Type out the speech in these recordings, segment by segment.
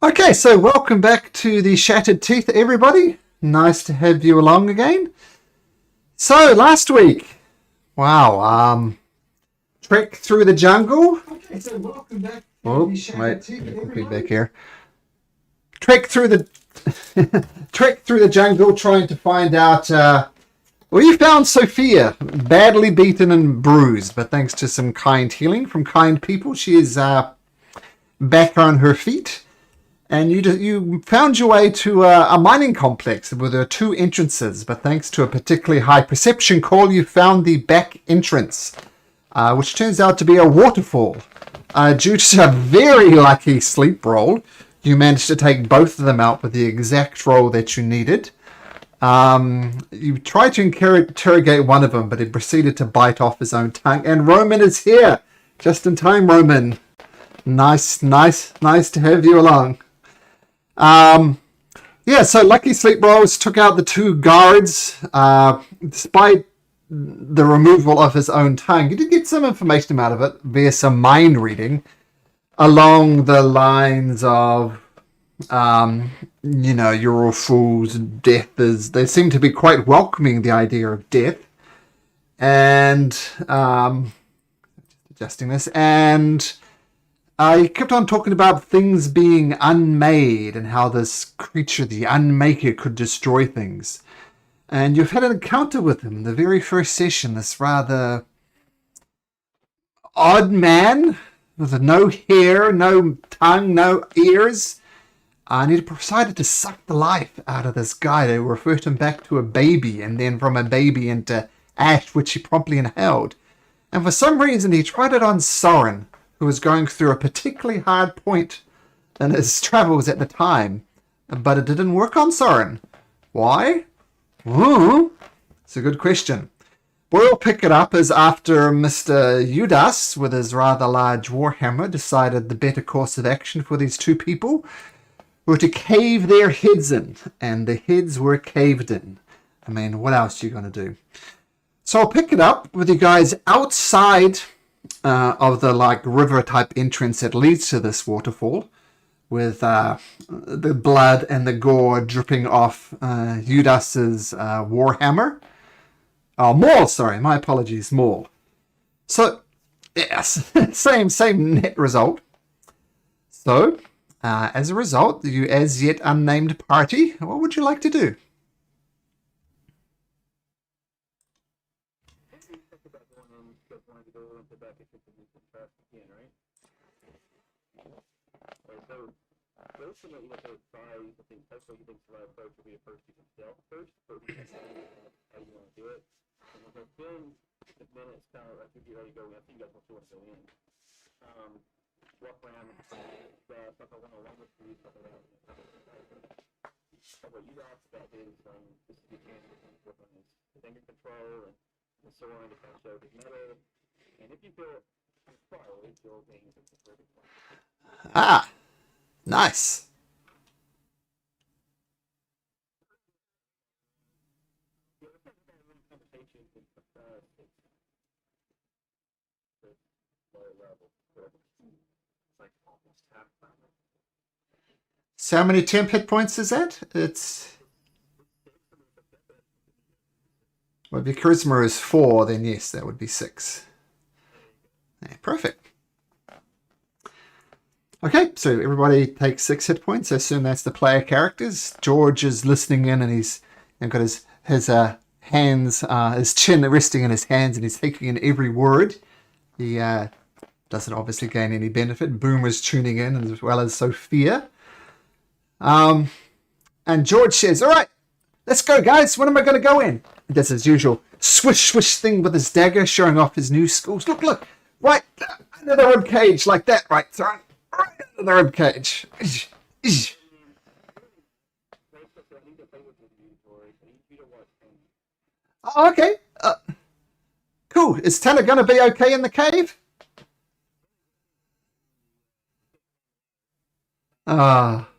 Okay, so welcome back to the Shattered Teeth, everybody. Nice to have you along again. So last week, wow, trek through the jungle. Okay, so welcome back to the Shattered Teeth, everybody. Back here. Trek through the trek through the jungle, trying to find out. Well, you found Sofia, badly beaten and bruised, but thanks to some kind healing from kind people, she is back on her feet. And you found your way to a mining complex where there are two entrances, but thanks to a particularly high perception call, you found the back entrance, which turns out to be a waterfall. Due to a very lucky sleep roll, you managed to take both of them out with the exact roll that you needed. You tried to interrogate one of them, but he proceeded to bite off his own tongue. And Roman is here, just in time, Roman. Nice to have you along. Yeah, so Lucky Sleep Rolls took out the two guards. Despite the removal of his own tongue, you did get some information out of it via some mind reading along the lines of, you're all fools, death is... They seem to be quite welcoming the idea of death. And, adjusting this, and... he kept on talking about things being unmade and how this creature, the Unmaker, could destroy things. And you've had an encounter with him in the very first session, this rather odd man with no hair, no tongue, no ears. And he decided to suck the life out of this guy. They referred him back to a baby, and then from a baby into ash, which he promptly inhaled. And for some reason, he tried it on Soren, who was going through a particularly hard point in his travels at the time. But it didn't work on Soren. Why? It's a good question. We'll pick it up as after Mr. Judas, with his rather large warhammer, decided the better course of action for these two people were to cave their heads in. And the heads were caved in. I mean, what else are you going to do? So I'll pick it up with you guys outside of the river type entrance that leads to this waterfall, with the blood and the gore dripping off Judas's warhammer. Oh, Maul, sorry, my apologies, Maul. So, yes, same net result. So, as a result, you as yet unnamed party, what would you like to do? Ultimately, what those try, I think that's what you think the right approach would be a first you can stealth first, but we can how you want to do it. And with those films, the minutes kind of like you get ready to go in. I think that's what you want to go in. Walk around and stuff I want to run with you, stuff like that. But what you asked about is this is the chance to work on his finger control and the sword to kind of show his metal. And if you feel inspired, you'll gain the perfect one. Ah, nice. So how many temp hit points is that? It's... Well, if your charisma is 4, then yes, that would be 6. Yeah, perfect. Okay, so everybody takes 6 hit points. I assume that's the player characters. George is listening in, and he's got his hands, his chin resting in his hands, and he's taking in every word. He doesn't obviously gain any benefit. Boomer's tuning in, as well as Sophia. And George says, "All right, let's go, guys. When am I going to go in?" He does his usual swish, swish thing with his dagger, showing off his new skills. Look, right under the rib cage, like that, right, right under the rib cage. Oh, okay. Cool. Is Tanner going to be okay in the cave? Ah.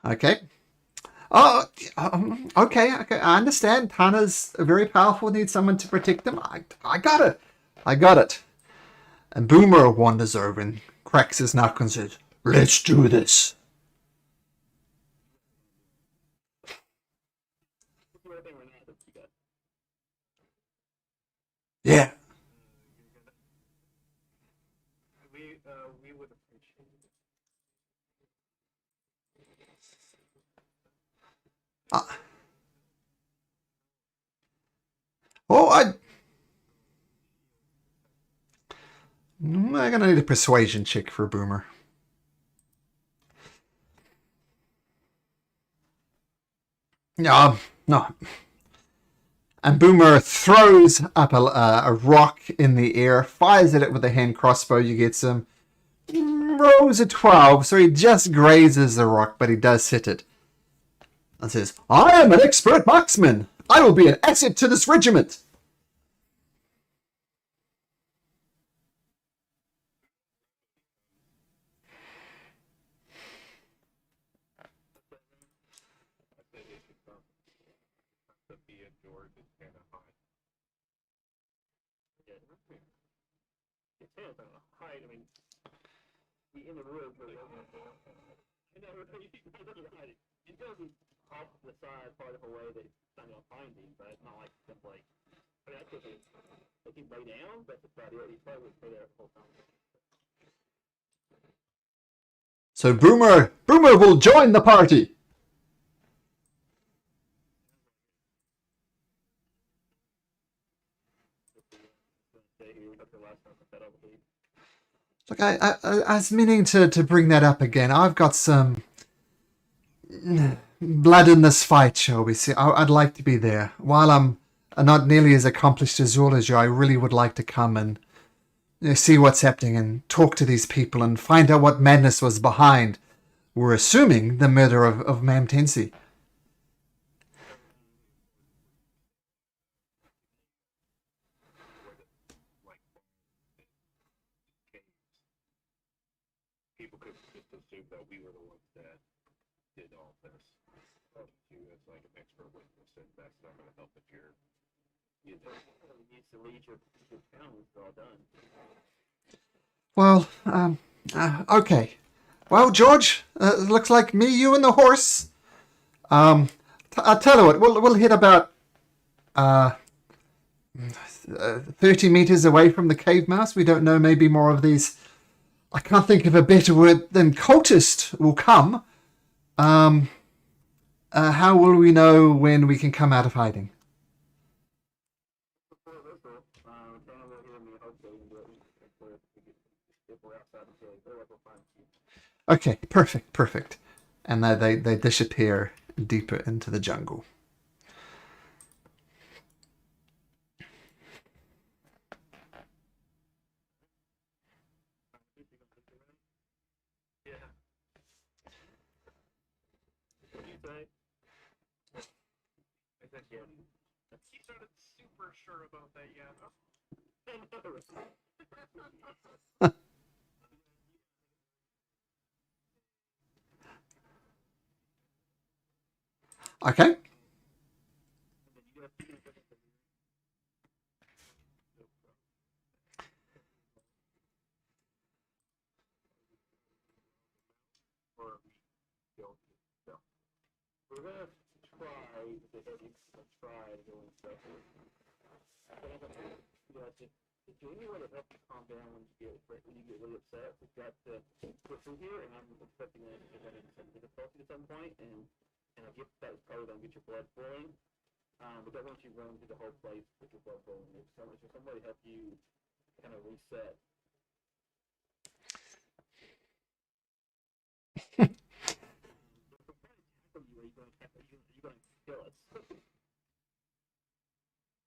Okay. Oh, okay, okay. I understand. Tana's very powerful. Needs someone to protect him. I got it. I got it. And Boomer wanders over and cracks his knuckle and says, "Let's do this." What's the other thing right now that you got? Yeah. We would appreciate it. Uh, oh, I'm gonna need a persuasion check for Boomer. No, no. And Boomer throws up a rock in the air, fires at it with a hand crossbow. You get some rolls a 12, so he just grazes the rock, but he does hit it. And says, "I am an expert marksman. I will be an asset to this regiment." I said it should come. Sophia George is kind of hot. Yeah, it's kind of hide. I mean, be in the woods, but I never know you doesn't hide it. He's gonna be off the side part of a way that it's not gonna find him, but it's not like just like. I mean, that's what they can lay down, but that's about it. He's probably would stay there the whole time. So Boomer will join the party. Stay here. That's the last time I set up with. Look, I was meaning to bring that up again. I've got some blood in this fight, shall we say. I'd like to be there. While I'm not nearly as accomplished as all as you, I really would like to come and see what's happening and talk to these people and find out what madness was behind. We're assuming the murder of Mam Tensi. Like people could just assume that we were the ones that did all this. You as like an expert witness, and that's not going to help if you're you know, needs to lead your town. It's all done. Well, okay. Well, George, looks like me, you, and the horse. I'll tell you what. We'll hit about uh, 30 meters away from the cave mouse. We don't know. Maybe more of these. I can't think of a better word than cultist will come. Um, how will we know when we can come out of hiding? Before this, Dana will hear me. Hopefully, and do it if we're outside the cave. They're like we'll find you. Okay, perfect, perfect. And they disappear deeper into the jungle. Yeah. What do you say? I said yeah. He's not super sure about that yet. Okay. We're gonna try to go and stuff. Is there any way to help you calm down when you get really upset? We've got to put through here, and I'm expecting that to get into some difficulty at some point, and I get that probably gonna get your blood boiling. But that once you run through the whole place with your blood boiling, if somebody help you kind of reset. Are you going to kill us?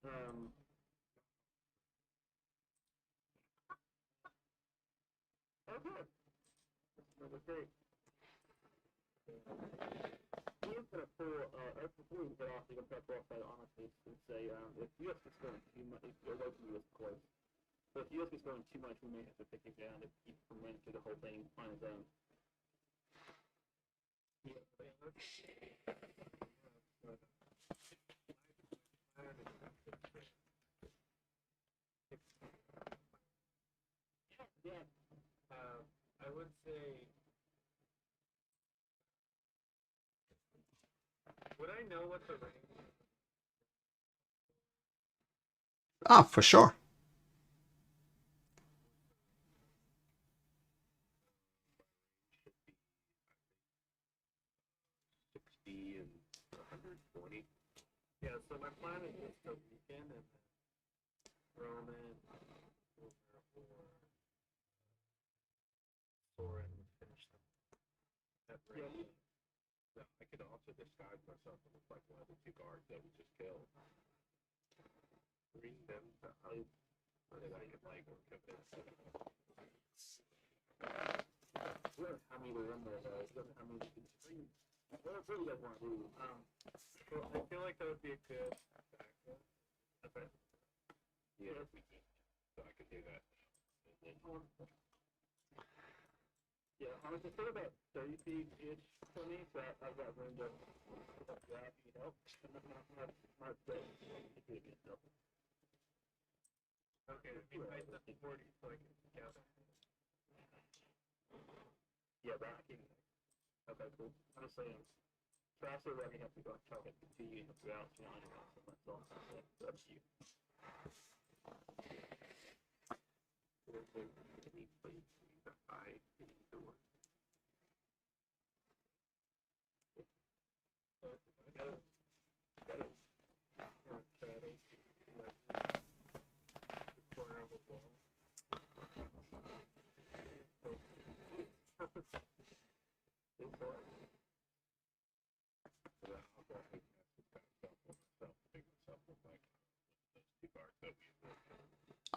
um, okay. That's great. Ian's gonna pull, before we get off, he's gonna pull off that honestly and say, if US gets going too much, if away from US, of course. But if US gets going too much, we may have to pick him down to keep from running through the whole thing on his own. Yeah. Yeah. I would say. Would I know what the range Ah, for sure. should be? 60 and 120. Yeah, so my plan is just a weekend and then Roman or Soren would finish them at range. Yeah, I could also disguise myself to look like one of the two guards that we just killed. Bring them to hide, so that I could like convince them. We don't have me to run there though. We don't have me to stream. What really does want to do? So I feel like that would be a good backup. Okay. Yeah, if we could. So I could do that. And then, yeah, honestly, it's about 30 feet ish for me, so I've got room to grab you help. And then not great. It'd be a good help. Okay, if you I set the 40 so I can gather. Yeah, that I can. Okay, cool. I'm just saying. So after that, we have to go and try to continue throughout, you know, so that's all. That's up to you.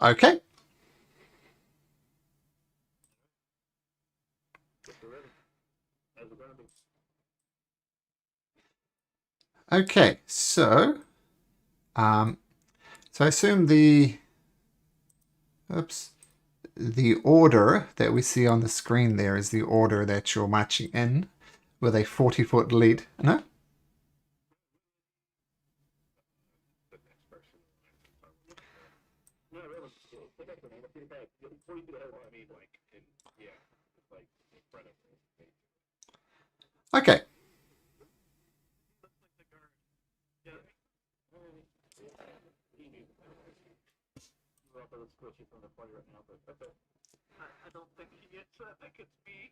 Okay. Okay, so so I assume the order that we see on the screen there is the order that you're marching in with a 40-foot lead. No? Okay. I don't think he gets that. I think it's me.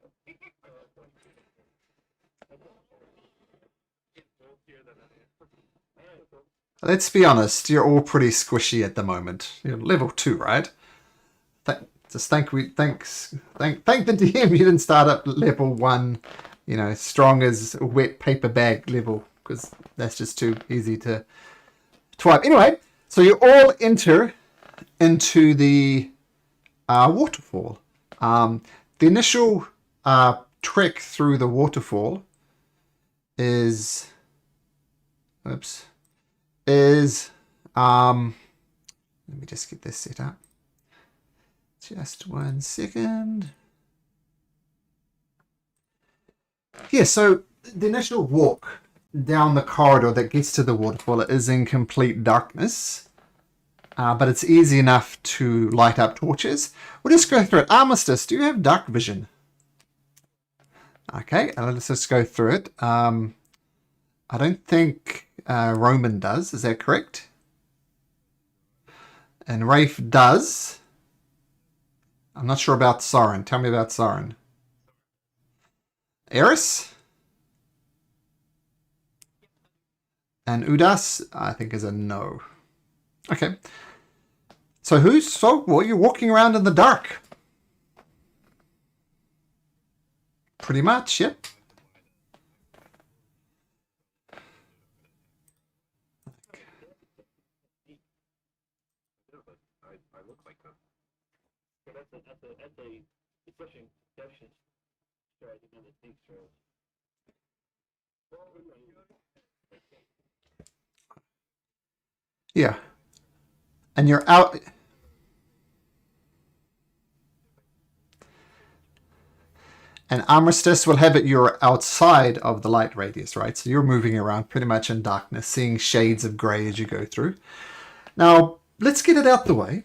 Let's be honest, you're all pretty squishy at the moment. You're level 2, right? Just thank the DM you didn't start up level 1, you know, strong as a wet paper bag level, because that's just too easy to wipe. Anyway, so you all enter into the waterfall. The initial trek through the waterfall is let me just get this set up. Just 1 second. Yeah, so the initial walk down the corridor that gets to the waterfall is in complete darkness. But it's easy enough to light up torches. We'll just go through it. Armistice, do you have dark vision? Okay, let's just go through it. I don't think Roman does. Is that correct? And Rafe does. I'm not sure about Soren. Tell me about Soren. Eris? And Udas, I think, is a no. Okay. So well, you're walking around in the dark. Pretty much, yep. I look like that. So that's a especially deficient strategy and a deep strategy. Yeah. And you're out. And Armistice will have it you're outside of the light radius, right? So you're moving around pretty much in darkness, seeing shades of grey as you go through. Now, let's get it out the way.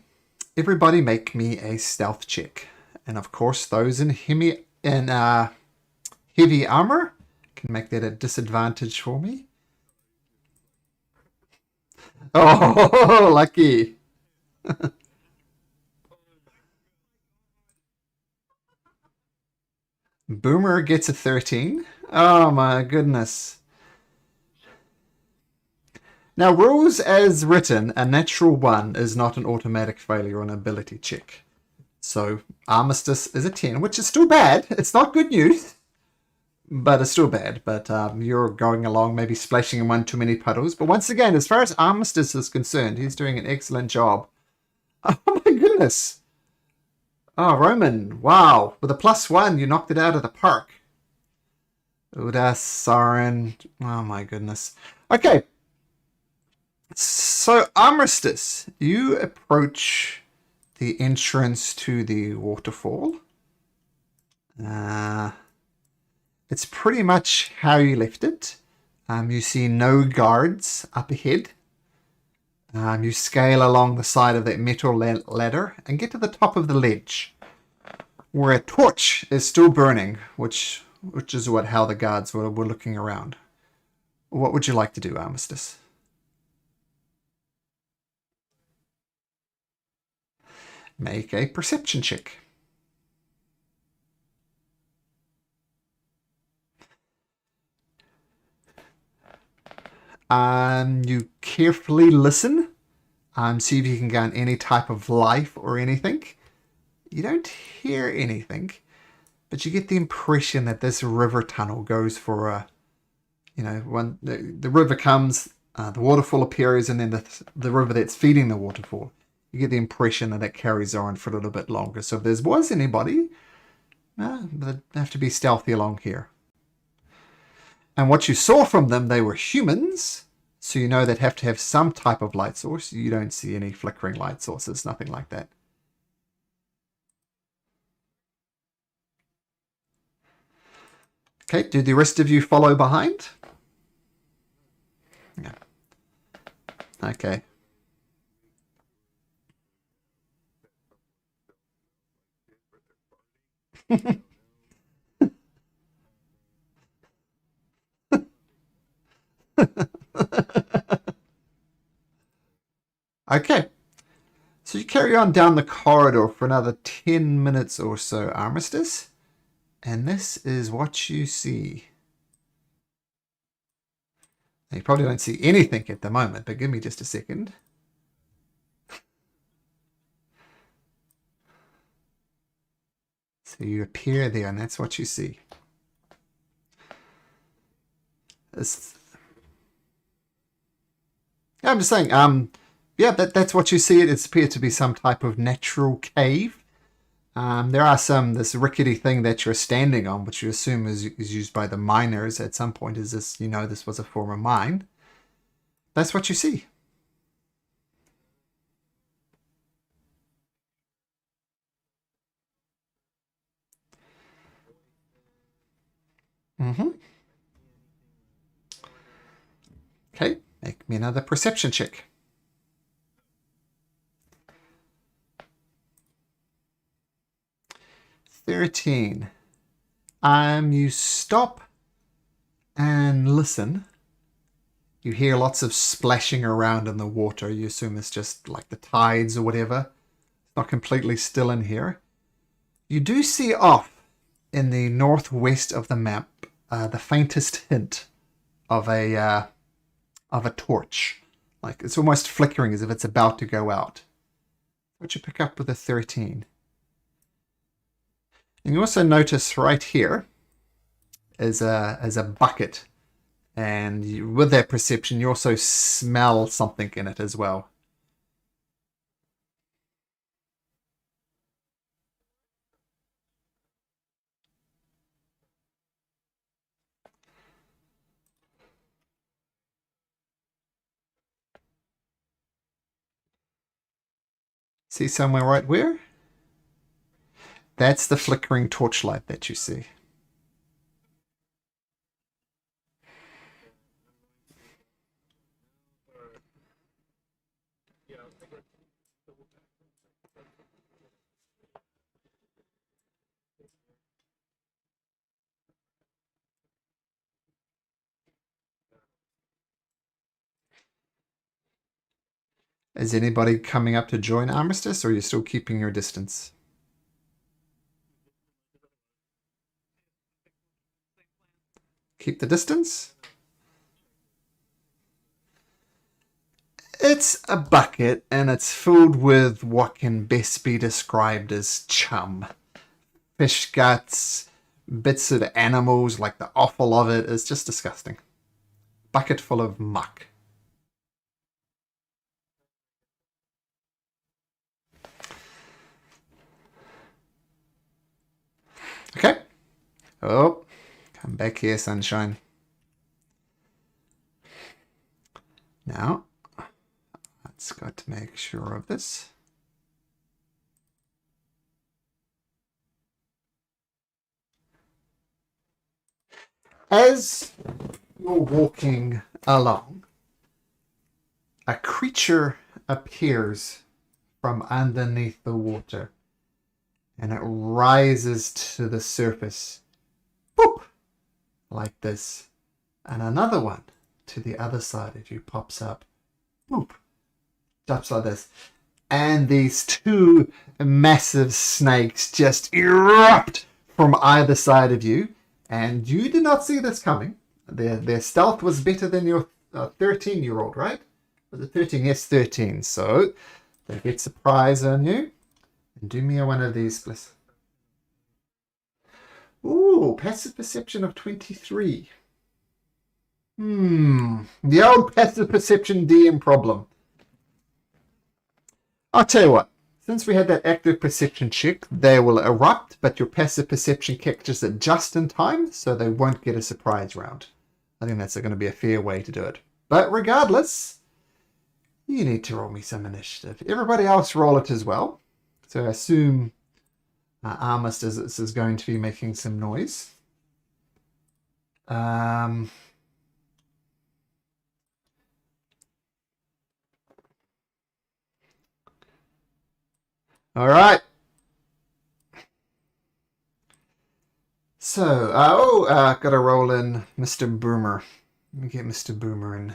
Everybody make me a stealth check. And of course, those in heavy armor can make that a disadvantage for me. Oh, lucky. Boomer gets a 13. Oh my goodness. Now, rules as written, a natural one is not an automatic failure on an ability check. So, Armistice is a 10, which is still bad. It's not good news, but it's still bad. But you're going along, maybe splashing in one too many puddles. But once again, as far as Armistice is concerned, he's doing an excellent job. Oh my goodness. Oh, Roman, wow. With a +1, you knocked it out of the park. Uda, Sarin. Oh my goodness. Okay. So, Armistice, you approach the entrance to the waterfall. It's pretty much how you left it. You see no guards up ahead. You scale along the side of that metal ladder and get to the top of the ledge, where a torch is still burning, which is how the guards were looking around. What would you like to do, Armistice? Make a perception check. You carefully listen. See if you can gain any type of life or anything. You don't hear anything, but you get the impression that this river tunnel goes for a, when the river comes, the waterfall appears, and then the river that's feeding the waterfall. You get the impression that it carries on for a little bit longer. So if there was anybody, they'd have to be stealthy along here. And what you saw from them, they were humans. So you know they'd have to have some type of light source. You don't see any flickering light sources, nothing like that. Okay, do the rest of you follow behind? Yeah. Okay. Okay. So you carry on down the corridor for another 10 minutes or so, Armistice. And this is what you see. Now, you probably don't see anything at the moment, but give me just a second. So you appear there, and that's what you see. I'm just saying, yeah, that's what you see. It appears to be some type of natural cave. There are this rickety thing that you're standing on, which you assume is used by the miners at some point. Is this, this was a former mine. That's what you see. Okay, make me another perception check. 13. You stop and listen. You hear lots of splashing around in the water. You assume it's just like the tides or whatever. It's not completely still in here. You do see off in the northwest of the map the faintest hint of a torch. Like it's almost flickering as if it's about to go out. What you pick up with a 13. And you also notice right here is a bucket. And with that perception, you also smell something in it as well. See somewhere right where? That's the flickering torchlight that you see. Is anybody coming up to join Armistice, or are you still keeping your distance? Keep the distance? It's a bucket, and it's filled with what can best be described as chum. Fish guts, bits of animals, like the offal of it is just disgusting. Bucket full of muck. Okay. Oh, come back here, sunshine. Now, let's got to make sure of this. As you're walking along, a creature appears from underneath the water, and it rises to the surface, boop, like this, and another one to the other side of you pops up, boop, jumps like this, and these two massive snakes just erupt from either side of you, and you did not see this coming. Their stealth was better than your 13-year-old, right? Was it 13? Yes, 13. So they get surprise on you. And do me one of these, please. Ooh, passive perception of 23. The old passive perception DM problem. I'll tell you what. Since we had that active perception check, they will erupt, but your passive perception catches it just in time, so they won't get a surprise round. I think that's going to be a fair way to do it. But regardless, you need to roll me some initiative. Everybody else roll it as well. So I assume Armistice is going to be making some noise. All right. So, gotta roll in Mr. Boomer. Let me get Mr. Boomer in.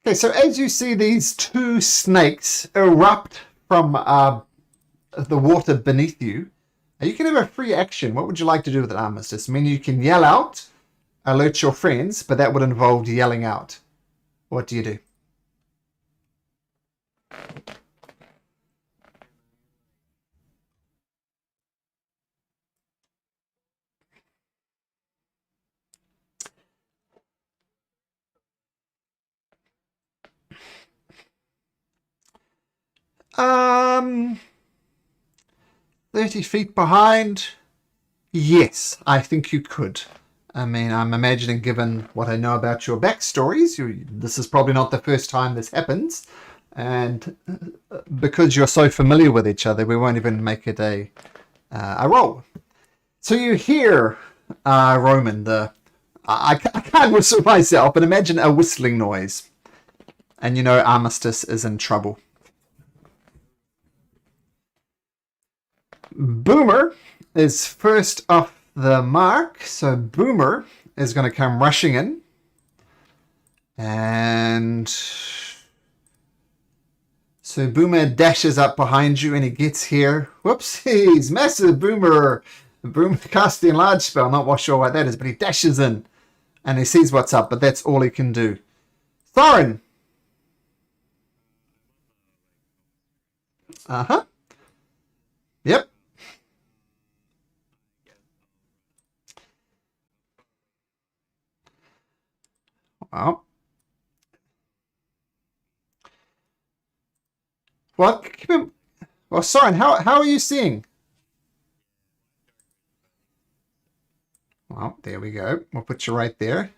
Okay, so as you see these two snakes erupt from the water beneath you, you can have a free action. What would you like to do with an Armistice? I mean, you can yell out, alert your friends, but that would involve yelling out. What do you do? Um, 30 feet behind? Yes, I think you could. I mean, I'm imagining, given what I know about your backstories, this is probably not the first time this happens. And because you're so familiar with each other, we won't even make it a roll. So you hear, Roman, I can't whistle myself, but imagine a whistling noise. And you know Armistice is in trouble. Boomer is first off the mark, so Boomer is going to come rushing in. And so Boomer dashes up behind you and he gets here. Whoopsies, massive Boomer. Boomer cast the enlarge spell, not sure what that is, but he dashes in and he sees what's up, but that's all he can do. Thorin. Uh-huh. Yep. Well. Well, Soren, how are you seeing? Well, there we go. We'll put you right there.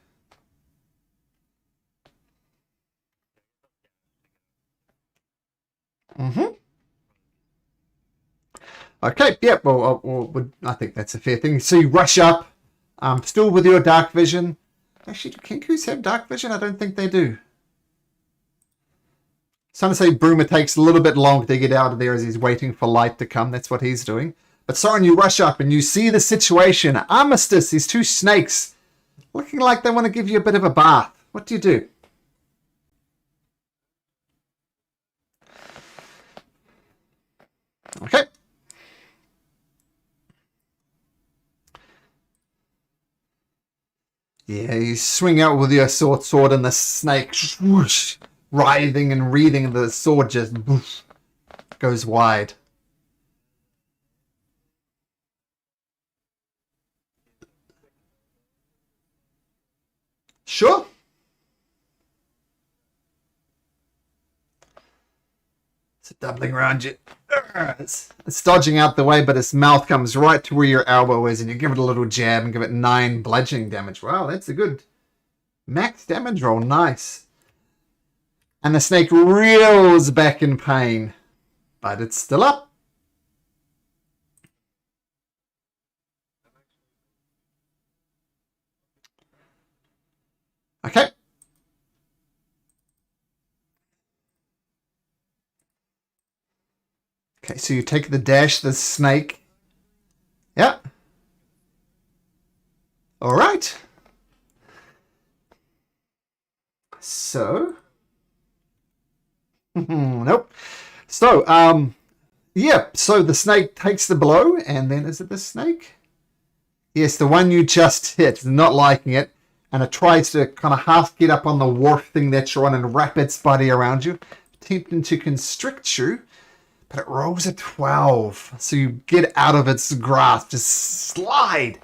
Mm-hmm. Okay, yep. Well, I think that's a fair thing. So you rush up, still with your dark vision. Actually, do Kinkus have dark vision? I don't think they do. Some say Boomer takes a little bit longer to get out of there as he's waiting for light to come. That's what he's doing. But Soren, you rush up and you see the situation. Armistice, these two snakes, Looking like they want to give you a bit of a bath. What do you do? Okay. Yeah, you swing out with your sword and the snake whoosh, writhing and wreathing, and the sword just whoosh, goes wide. Sure. It's doubling around you. It's dodging out the way, but its mouth comes right to where your elbow is, and you give it a little jab and give it 9 bludgeoning damage. Wow, that's a good max damage roll. Nice. And the snake reels back in pain, but it's still up. Okay. Okay, so you take the dash, the snake. Yeah. All right. So. Nope. So, yeah, so the snake takes the blow, and then is it the snake? Yes, the one you just hit, not liking it, and it tries to kind of half get up on the wharf thing that you're on and wrap its body around you, attempting to constrict you, but it rolls a 12. So you get out of its grasp, just slide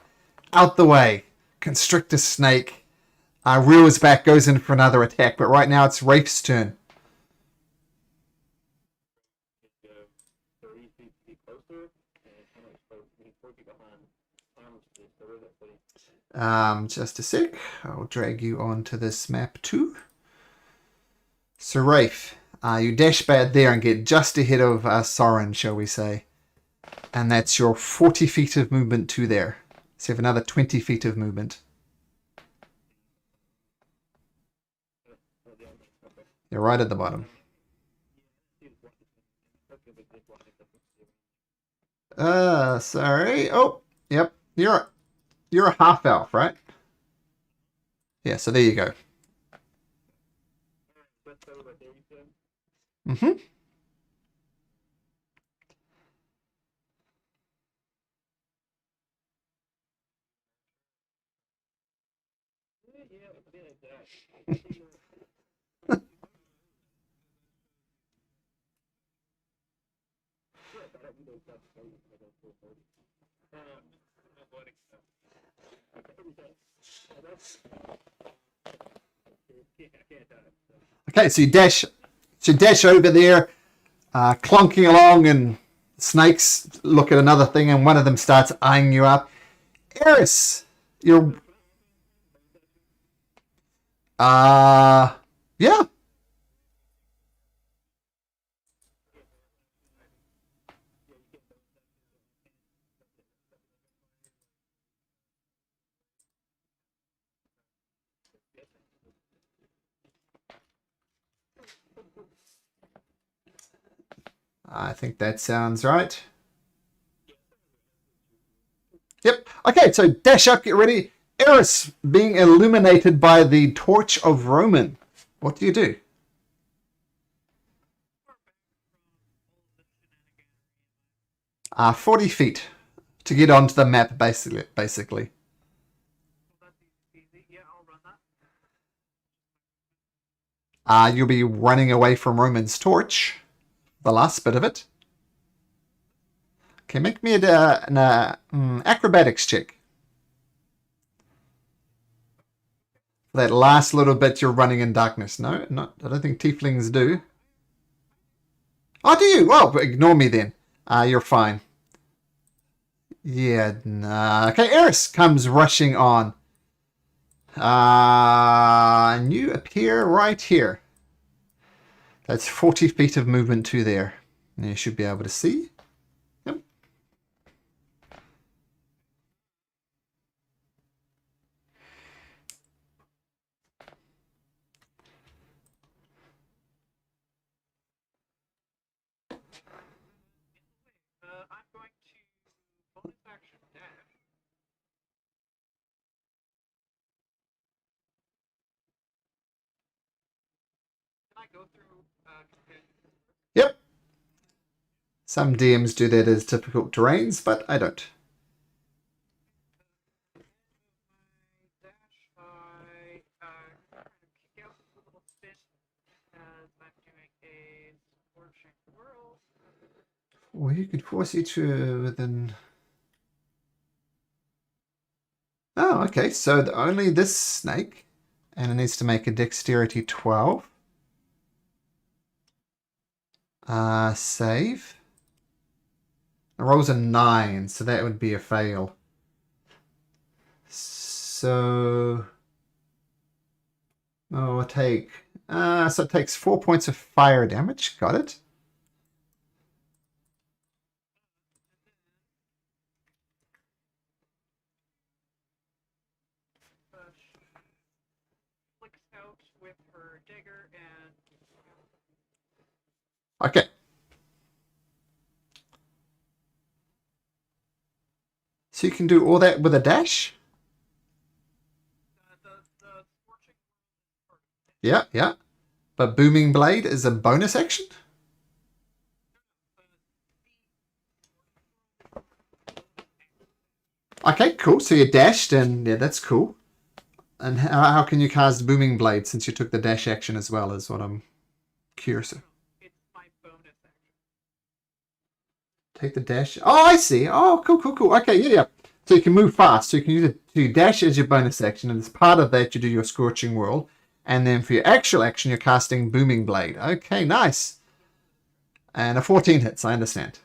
out the way, constrict a snake, reels back, goes in for another attack, but right now it's Rafe's turn. Go 30 feet to be closer, and how much closer? 4 feet behind. How much is so where's that footing? Just a sec. I'll drag you onto this map too. So Rafe, you dash back there and get just ahead of Soren, shall we say. And that's your 40 feet of movement to there. So you have another 20 feet of movement. You're right at the bottom. Sorry. Oh, yep. You're a half elf, right? Yeah, so there you go. Mm-hmm. Okay, so you dash over there, clunking along, and snakes look at another thing, and one of them starts eyeing you up. Eris, you're yeah. I think that sounds right. Yep. Okay, so dash up, get ready. Eris being illuminated by the torch of Roman. What do you do? 40 feet to get onto the map, basically. You'll be running away from Roman's torch, the last bit of it. Okay, make me an acrobatics check. That last little bit you're running in darkness. No, not. I don't think tieflings do. Oh, do you? Well, ignore me then. You're fine. Yeah, nah. Okay, Eris comes rushing on. And you appear right here. That's 40 feet of movement to there. And you should be able to see. Yep. I'm going to bonus action dash. Yep. Some DMs do that as difficult terrains, but I don't. Or you could force each within. Oh, okay. So only this snake, and it needs to make a dexterity 12. Save. It rolls a 9, so that would be a fail. So, oh, I'll take. So it takes 4 points of fire damage. Got it. Okay. So you can do all that with a dash? Yeah, yeah. But Booming Blade is a bonus action? Okay, cool. So you dashed, and yeah, that's cool. And how can you cast Booming Blade since you took the dash action as well, is what I'm curious of. Take the dash. Oh, I see. Oh, cool, cool, cool. Okay, yeah, yeah. So you can move fast. So you can use it to dash as your bonus action, and as part of that, you do your Scorching Whirl. And then for your actual action, you're casting Booming Blade. Okay, nice. And a 14 hits, I understand.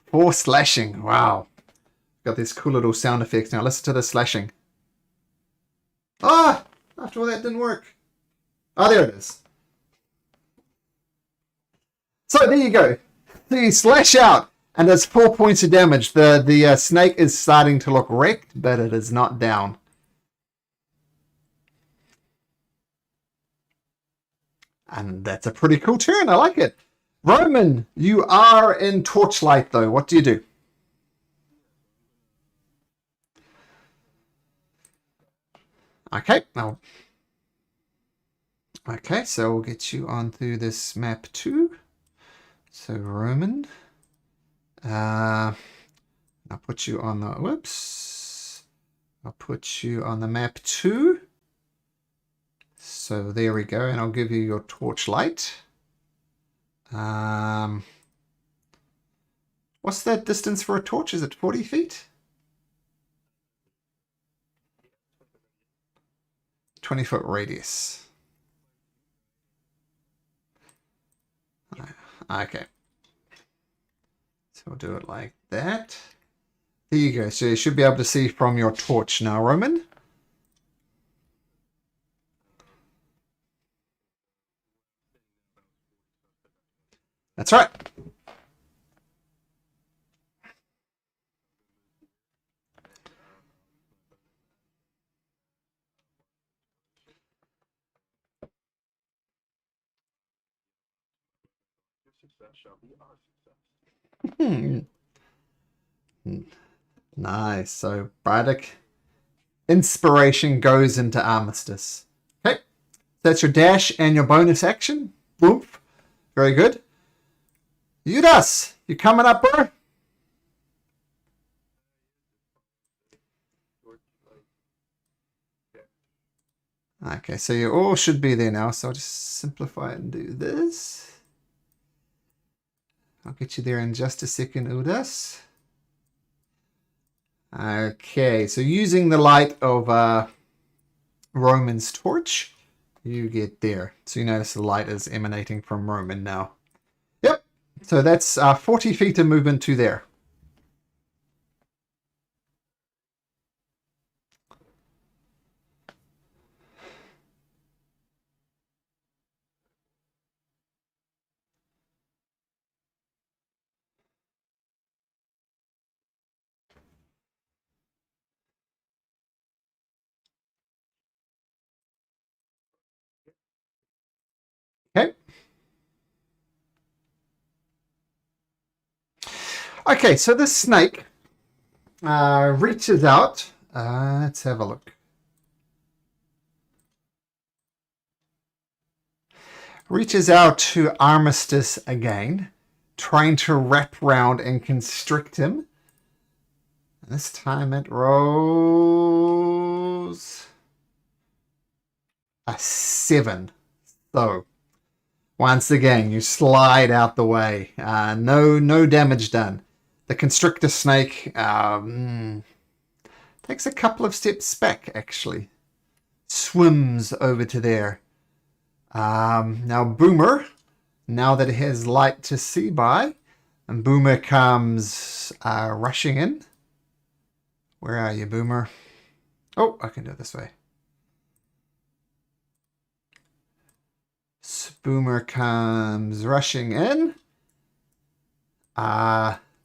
4 slashing. Wow. Got these cool little sound effects. Now listen to the slashing. Ah! After all that didn't work. Oh, there it is. So there you go. So you slash out, and there's 4 points of damage. The snake is starting to look wrecked, but it is not down. And that's a pretty cool turn. I like it. Roman, you are in Torchlight, though. What do you do? Okay. Now, okay, so we'll get you onto this map too. So Roman, I'll put you on the, whoops. I'll put you on the map 2. So there we go, and I'll give you your Torchlight. What's that distance for a torch? Is it 40 feet? 20-foot radius. Okay. So we'll do it like that. There you go. So you should be able to see from your torch now, Roman. That's right. Nice. So Braddock, inspiration goes into Armistice. Okay. That's your dash and your bonus action. Boom. Very good. Udas, you coming up, bro? Okay, so you all should be there now. So I'll just simplify it and do this. I'll get you there in just a second, Udas. Okay, so using the light of Roman's torch, you get there. So you notice the light is emanating from Roman now. Yep, so that's 40 feet of movement to there. Okay. Okay, so this snake reaches out. Let's have a look. Reaches out to Armistice again, trying to wrap round and constrict him. This time it rolls a 7. So, once again, you slide out the way. No damage done. The constrictor snake takes a couple of steps back, actually. Swims over to there. Now Boomer, now that it has light to see by, and Boomer comes rushing in. Where are you, Boomer? Oh, I can do it this way. Boomer comes rushing in.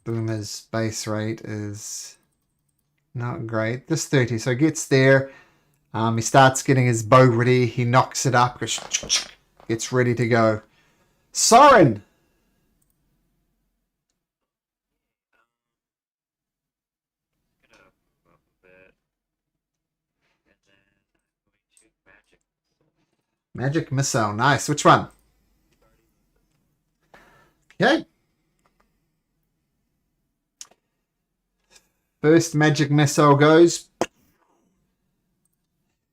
Boomer's base rate is not great. This 30, so he gets there. He starts getting his bow ready. He knocks it up. Gets ready to go. Soren! Magic missile. Nice. Which one? Okay. First magic missile goes.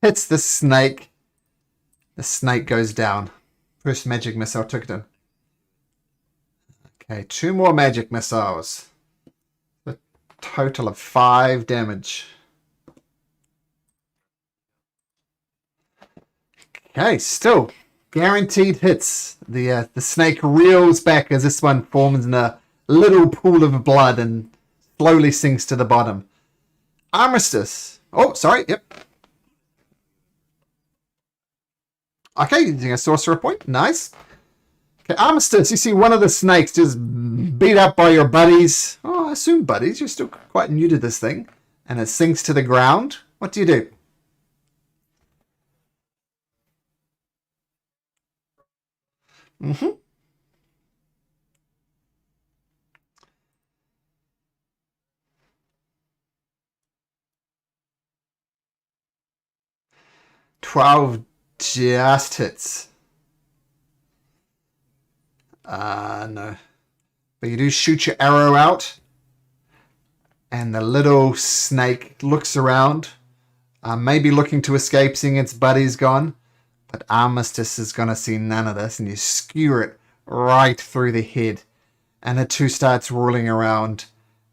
Hits the snake. The snake goes down. First magic missile took it in. Okay, 2 more magic missiles. A total of 5 damage. Okay, still guaranteed hits. The snake reels back as this one forms in a little pool of blood and slowly sinks to the bottom. Armistice. Oh, sorry. Yep. Okay, using a sorcerer point. Nice. Okay, Armistice. You see one of the snakes just beat up by your buddies. Oh, I assume buddies. You're still quite new to this thing. And it sinks to the ground. What do you do? Mm-hmm. $12 just hits. No. But you do shoot your arrow out. And the little snake looks around. Maybe looking to escape, seeing its buddy's gone. But Armistice is going to see none of this. And you skewer it right through the head. And it too starts rolling around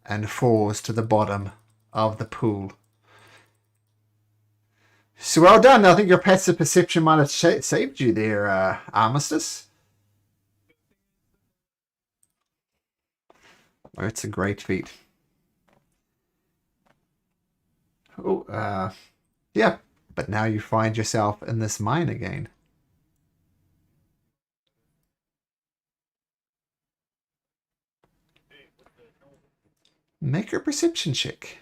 and falls to the bottom of the pool. So well done. I think your passive perception might have saved you there, Armistice. Oh, it's a great feat. Oh, yeah. But now you find yourself in this mine again. Make a perception check.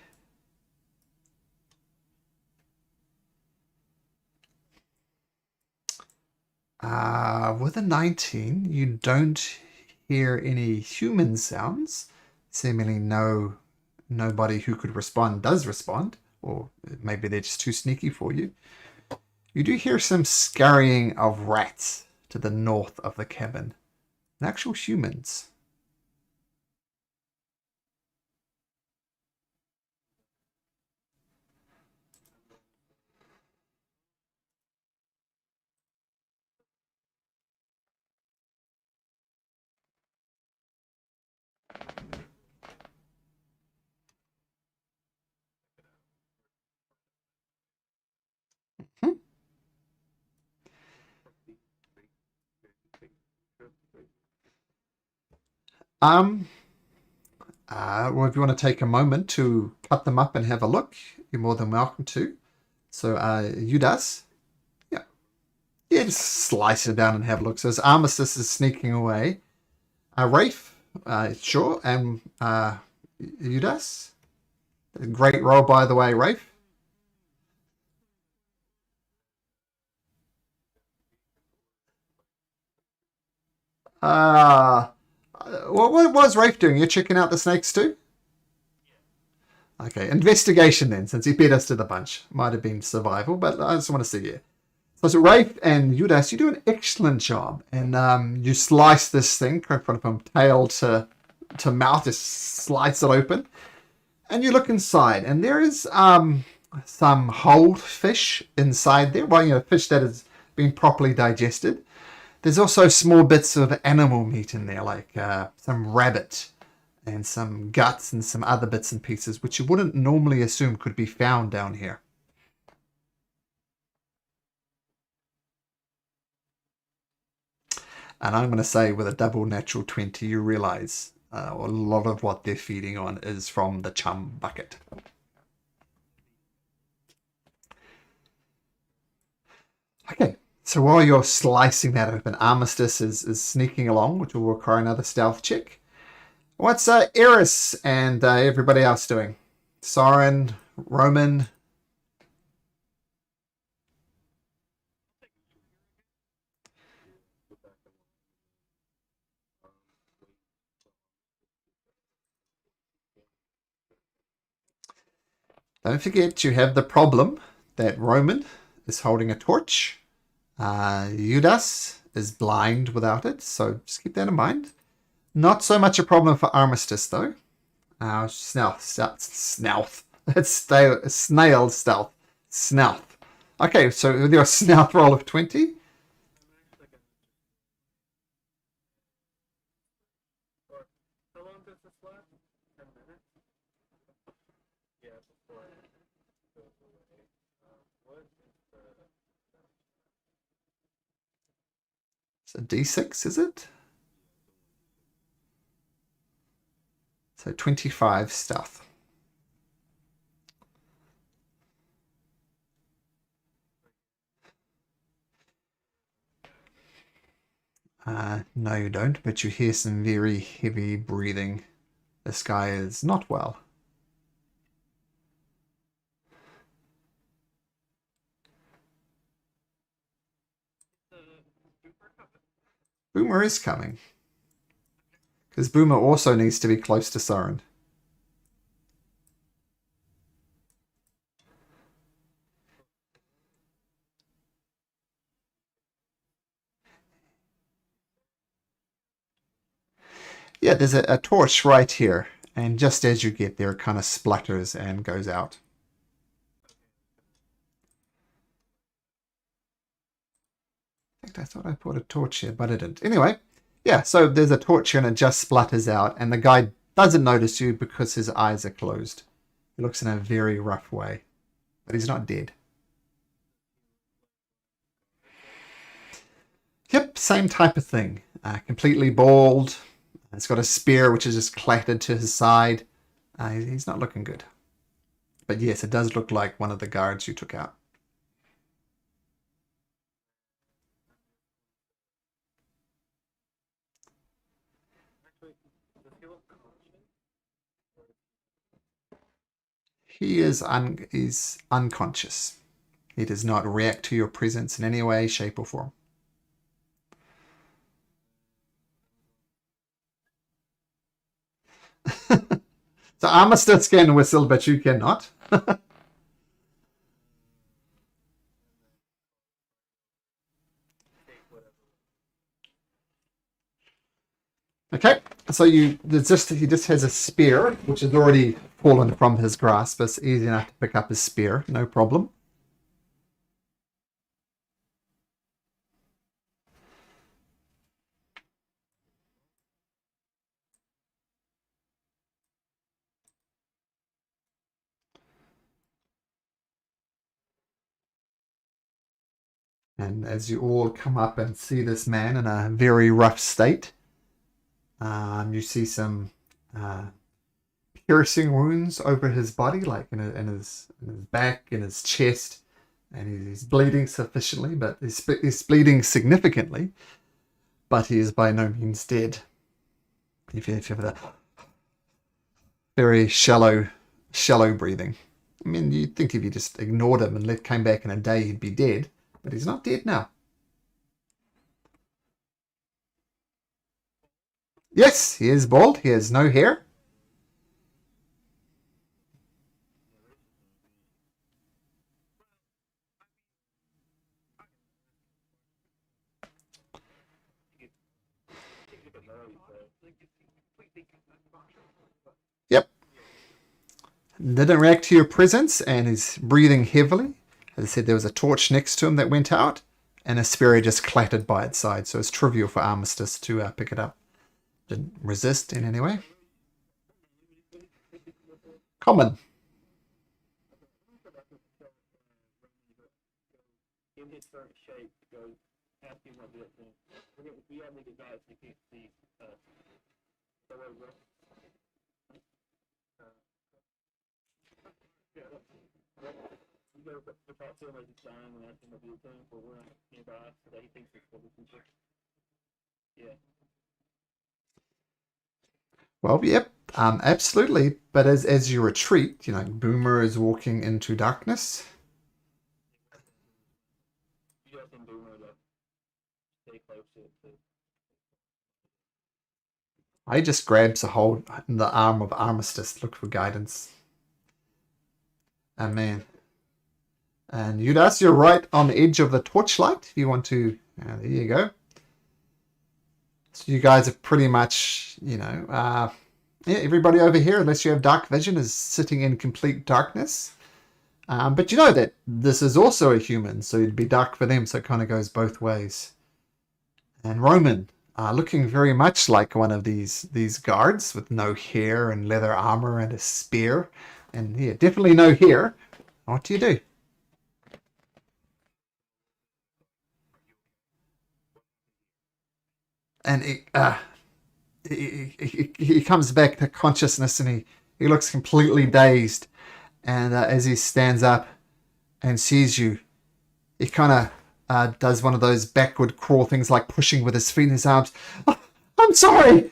With a 19, you don't hear any human sounds. Seemingly nobody who could respond does respond. Or maybe they're just too sneaky for you. You do hear some scurrying of rats to the north of the cabin. And actual humans. Hmm. Well, if you want to take a moment to cut them up and have a look, you're more than welcome to. So, Udas. Yeah. Yeah, just slice it down and have a look. So, as Armistice is sneaking away, Rafe, sure, and Udas. Great roll, by the way, Rafe. What was Rafe doing? You're checking out the snakes too? Okay, investigation then, since he beat us to the punch. Might have been survival, but I just want to see you. So Rafe and Judas, you do an excellent job, and you slice this thing from tail to mouth, just slice it open, and you look inside, and there is some whole fish inside there. Well, fish that has been properly digested. There's also small bits of animal meat in there, like some rabbit and some guts and some other bits and pieces, which you wouldn't normally assume could be found down here. And I'm going to say with a double natural 20, you realize a lot of what they're feeding on is from the chum bucket. Okay, so while you're slicing that open, Armistice is sneaking along, which will require another stealth check. What's Eris and everybody else doing? Soren, Roman? Don't forget you have the problem that Roman is holding a torch. Judas is blind without it, so just keep that in mind. Not so much a problem for Armistice, though. Snouth. It's snail stealth. Snouth. Okay, so with your snouth roll of 20. How long does this last? 10 minutes? Yeah, before it goes away. What is the... It's a D6, is it? So 25 stealth. No, you don't, but you hear some very heavy breathing. This guy is not well. Boomer is coming. Because Boomer also needs to be close to Soren. Yeah, there's a torch right here. And just as you get there, it kind of splutters and goes out. In fact, I thought I put a torch here, but I didn't. Anyway, yeah, so there's a torch here and it just splutters out. And the guy doesn't notice you because his eyes are closed. He looks in a very rough way. But he's not dead. Yep, same type of thing. Completely bald. It's got a spear which is just clattered to his side. He's not looking good. But yes, it does look like one of the guards you took out. Actually, does he look conscious? He is unconscious. He does not react to your presence in any way, shape, or form. So Armistice can whistle, but you cannot. Okay, so he just has a spear, which has already fallen from his grasp. It's easy enough to pick up his spear, no problem. And as you all come up and see this man in a very rough state, you see some piercing wounds over his body, like in his back, in his chest, and he's bleeding sufficiently, but he's bleeding significantly, but he is by no means dead. If you have the very shallow breathing. I mean, you'd think if you just ignored him and came back in a day, he'd be dead, but he's not dead now. Yes, he is bald. He has no hair. Yep. Didn't react to your presence and is breathing heavily. As I said, there was a torch next to him that went out, and a spear just clattered by its side. So it's trivial for Armistice to pick it up. Didn't resist in any way. Common. In his current shape, to go ask him what this thing. We have the guys who can't see the way we're. You go to talk to him as he's dying and ask him what this thing for we're nearby so that he thinks it's for the future. Yeah. Well, yep, absolutely. But as you retreat, you know, Boomer is walking into darkness. You just in Boomer to stay close to I just grabs a hold in the arm of Armistice, look for guidance. And man. And Judas, you're right on the edge of the torchlight. If you want to, there you go. So you guys are pretty much, you know, yeah, everybody over here, unless you have dark vision, is sitting in complete darkness. But you know that this is also a human, so it'd be dark for them, so it kind of goes both ways. And Roman, looking very much like one of these guards with no hair and leather armor and a spear. And yeah, definitely no hair. What do you do? And he comes back to consciousness and he looks completely dazed. And as he stands up and sees you, he kind of does one of those backward crawl things like pushing with his feet and his arms. "Oh, I'm sorry.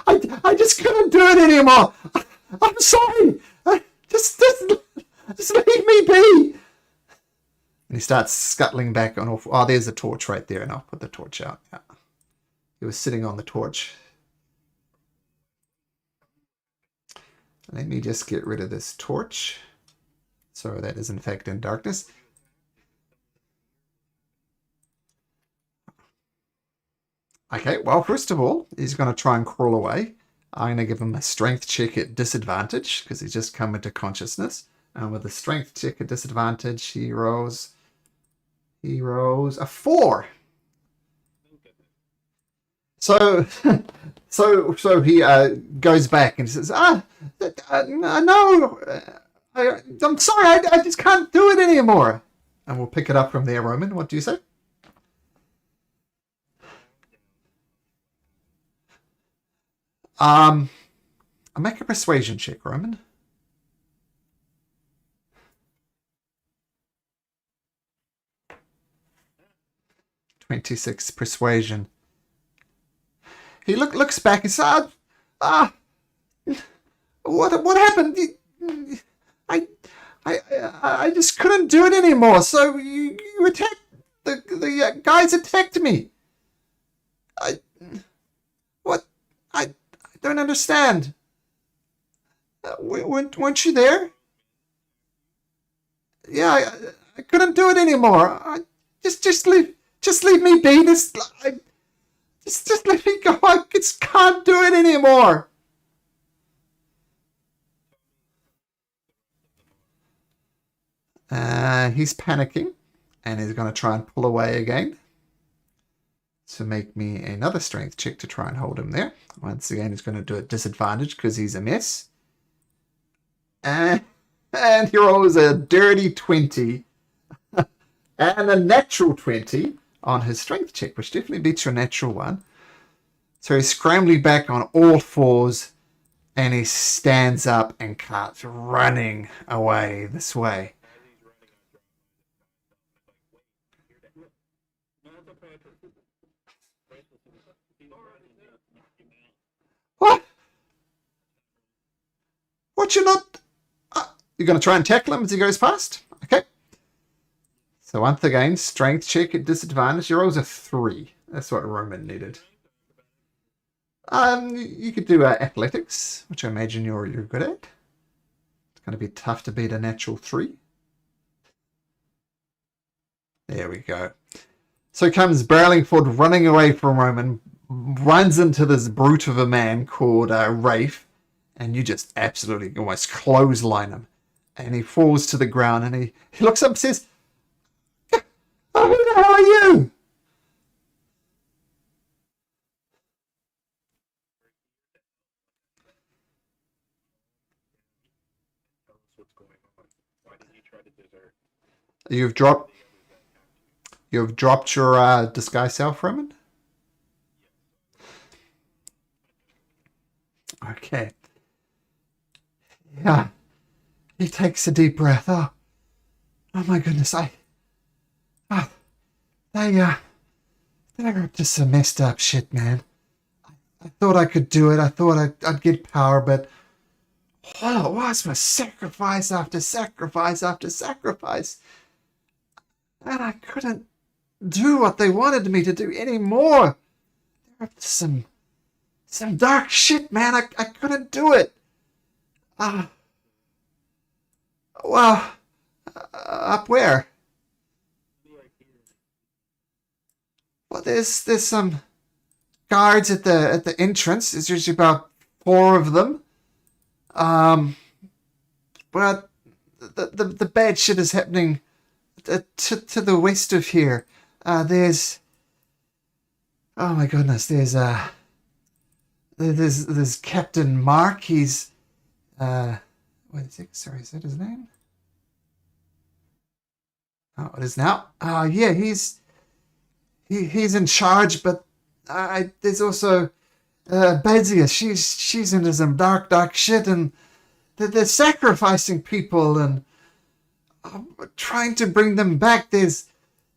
I just couldn't do it anymore. I'm sorry. Just leave me be." And he starts scuttling back on off. Oh, there's a torch right there, and I'll put the torch out. Yeah. He was sitting on the torch. Let me just get rid of this torch. So that is in fact in darkness. Okay, well, first of all, he's going to try and crawl away. I'm going to give him a strength check at disadvantage because he's just come into consciousness. And with a strength check at disadvantage, he rolls a 4. So he goes back and says, no, I'm sorry, I just can't do it anymore. And we'll pick it up from there, Roman. What do you say? I'll make a persuasion check, Roman. (26) persuasion. He looks back and says, what happened? I just couldn't do it anymore. So you attacked the guys attacked me. I don't understand. Weren't you there? Yeah, I couldn't do it anymore. Just leave me be. Just let me go. I just can't do it anymore. He's panicking, and he's going to try and pull away again. To make me another strength check to try and hold him there. Once again, he's going to do it disadvantage because he's a mess. And he rolls a dirty 20 and a natural 20 on his strength check, which definitely beats your natural one. So he's scrambling back on all fours, and he stands up and starts running away this way. What? What, you're not... you're going to try and tackle him as he goes past? Okay. So once again, strength check at disadvantage. Your rolls a 3. That's what Roman needed. You could do athletics, which I imagine you're good at. It's going to be tough to beat a natural 3. There we go. So he comes barreling forward, running away from Roman, runs into this brute of a man called Rafe, and you just absolutely almost clothesline him. And he falls to the ground, and he looks up and says, "Oh, who the hell are you?" Tell us what's going on. Why did you try to desert? You've Why did dropped the others then have to? you've dropped your disguise self, Roman. Okay. Yeah. He takes a deep breath. Oh my goodness. Uh, they they're up to some messed up shit, man. I thought I could do it. I thought I'd get power, but all it was sacrifice after sacrifice after sacrifice, and I couldn't do what they wanted me to do anymore. They're up to some dark shit, man. I couldn't do it. Uh, well, up where? The idea is Well, there's some guards at the entrance. There's usually about four of them. Um, but the bad shit is happening to the west of here. There's oh my goodness. There's Captain Mark. He's what is it? Sorry, is that his name? Oh, it is now. Yeah, he's in charge, but there's also Bezia. She's into some dark shit, and they're sacrificing people and trying to bring them back. There's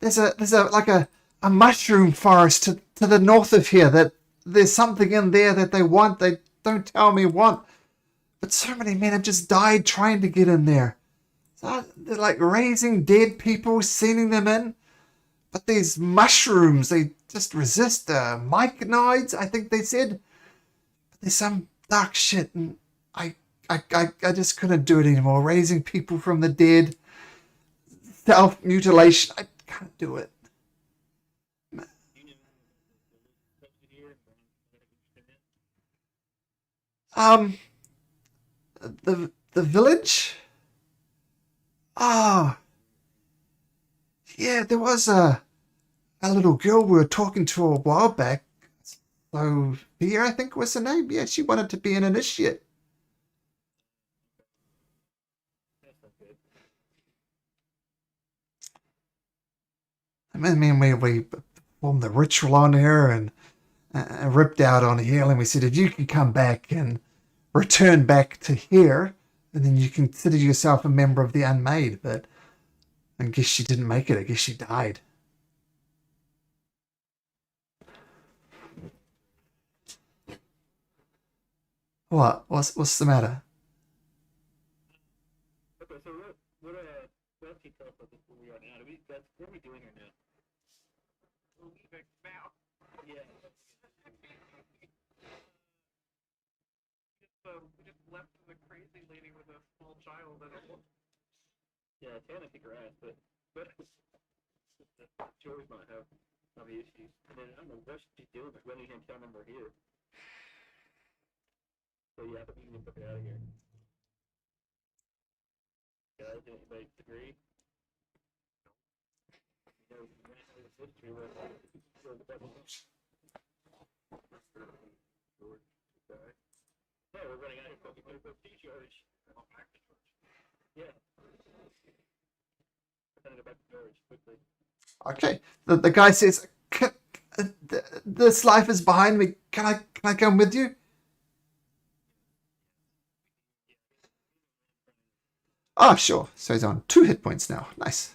a like a mushroom forest to the north of here. That there's something in there that they want. They don't tell me what, but so many men have just died trying to get in there. So they're like raising dead people, sending them in. But these mushrooms, they just resist myconides, I think they said. But there's some dark shit, and I just couldn't do it anymore. Raising people from the dead, self mutilation, I can't do it. you know the here and then extend it. Um, the village. Ah, yeah, there was a little girl we were talking to a while back. Sophia, I think was her name. Yeah, she wanted to be an initiate. That's not good. I mean, we performed the ritual on her and ripped out on her, and we said, if you could come back and return back to here, and then you consider yourself a member of the Unmade. But I guess she didn't make it. I guess she died. What? What's the matter? Okay, so what else can you tell us about this where we are now? What are we doing here now? We're leaving now. Yeah. We just left the crazy lady with a small child and yeah, Tana kicked her ass, but Joey's might have some issues. And then I don't know what she's doing, but running him telling them we're here. So yeah, I think we can get her out of here. Guys, anybody agree? You know this history with the devil. George died. Yeah, we're running out of here. We're going to see George. Back to George. Yeah. We're going to go back to George quickly. Okay. The guy says, "This life is behind me. Can I come with you?" Oh, sure. So he's on 2 hit points now. Nice.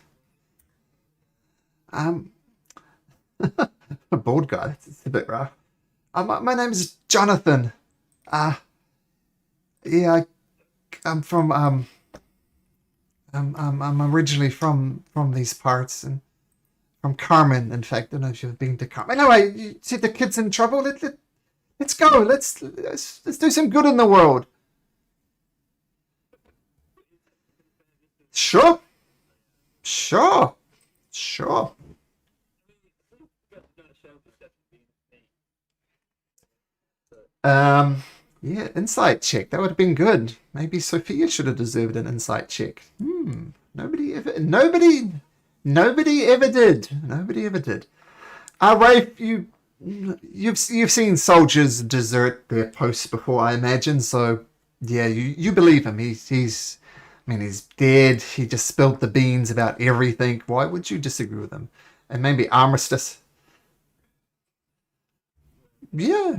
Um, a bald guy. It's a bit rough. My name is Jonathan. Uh, yeah, I'm from I'm originally from these parts and from Carmen. In fact, I don't know if you've been to Carmen. Anyway, you see the kids in trouble. Let's go. Let's do some good in the world. Sure, sure, sure. Not a show, but that's being insane. Yeah, insight check. That would have been good. Maybe Sophia should have deserved an insight check. Nobody ever did. Nobody ever did. Rafe, you've seen soldiers desert their posts before, I imagine. So yeah, you believe him. I mean, he's dead. He just spilled the beans about everything. Why would you disagree with him? And maybe armistice. Yeah,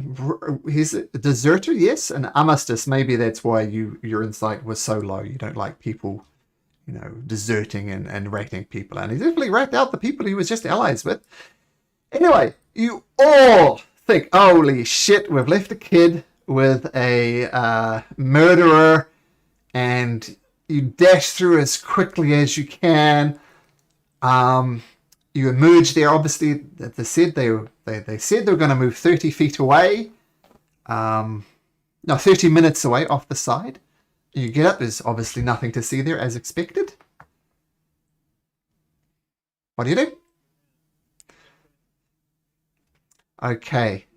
he's a deserter, yes, and armistice. Maybe that's why your insight was so low. You don't like people, deserting and rating people. And he definitely racked out the people he was just allies with. Anyway, you all think, holy shit, we've left a kid with a murderer, and you dash through as quickly as you can. Um, you emerge there. Obviously, they said they said they were going to move 30 feet away. No, 30 minutes away off the side. You get up. There's obviously nothing to see there, as expected. What do you do? Okay.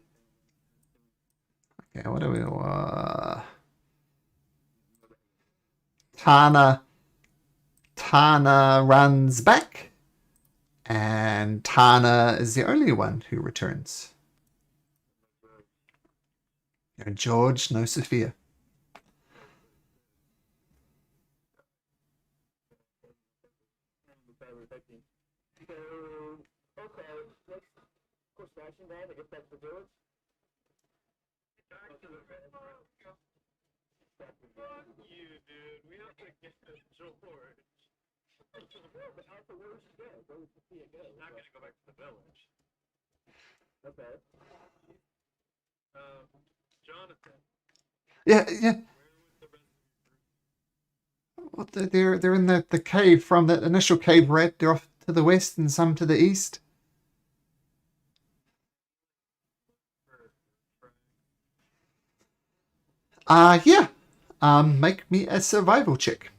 Okay. What do we? Tana. Tana runs back, and Tana is the only one who returns. No George, no Sophia. So, okay, let's course action then, if that's the village. Fuck you, dude. We have to get George. But Alpha, where would you go? Where would Sophia go? Not gonna go back to the village. Okay. Jonathan. Yeah, yeah. Well, they're in the cave from the initial cave rat. They're off to the west and some to the east. Yeah. Make me a survival check.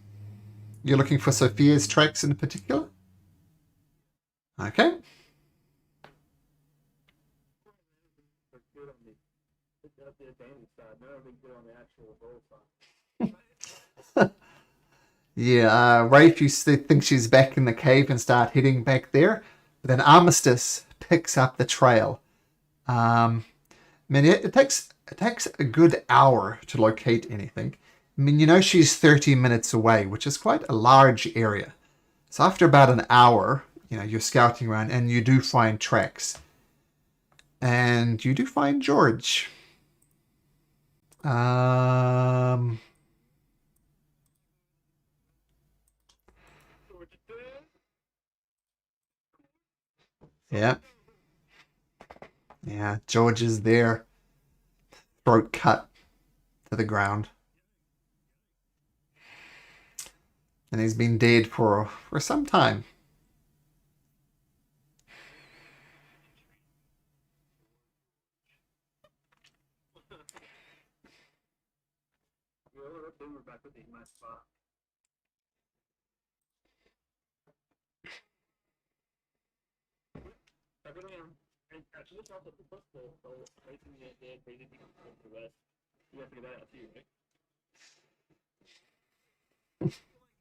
You're looking for Sophia's tracks in particular? Okay. Good on the advantage side. None of them good on the actual goal side. Yeah, Rafe, you think she's back in the cave and start heading back there. But then Armistice picks up the trail. I mean, it takes a good hour to locate anything. I mean, she's 30 minutes away, which is quite a large area. So after about an hour, you're scouting around and you do find tracks. And you do find George. Um, yeah, yeah, George is there, throat cut to the ground. And he's been dead for some time. They were back with my spot. Everyone, and actually, it's also the football, so racing the dead, they didn't even go to the west. You have to get that out too, right?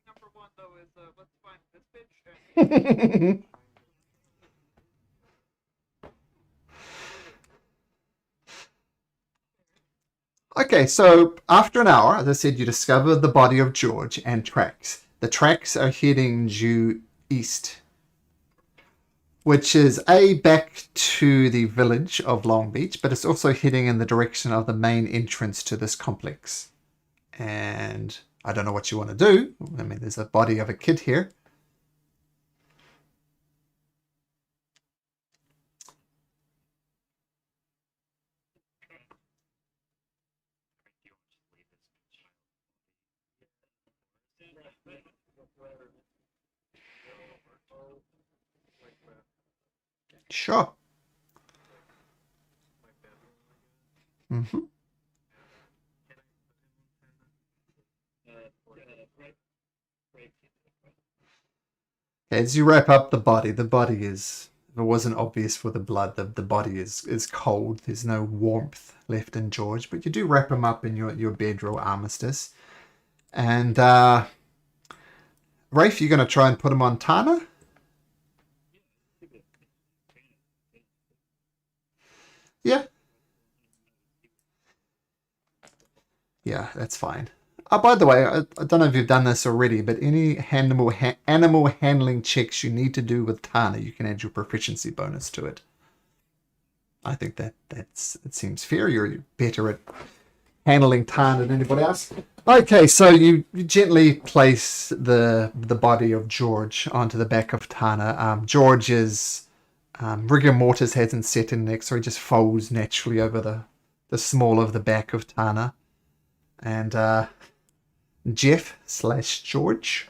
Number one, though, is let's find this bitch. Okay, so after an hour, as I said, you discover the body of George and tracks. The tracks are heading due east, which is back to the village of Long Beach, but it's also heading in the direction of the main entrance to this complex. And I don't know what you want to do. I mean, there's a body of a kid here. Sure. hmm As you wrap up the body is it wasn't obvious for the blood. The body is cold. There's no warmth left in George, but you do wrap him up in your bedroll armistice. And Rafe, you're going to try and put him on Tana? Yeah. Yeah, that's fine. By the way, I don't know if you've done this already, but any animal handling checks you need to do with Tana, you can add your proficiency bonus to it. I think it seems fair. You're better at handling Tana than anybody else. Okay, so you gently place the body of George onto the back of Tana. George's rigor mortis hasn't set in next, so he just folds naturally over the small of the back of Tana. And Jeff/George.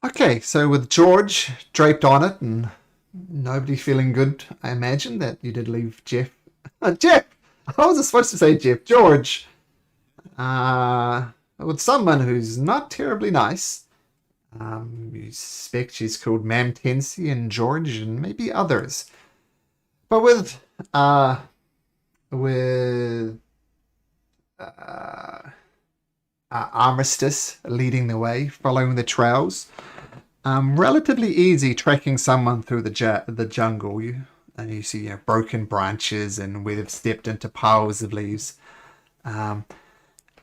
Okay, so with George draped on it and nobody feeling good, I imagine that you did leave Jeff. Jeff! I was supposed to say Jeff. George! With someone who's not terribly nice. You suspect she's called Mam Tensi and George and maybe others. But with Armistice leading the way, following the trails, relatively easy tracking someone through the jungle. And you see broken branches and where they've stepped into piles of leaves. And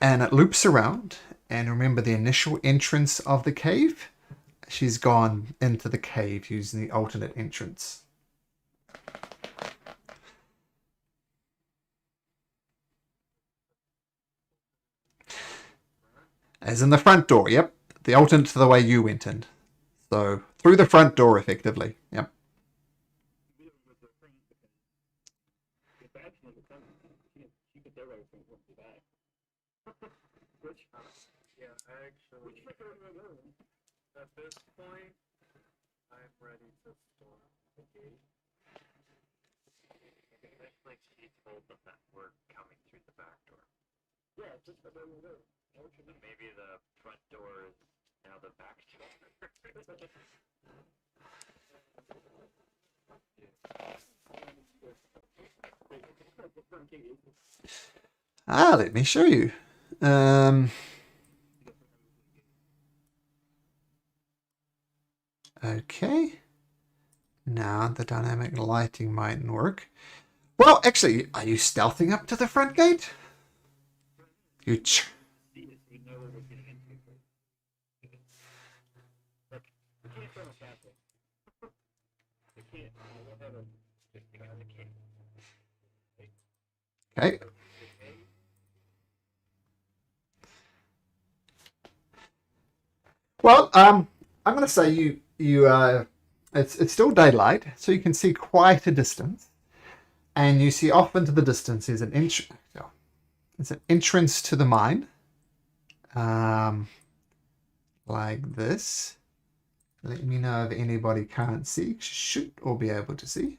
it loops around. And remember the initial entrance of the cave? She's gone into the cave using the alternate entrance. As in the front door, yep. The alternate to the way you went in. So, through the front door, effectively. Yep. Yeah, actually, at this point, I'm ready to storm the gate. It looks like she told them that we're coming through the back door. Yeah, just about to go. Maybe the front door is now the back door. Let me show you. Okay. Now the dynamic lighting mightn't work. Well, actually, are you stealthing up to the front gate? You okay. Well, I'm going to say it's still daylight, so you can see quite a distance, and you see off into the distance is an it's an entrance to the mine, like this. Let me know if anybody can't see. Should all be able to see.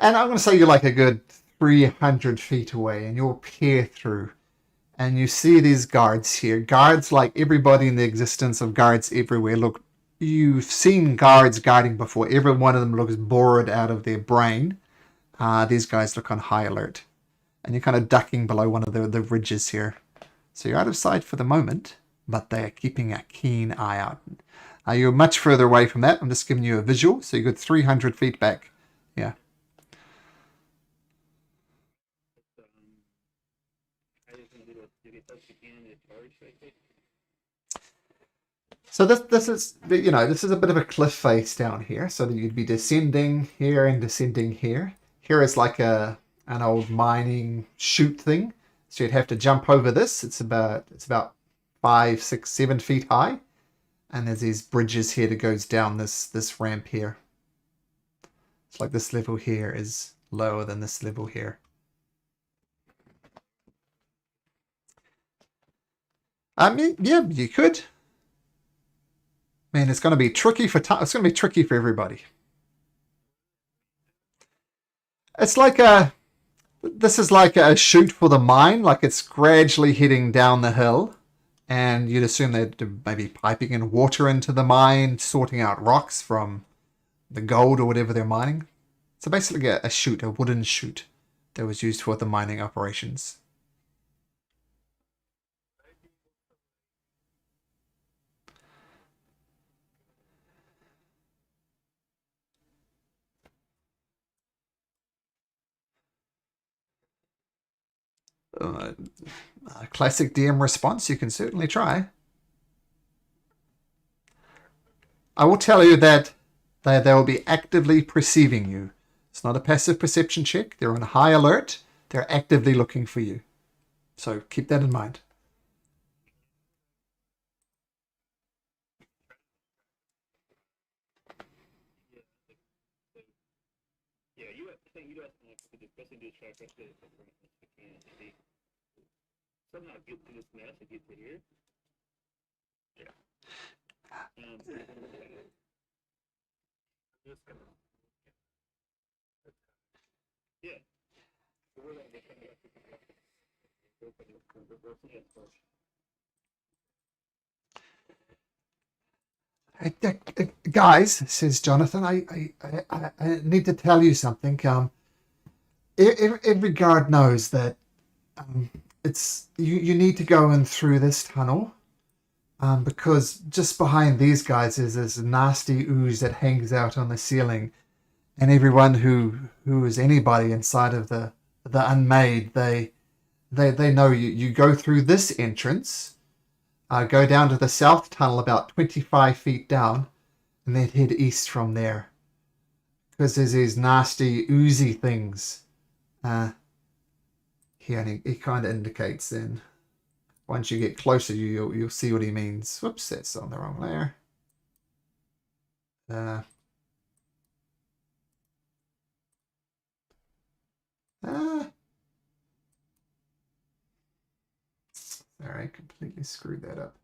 And I'm going to say you're like a good 300 feet away, and you'll peer through. And you see these guards here. Guards, like everybody in the existence of guards everywhere. Look, you've seen guards guarding before. Every one of them looks bored out of their brain. These guys look on high alert. And you're kind of ducking below one of the ridges here. So you're out of sight for the moment, but they are keeping a keen eye out. You're much further away from that. I'm just giving you a visual. So you're good 300 feet back. Yeah. So this is this is a bit of a cliff face down here, so that you'd be descending here and descending here. Here is like an old mining chute thing, so you'd have to jump over this. It's about 5, 6, 7 feet high, and there's these bridges here that goes down this ramp here. It's like this level here is lower than this level here. I mean, yeah, you could. Man, it's going to be tricky for it's going to be tricky for everybody. It's like this is like a chute for the mine, like it's gradually heading down the hill, and you'd assume they'd maybe piping in water into the mine, sorting out rocks from the gold or whatever they're mining. So basically a chute, a wooden chute that was used for the mining operations. Uh, a classic DM response, you can certainly try. I will tell you that they will be actively perceiving you. It's not a passive perception check. They're on high alert. They're actively looking for you. So keep that in mind. Yeah, yeah, I think you have to especially do track record as much as you can. And they somehow get to this mess and get to here. Yeah. Just gonna, yeah. So we're like, Guys, says Jonathan, I need to tell you something. Every guard knows that it's you need to go in through this tunnel, because just behind these guys is this nasty ooze that hangs out on the ceiling, and everyone who is anybody inside of the unmade, they know you. You go through this entrance, go down to the south tunnel about 25 feet down, and then head east from there. Because there's these nasty, oozy things here, and he kind of indicates then. Once you get closer, you'll see what he means. Whoops, that's on the wrong layer. Uh, uh, Sorry, I completely screwed that up.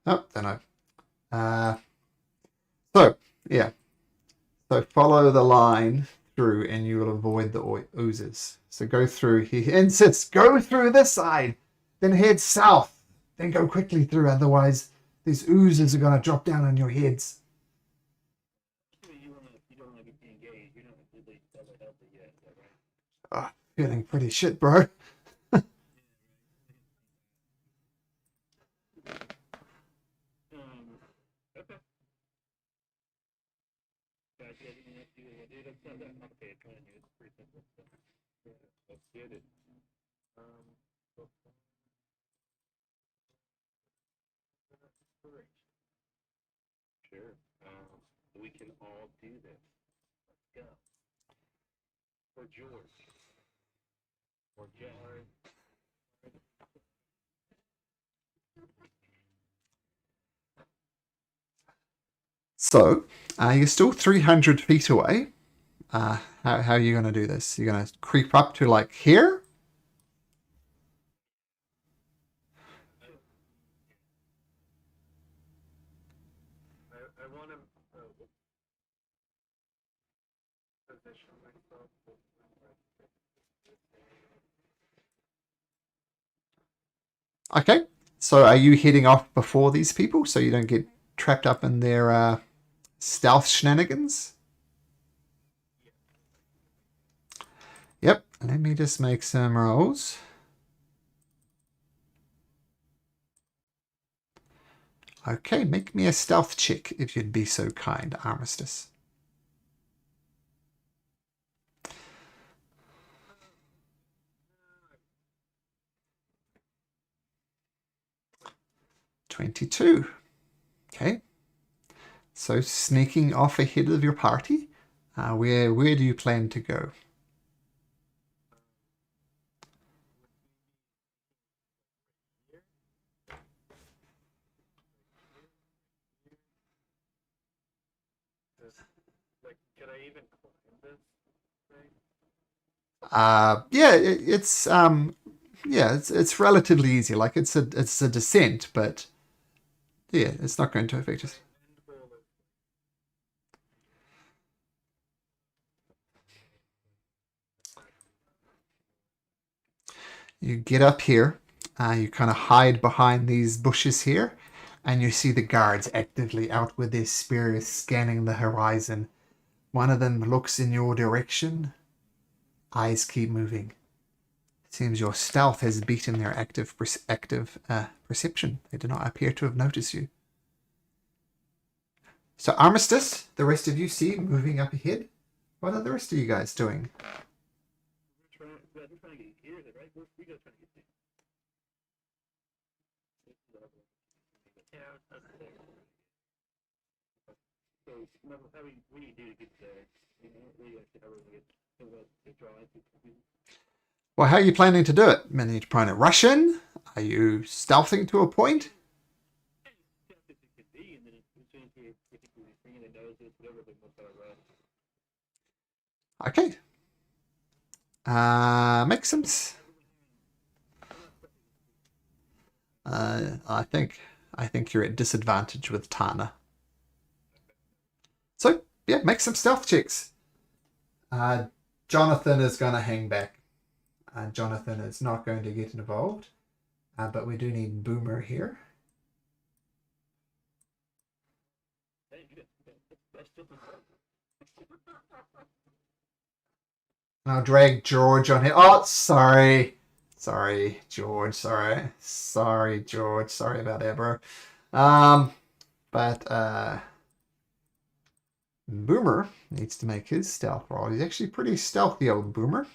Oh, then so, yeah. So follow the line through and you will avoid the oozes. So go through, he insists, go through this side, then head south, then go quickly through, otherwise these oozes are going to drop down on your heads. you don't want to get engaged. You're not really healthy yet, is that right? Oh, feeling pretty shit, bro. Okay. Gotcha. Anything else you want to do? That's not that complicated. It's pretty simple. So, yeah, let's get it. Um, Sure. We can all do this. Let's go. For George. Or Jared. So, you're still 300 feet away. How are you going to do this? You're going to creep up to like here? I want to position myself. Okay. So are you heading off before these people so you don't get trapped up in their stealth shenanigans? Yep. Let me just make some rolls. Okay, make me a stealth check if you'd be so kind, Armistice. 22. Okay. So sneaking off ahead of your party. Where do you plan to go? Like, could I even climb this thing? It's relatively easy. Like it's a descent, but yeah, it's not going to affect us. You get up here, you kind of hide behind these bushes here, and you see the guards actively out with their spears scanning the horizon. One of them looks in your direction. Eyes keep moving. It seems your stealth has beaten their active perception. They do not appear to have noticed you. So Armistice, the rest of you see moving up ahead. What are the rest of you guys doing? We're trying to get here, right? We gotta try to get there. Yeah, that's there. So, how we need to do to get there? We get drawing. Well, how are you planning to do it? Are you trying to rush in? Are you stealthing to a point? Okay. Make some. I think you're at disadvantage with Tana. So yeah, make some stealth checks. Jonathan is going to hang back. Jonathan is not going to get involved, but we do need Boomer here. And I'll drag George on here. Oh, sorry. Sorry, George. Sorry, George. Sorry about that, bro. But Boomer needs to make his stealth roll. He's actually pretty stealthy, old Boomer.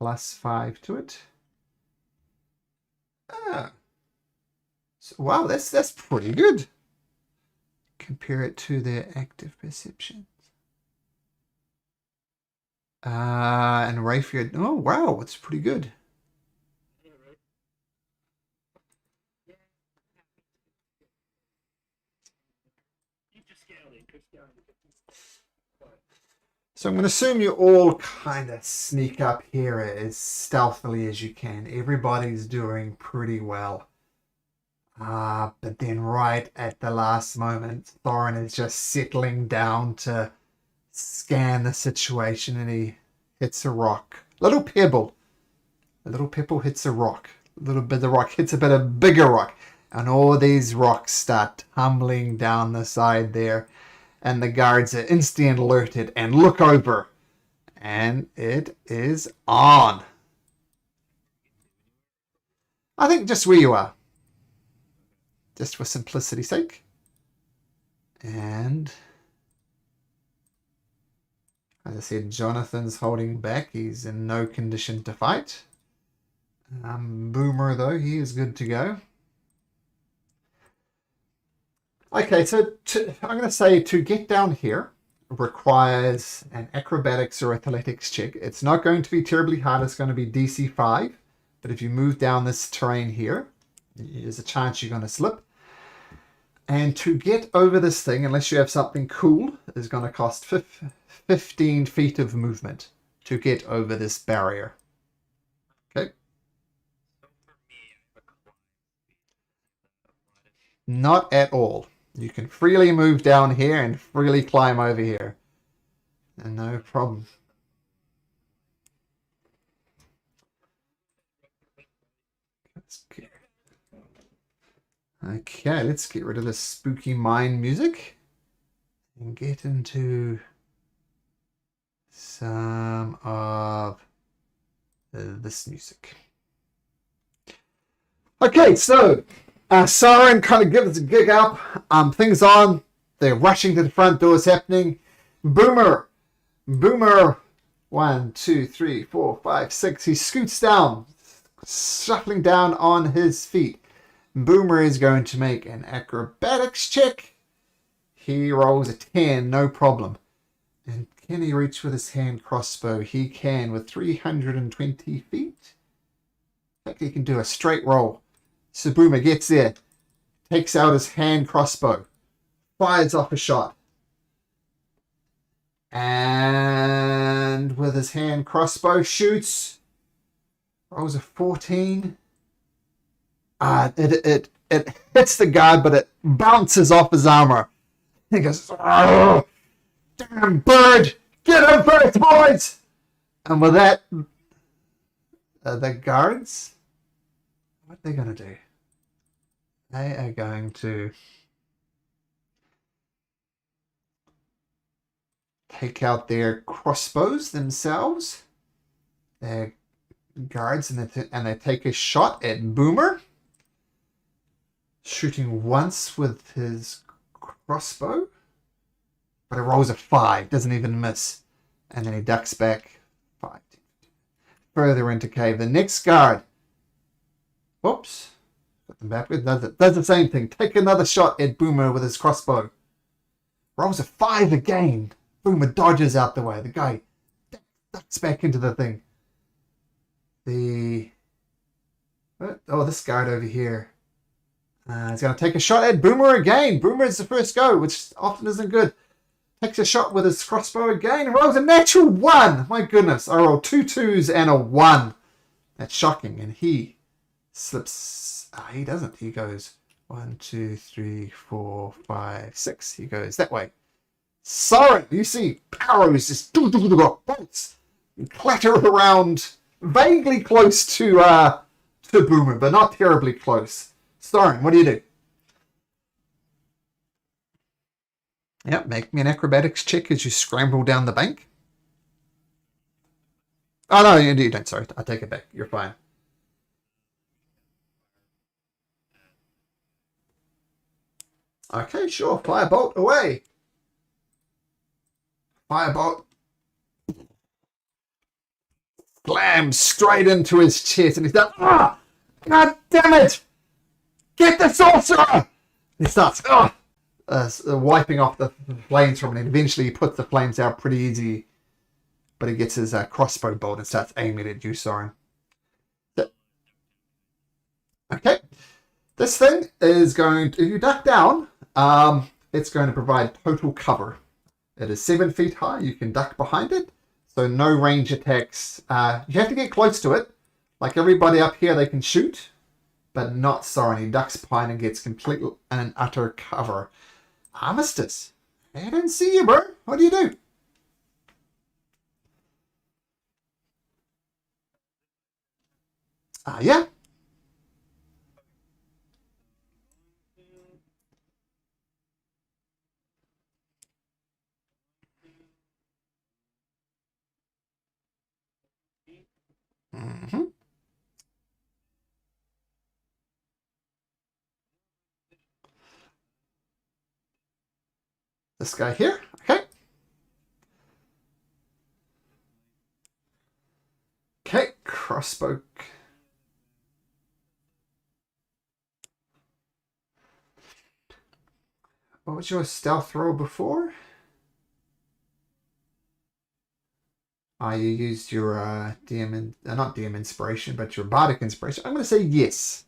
+5 to it. So, wow, that's pretty good. Compare it to their active perceptions. And Rayfield. Oh wow, it's pretty good. So I'm going to assume you all kind of sneak up here as stealthily as you can. Everybody's doing pretty well. But then right at the last moment, Thorin is just settling down to scan the situation and he hits a rock. A little pebble hits a rock. A little bit of the rock hits a bit of bigger rock. And all these rocks start tumbling down the side there. And the guards are instantly alerted and look over. And it is on. I think just where you are. Just for simplicity's sake. And as I said, Jonathan's holding back. He's in no condition to fight. Boomer, though, he is good to go. Okay, so I'm going to say to get down here requires an acrobatics or athletics check. It's not going to be terribly hard. It's going to be DC 5. But if you move down this terrain here, there's a chance you're going to slip. And to get over this thing, unless you have something cool, is going to cost 15 feet of movement to get over this barrier. Okay. Not at all. You can freely move down here and freely climb over here. And no problem. Okay, let's get rid of the spooky mine music and get into some of this music. Okay, so Sauron kind of gives a gig up. Things on. They're rushing to the front doors happening. Boomer. 1, 2, 3, 4, 5, 6. He scoots down, shuffling down on his feet. Boomer is going to make an acrobatics check. He rolls a 10, no problem. And can he reach with his hand crossbow? He can with 320 feet. I think he can do a straight roll. So Boomer gets there, takes out his hand crossbow, fires off a shot. And with his hand crossbow shoots. Rolls a 14. It hits the guard, but it bounces off his armor. He goes, "Oh, damn bird! Get him first, boys!" And with that, the guards, what are they going to do? They are going to take out their crossbows themselves. Their guards, and they take a shot at Boomer. Shooting once with his crossbow. But it rolls a 5, doesn't even miss. And then he ducks back 5, further into cave. The next guard, whoops, put them backwards, does the same thing. Take another shot at Boomer with his crossbow. Rolls a 5 again. Boomer dodges out the way. The guy ducks back into the thing. This guard over here. He's going to take a shot at Boomer again. Boomer is the first go, which often isn't good. Takes a shot with his crossbow again and rolls a natural 1. My goodness, I rolled 2 2s and a 1. That's shocking. And he slips. He doesn't. He goes 1, 2, 3, 4, 5, 6. He goes that way. Sorry, you see arrows just bolts and clatter around vaguely close to Boomer, but not terribly close. Soren, what do you do? Yep, make me an acrobatics check as you scramble down the bank. Oh, no, you don't. Sorry, I take it back. You're fine. Okay, sure. Firebolt away. Firebolt slams straight into his chest, and he's like, "Ah, God damn it! Get the sorcerer!" And he starts wiping off the flames from it, and eventually he puts the flames out pretty easy. But he gets his crossbow bolt and starts aiming at you, Soren. Okay. This thing is going to, if you duck down, it's going to provide total cover. It is 7 feet high. You can duck behind it. So no range attacks. You have to get close to it. Like everybody up here, they can shoot. But not Soren. He ducks behind and gets complete and utter cover. Armistice. I didn't see you, bro. What do you do? Yeah. Mm-hmm. This guy here. Okay. Okay. Crossbow. What was your stealth roll before? You used your not DM inspiration, but your bardic inspiration. I'm going to say yes.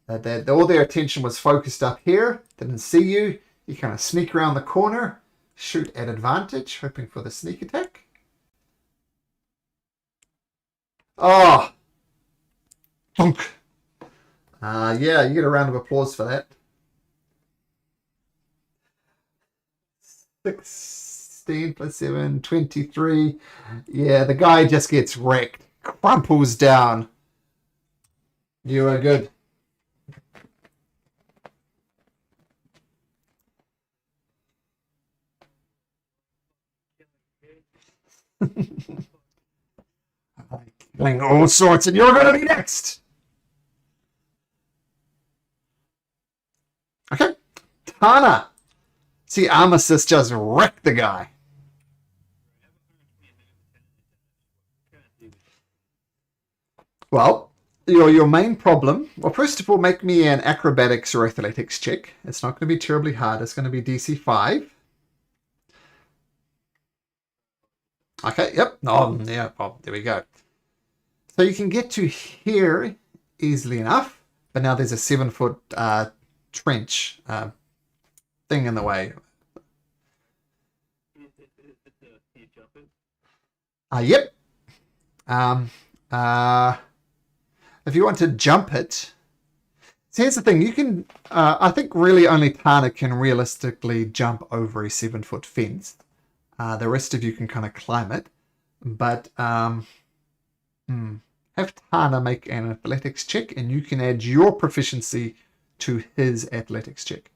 All their attention was focused up here. Didn't see you. You kind of sneak around the corner, shoot at advantage, hoping for the sneak attack. Oh! Thunk! Yeah, you get a round of applause for that. 16 plus 7, 23. Yeah, the guy just gets wrecked. Crumples down. You are good. Killing all sorts, and you're going to be next. Okay. Tana. See, Armistice just wrecked the guy. Well, your main problem. Well, first of all, make me an acrobatics or athletics check. It's not going to be terribly hard. It's going to be DC 5. Okay, yep. Oh, yeah. Oh, there we go. So you can get to here easily enough, but now there's a 7-foot trench thing in the way. You jump it? Yep. If you want to jump it, so here's the thing. You can, I think really only Tana can realistically jump over a 7-foot fence. The rest of you can kind of climb it. But have Tana make an athletics check, and you can add your proficiency to his athletics check.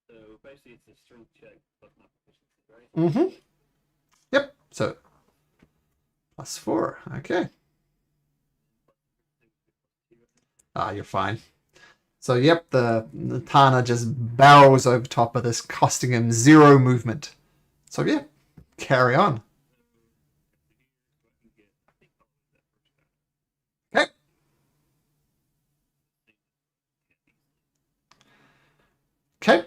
So basically, it's a strength check plus my proficiency, right? Yep. So +4. Okay. You're fine. So, yep, the Tana just barrels over top of this, costing him 0 movement. So, yeah, carry on. Okay. Okay.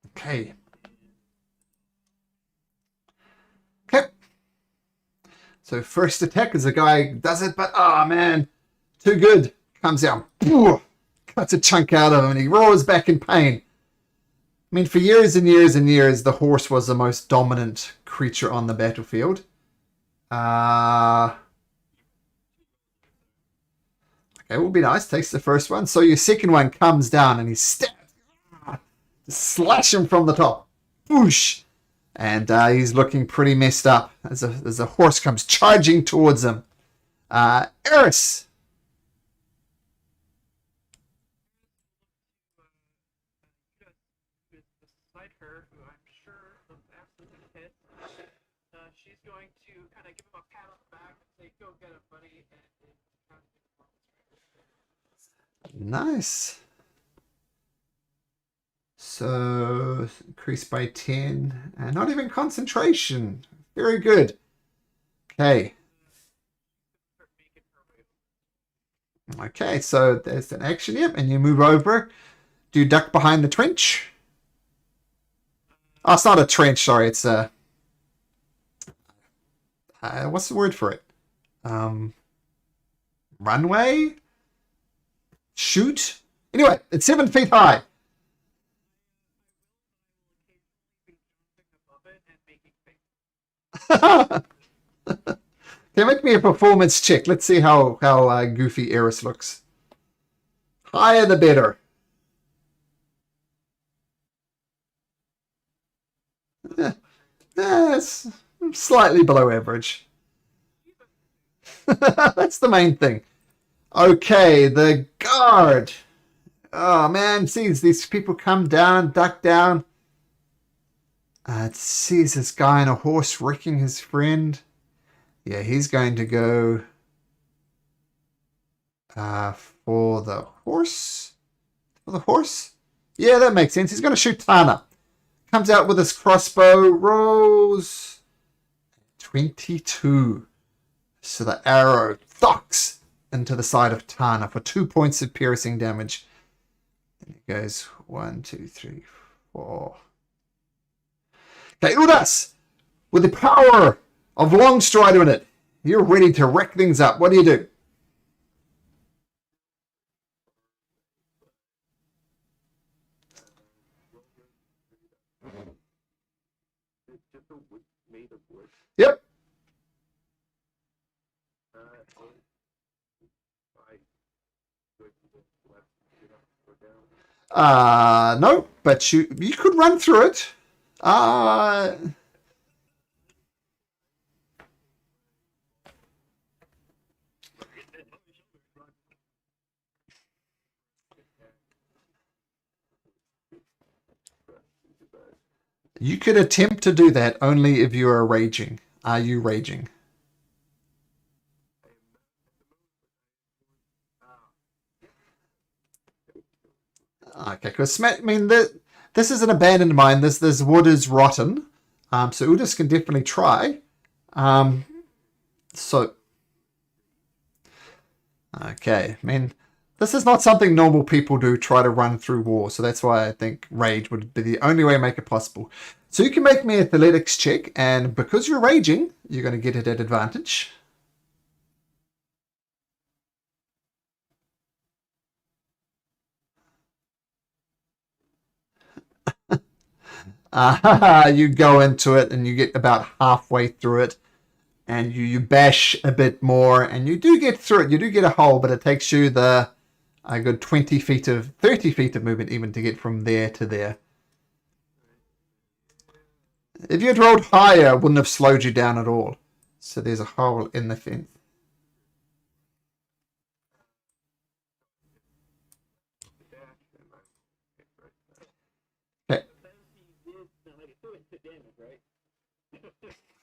Okay. Okay. So first attack is a guy does it, but man, too good. Comes down, cuts a chunk out of him, and he roars back in pain. I mean, for years and years and years, the horse was the most dominant creature on the battlefield. Okay, will be nice. Takes the first one. So your second one comes down, and he stabs. Slash him from the top. Whoosh! And he's looking pretty messed up as a horse comes charging towards him. Eris. Beside her, who I'm sure looks absolutely pissed. She's going to kind of give him a pat on the back and say, "Go get him, buddy," and Nice. So increased by 10, and not even concentration. Very good. Okay. Okay, so there's an action, yep, and you move over. Do you duck behind the trench? Oh, it's not a trench, sorry, it's a... what's the word for it? Runway? Shoot? Anyway, it's 7 feet high. Okay, make me a performance check. Let's see how goofy Eris looks. Higher the better. It's slightly below average. That's the main thing. Okay, the guard. Oh man, sees these people come down, duck down. It sees this guy on a horse wrecking his friend. Yeah, he's going to go for the horse. For the horse? Yeah, that makes sense. He's going to shoot Tana. Comes out with his crossbow, rolls 22. So the arrow thocks into the side of Tana for 2 points of piercing damage. And it goes 1, 2, 3, 4. Okay, Udas, with the power of Longstrider in it, you're ready to wreck things up. What do you do? Yep. No, but you could run through it. You could attempt to do that only if you are raging. Are you raging? Okay, because I mean, this is an abandoned mine. This wood is rotten. So Udis can definitely try. So, okay, I mean, this is not something normal people do, try to run through war. So that's why I think rage would be the only way to make it possible. So you can make me an athletics check, and because you're raging, you're going to get it at advantage. You go into it and you get about halfway through it, and you bash a bit more, and you do get through it. You do get a hole, but it takes you a good 30 feet of movement even to get from there to there. If you had rolled higher, it wouldn't have slowed you down at all. So there's a hole in the fence. Okay.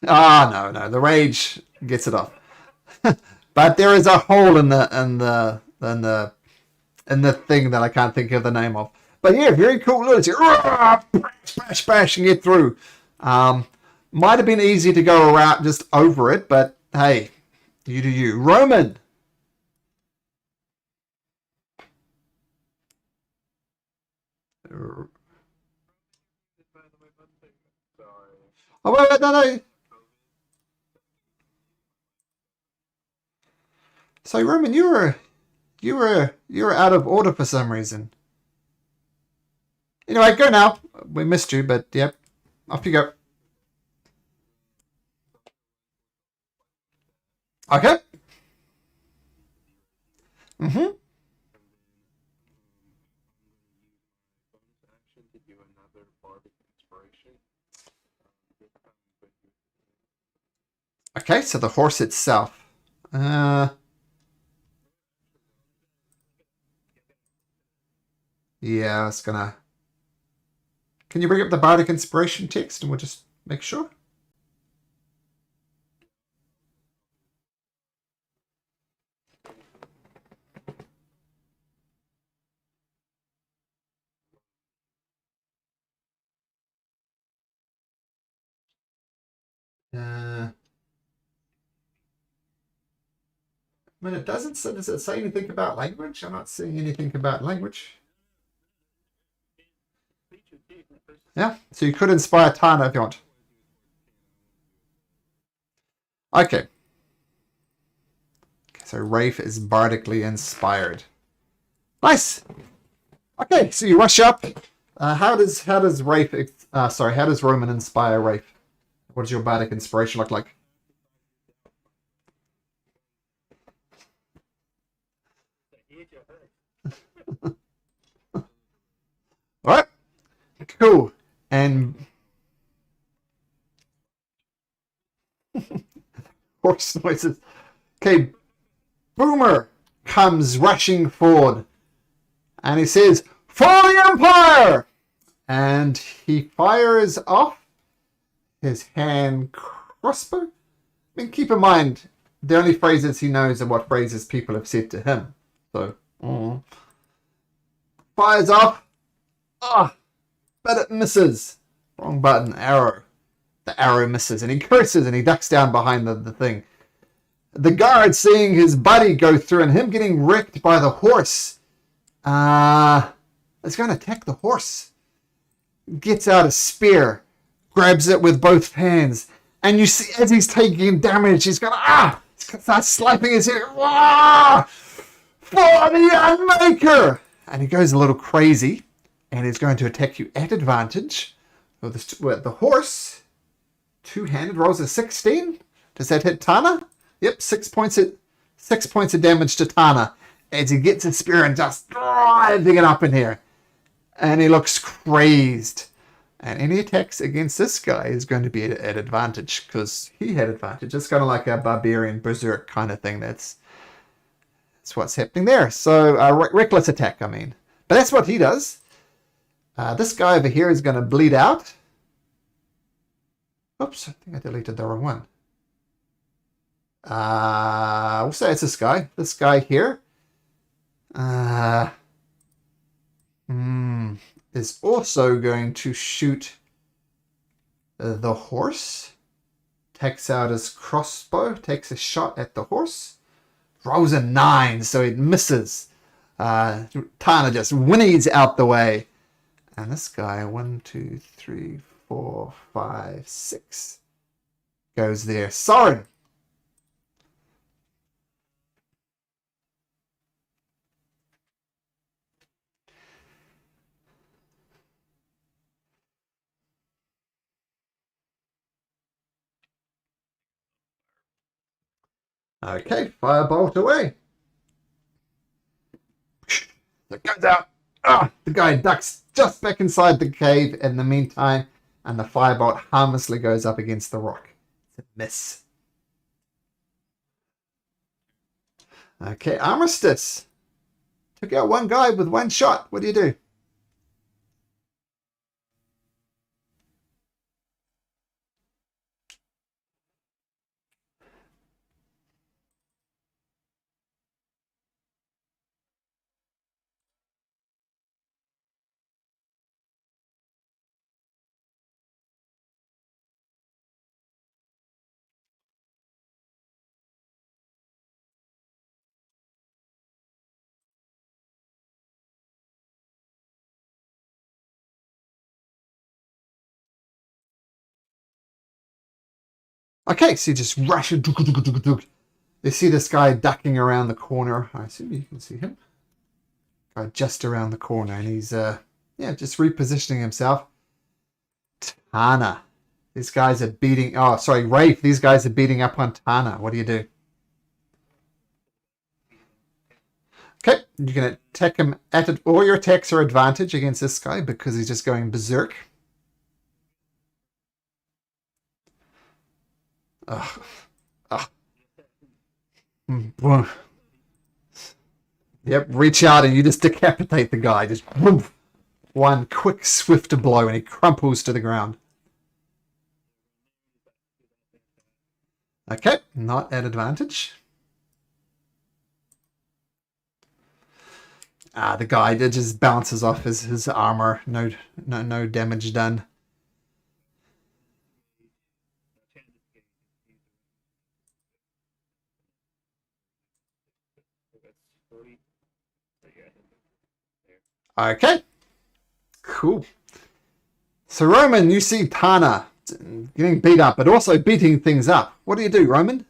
No, the rage gets it off. But there is a hole in the thing that I can't think of the name of. But yeah, very cool. Look, bash, bash, and get through. Might have been easy to go around just over it, but hey, you do you. Roman. Oh wait, no. So Roman, you were out of order for some reason. Anyway, go now. We missed you, but yep, off you go. Okay. Mm-hmm. Okay, so the horse itself. Yeah, I was gonna. Can you bring up the bardic inspiration text and we'll just make sure? I mean, it doesn't say, does it say anything about language? I'm not seeing anything about language. Yeah, so you could inspire Tana if you want. Okay. So Rafe is bardically inspired. Nice. Okay, so you rush up. How does Rafe? How does Roman inspire Rafe? What does your bardic inspiration look like? All right. Cool. And horse noises. Okay, Boomer comes rushing forward, and he says, "For the Empire!" And he fires off his hand crossbow. I mean, keep in mind, the only phrases he knows are what phrases people have said to him. So, fires off. But it misses. Wrong button, arrow. The arrow misses, and he curses, and he ducks down behind the thing. The guard, seeing his buddy go through and him getting wrecked by the horse, is going to attack the horse. Gets out a spear, grabs it with both hands, and you see as he's taking damage, he's going to starts slapping his head. For the Unmaker! And he goes a little crazy, and he's going to attack you at advantage. With the horse, two-handed, rolls a 16. Does that hit Tana? Yep, 6 points of damage to Tana as he gets his spear and just driving it up in here. And he looks crazed. And any attacks against this guy is going to be at advantage because he had advantage. It's kind of like a barbarian berserk kind of thing. That's what's happening there. So reckless attack, I mean. But that's what he does. This guy over here is going to bleed out. Oops, I think I deleted the wrong one. We'll say it's this guy. This guy here. is also going to shoot the horse. Takes out his crossbow, takes a shot at the horse. Rolls a 9, so it misses. Tana just whinnies out the way. And this guy, 1, 2, 3, 4, 5, 6, goes there. Soren. Okay, firebolt away. It goes out. The guy ducks just back inside the cave in the meantime, and the firebolt harmlessly goes up against the rock. It's a miss. Okay, armistice. Took out one guy with one shot. What do you do? Okay, so you just rush it. They see this guy ducking around the corner. I assume you can see him. Guy just around the corner, and he's just repositioning himself. Tana. These guys are beating. Oh, sorry, Rafe. These guys are beating up on Tana. What do you do? Okay, you can attack him at it. All your attacks are advantage against this guy because he's just going berserk. Ugh. Ugh. Yep, reach out and you just decapitate the guy. Just woof. One quick, swift blow and he crumples to the ground. Okay, not at advantage. The guy that just bounces off his armor. No damage done. Okay. Cool. So, Roman, you see Tana getting beat up, but also beating things up. What do you do, Roman?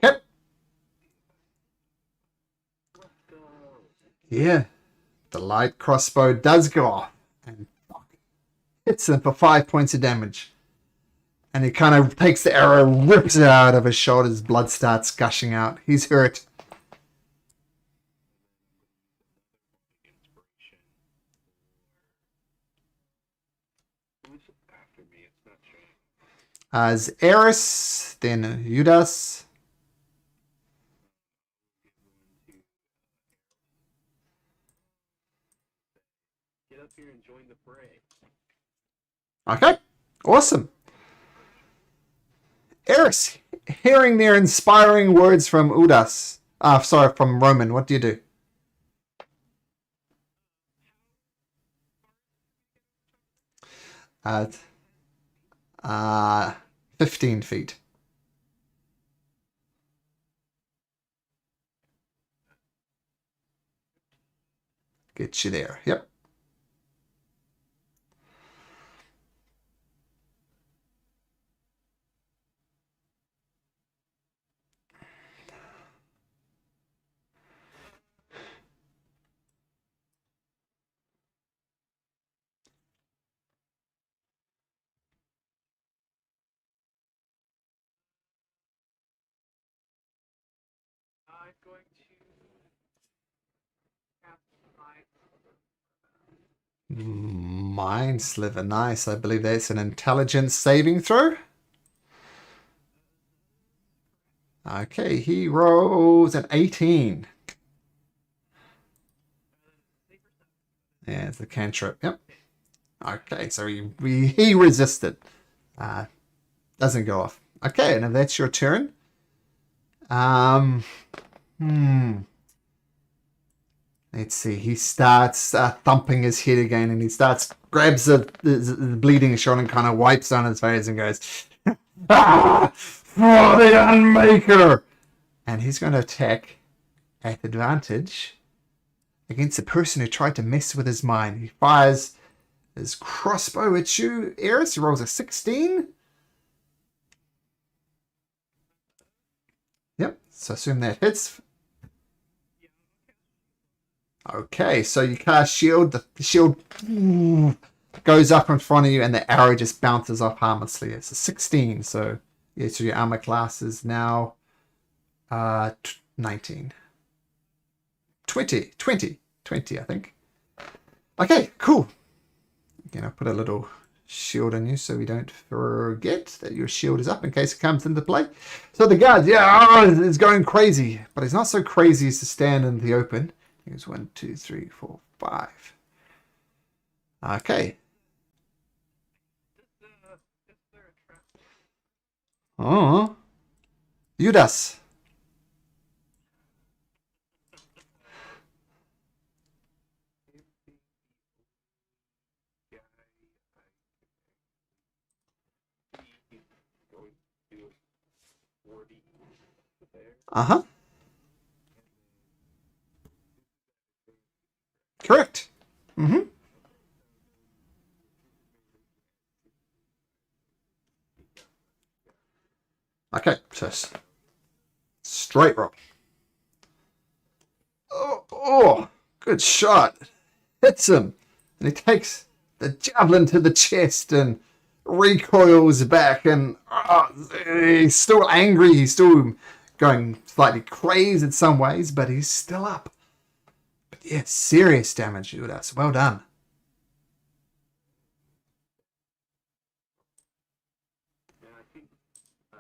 Okay. Yeah. The light crossbow does go off and hits him for 5 points of damage. And he kind of takes the arrow, rips it out of his shoulder. His blood starts gushing out. He's hurt. As Eris, then Judas. Get up here and join the fray. Okay, awesome. Eris, hearing their inspiring words from from Roman, what do you do? 15 feet. Get you there. Yep. I'm going to cast Mind Sliver, nice. I believe that's an intelligence saving throw. Okay, he rolls an 18. Yeah, it's a cantrip. Yep. Okay, so he resisted. Doesn't go off. Okay, and if that's your turn. Hmm. Let's see. He starts thumping his head again, and he grabs the bleeding shot and kind of wipes on his face and goes, "Ah, for the Unmaker!" And he's going to attack at advantage against the person who tried to mess with his mind. He fires his crossbow at you, Eris. He rolls a 16. Yep, so assume that hits. Okay, so you cast shield. The shield goes up in front of you, and the arrow just bounces off harmlessly. It's a 16, so yeah, so your armor class is now 19. 20, I think. Okay, cool. Put a little shield on you so we don't forget that your shield is up in case it comes into play. So the guard, is going crazy, but he's not so crazy as to stand in the open. Here's 1, 2, 3, 4, 5. Okay. Is there a trap? Oh. Judas. Uh-huh. Correct. Mm-hmm. Okay, so straight roll. Oh, good shot. Hits him. And he takes the javelin to the chest and recoils back. And he's still angry. He's still going slightly crazed in some ways, but he's still up. But yeah, serious damage, Judas. Well done. Yeah, I think my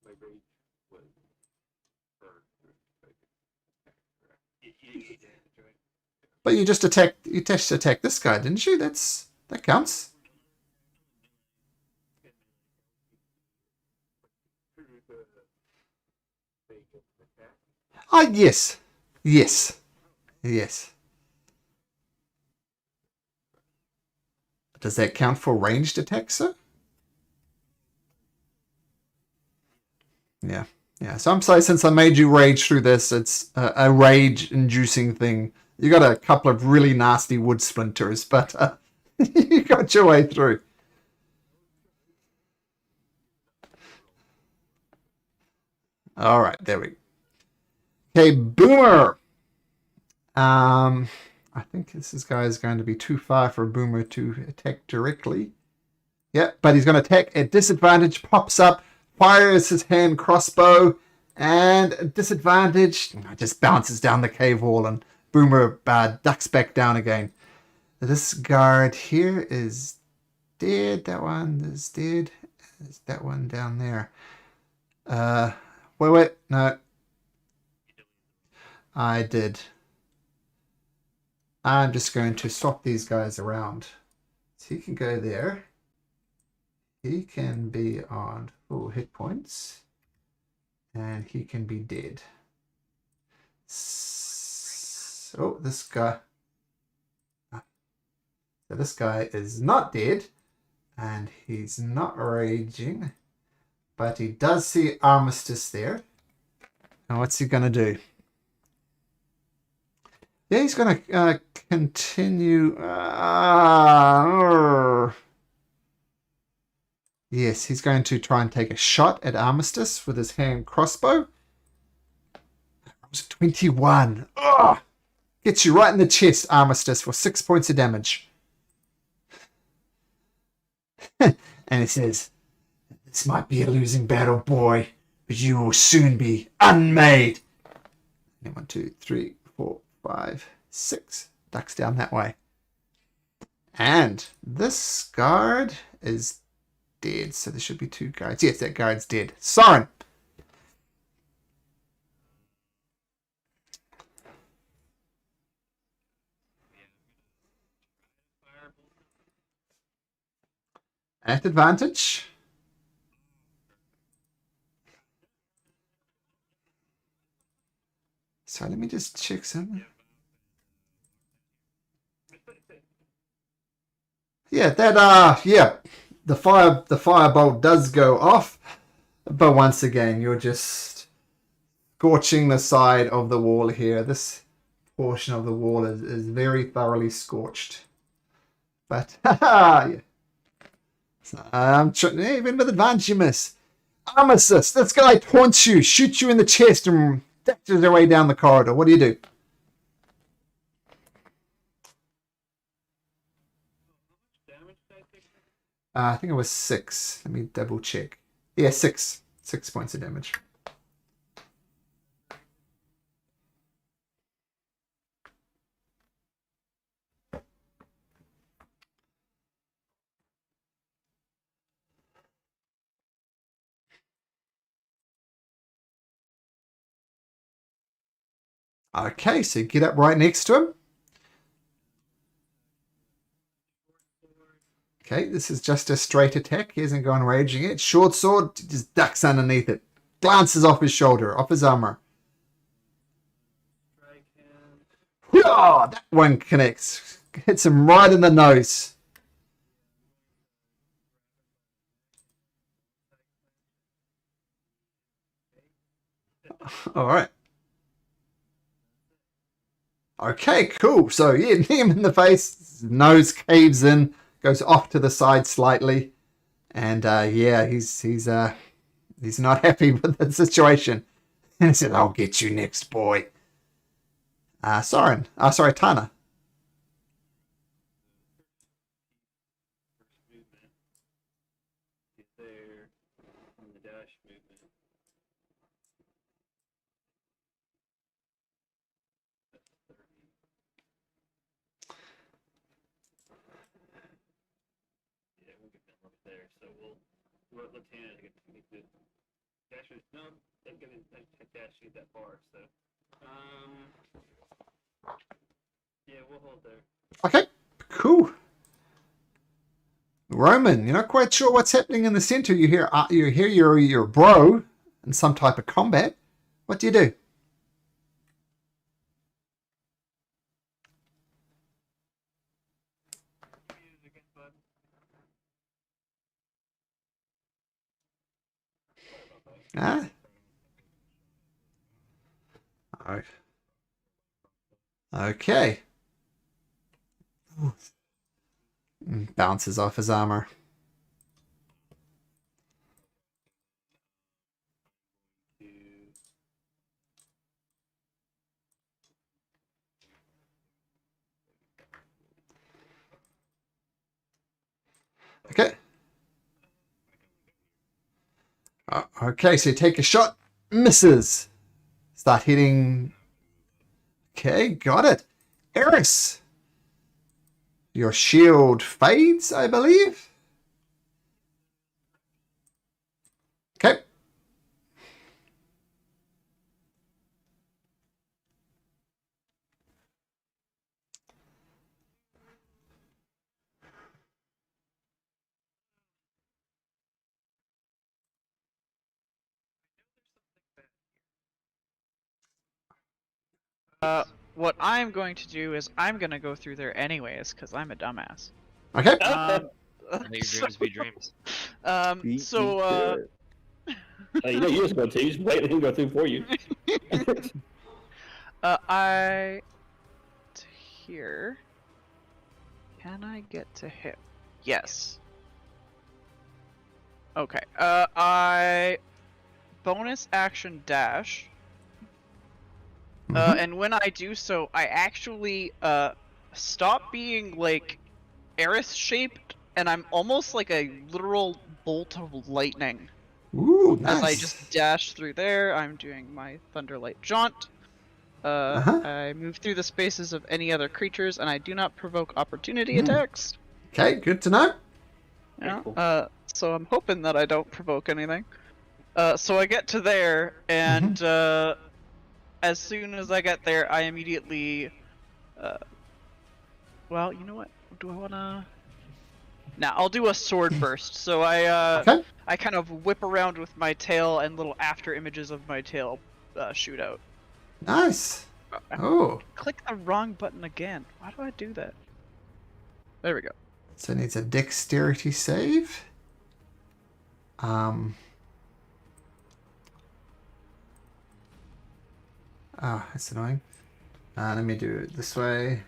rage was burned. But you just attacked this guy, didn't you? That counts. Ah, yes. Yes. Yes. Does that count for ranged attacks, sir? Yeah. Yeah. So I'm sorry, since I made you rage through this, it's a rage-inducing thing. You got a couple of really nasty wood splinters, but you got your way through. All right, there we go. Okay, Boomer. I think this guy is going to be too far for Boomer to attack directly. Yeah, but he's going to attack at disadvantage, pops up, fires his hand crossbow, and at disadvantage, just bounces down the cave wall, and Boomer ducks back down again. This guard here is dead. That one is dead. There's that one down there. Wait, no. I did. I'm just going to swap these guys around. So he can go there. He can be on full hit points. And he can be dead. So this guy... So this guy is not dead. And he's not raging. But he does see Armistice there. And what's he going to do? Yeah, he's going to continue. Yes, he's going to try and take a shot at Armistice with his hand crossbow. That was 21. Gets you right in the chest, Armistice, for 6 points of damage. And he says, "This might be a losing battle, boy, but you will soon be unmade." 1, 2, 3, 4, 5, 6. Ducks down that way. And this guard is dead, so there should be 2 guards. Yes, that guard's dead. Soren! At advantage. So let me just check something. Yeah, the firebolt does go off, but once again, you're just scorching the side of the wall here. This portion of the wall is very thoroughly scorched. But yeah. So, even with advantage, you miss. Arm assist. This guy taunts you, shoots you in the chest, and dashes away down the corridor. What do you do? Damage did I take? I think it was 6. Let me double check. Yeah, 6. 6 points of damage. Okay, so get up right next to him. Okay, this is just a straight attack. He hasn't gone raging yet. Short sword, just ducks underneath it. Glances off his shoulder, off his armor. Strike him. Oh, that one connects. Hits him right in the nose. All right. Okay, cool. So yeah, him in the face, his nose caves in, goes off to the side slightly, and yeah, he's not happy with the situation. And he said, "I'll get you next, boy." Soren. Sorry, Tana. First movement. Get there. And the dash movement. That's 30. Yeah, we'll get them up there. So we'll Latana to get the dash. No, they can get dash to get that far. So, yeah, we'll hold there. Okay, cool. Roman, you're not quite sure what's happening in the center. You hear your bro in some type of combat. What do you do? Use it again, bud. Ah. Okay. Bounces off his armor. Okay. Okay, so you take a shot, misses. Start hitting. Okay, got it. Eris. Your shield fades, I believe. Okay. What I'm going to do is I'm gonna go through there anyways, because I'm a dumbass. Okay. May your dreams be dreams. You know, you just go to. You just wait and he'll go through for you. I to here. Can I get to him? Yes. Okay. I bonus action dash. And when I do so, I actually stop being like Eris shaped, and I'm almost like a literal bolt of lightning. Ooh, nice. As I just dash through there, I'm doing my Thunderlight Jaunt. I move through the spaces of any other creatures, and I do not provoke opportunity attacks. Okay, good to know. Yeah. Cool. So I'm hoping that I don't provoke anything. So I get to there, and as soon as I get there, I immediately. Well, you know what? Do I wanna? Now I'll do a sword first. So Okay. I kind of whip around with my tail, and little after images of my tail shoot out. Nice. Oh. Click the wrong button again. Why do I do that? There we go. So it needs a dexterity save. That's annoying. Let me do it this way.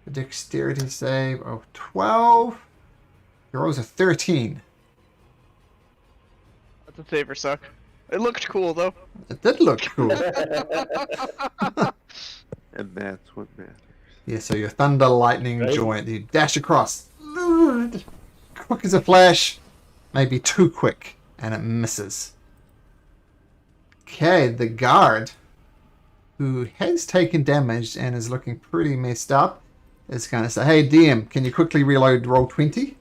A dexterity save of 12. Your rolls a 13. That's a save or suck. It looked cool though. It did look cool. And that's what matters. Yeah, so your thunder lightning Right. joint, you dash across. Quick as a flash. Maybe too quick. And it misses. Okay, the guard, who has taken damage and is looking pretty messed up, is going to say, hey, DM, can you quickly reload roll 20?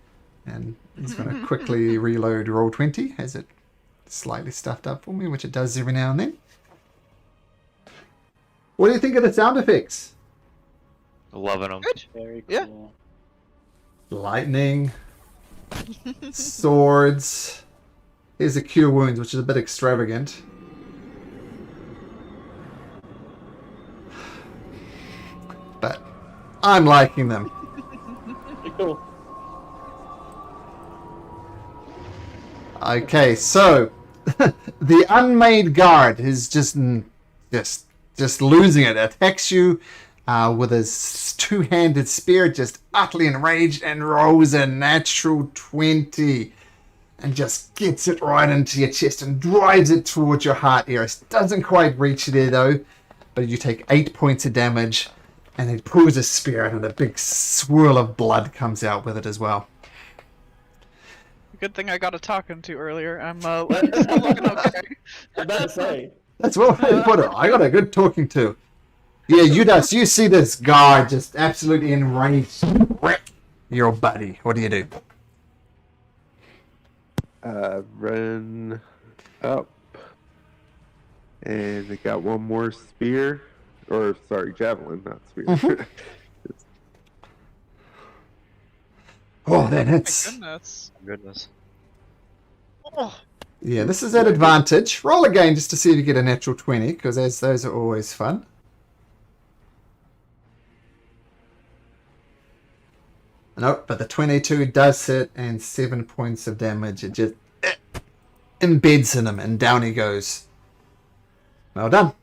And he's going to quickly reload roll 20 as it slightly stuffed up for me, which it does every now and then. What do you think of the sound effects? Loving them. Very Yeah. cool. Lightning, swords. Here's a cure wounds, which is a bit extravagant. But I'm liking them. Pretty cool. Okay, so the unmade guard is just losing it. Attacks you with his two-handed spear, just utterly enraged, and rolls a natural 20, and just gets it right into your chest and drives it towards your heart, Eris. Doesn't quite reach there though, but you take 8 points of damage, and he pulls his spear out, and a big swirl of blood comes out with it as well. Good thing I got a talking to earlier. I'm looking okay. I'm about to say. That's well put it. I got a good talking to. Yeah, you see this guard just absolutely enraged. Wreck your buddy. What do you do? Run up. And they got one more spear. Or, sorry, javelin, not spear. Oh, that My hits. goodness. Goodness. Oh, Yeah, this is at advantage. Roll again just to see if you get a natural 20, because those are always fun. Nope, but the 22 does hit, and 7 points of damage. It just embeds in him, and down he goes. Well done.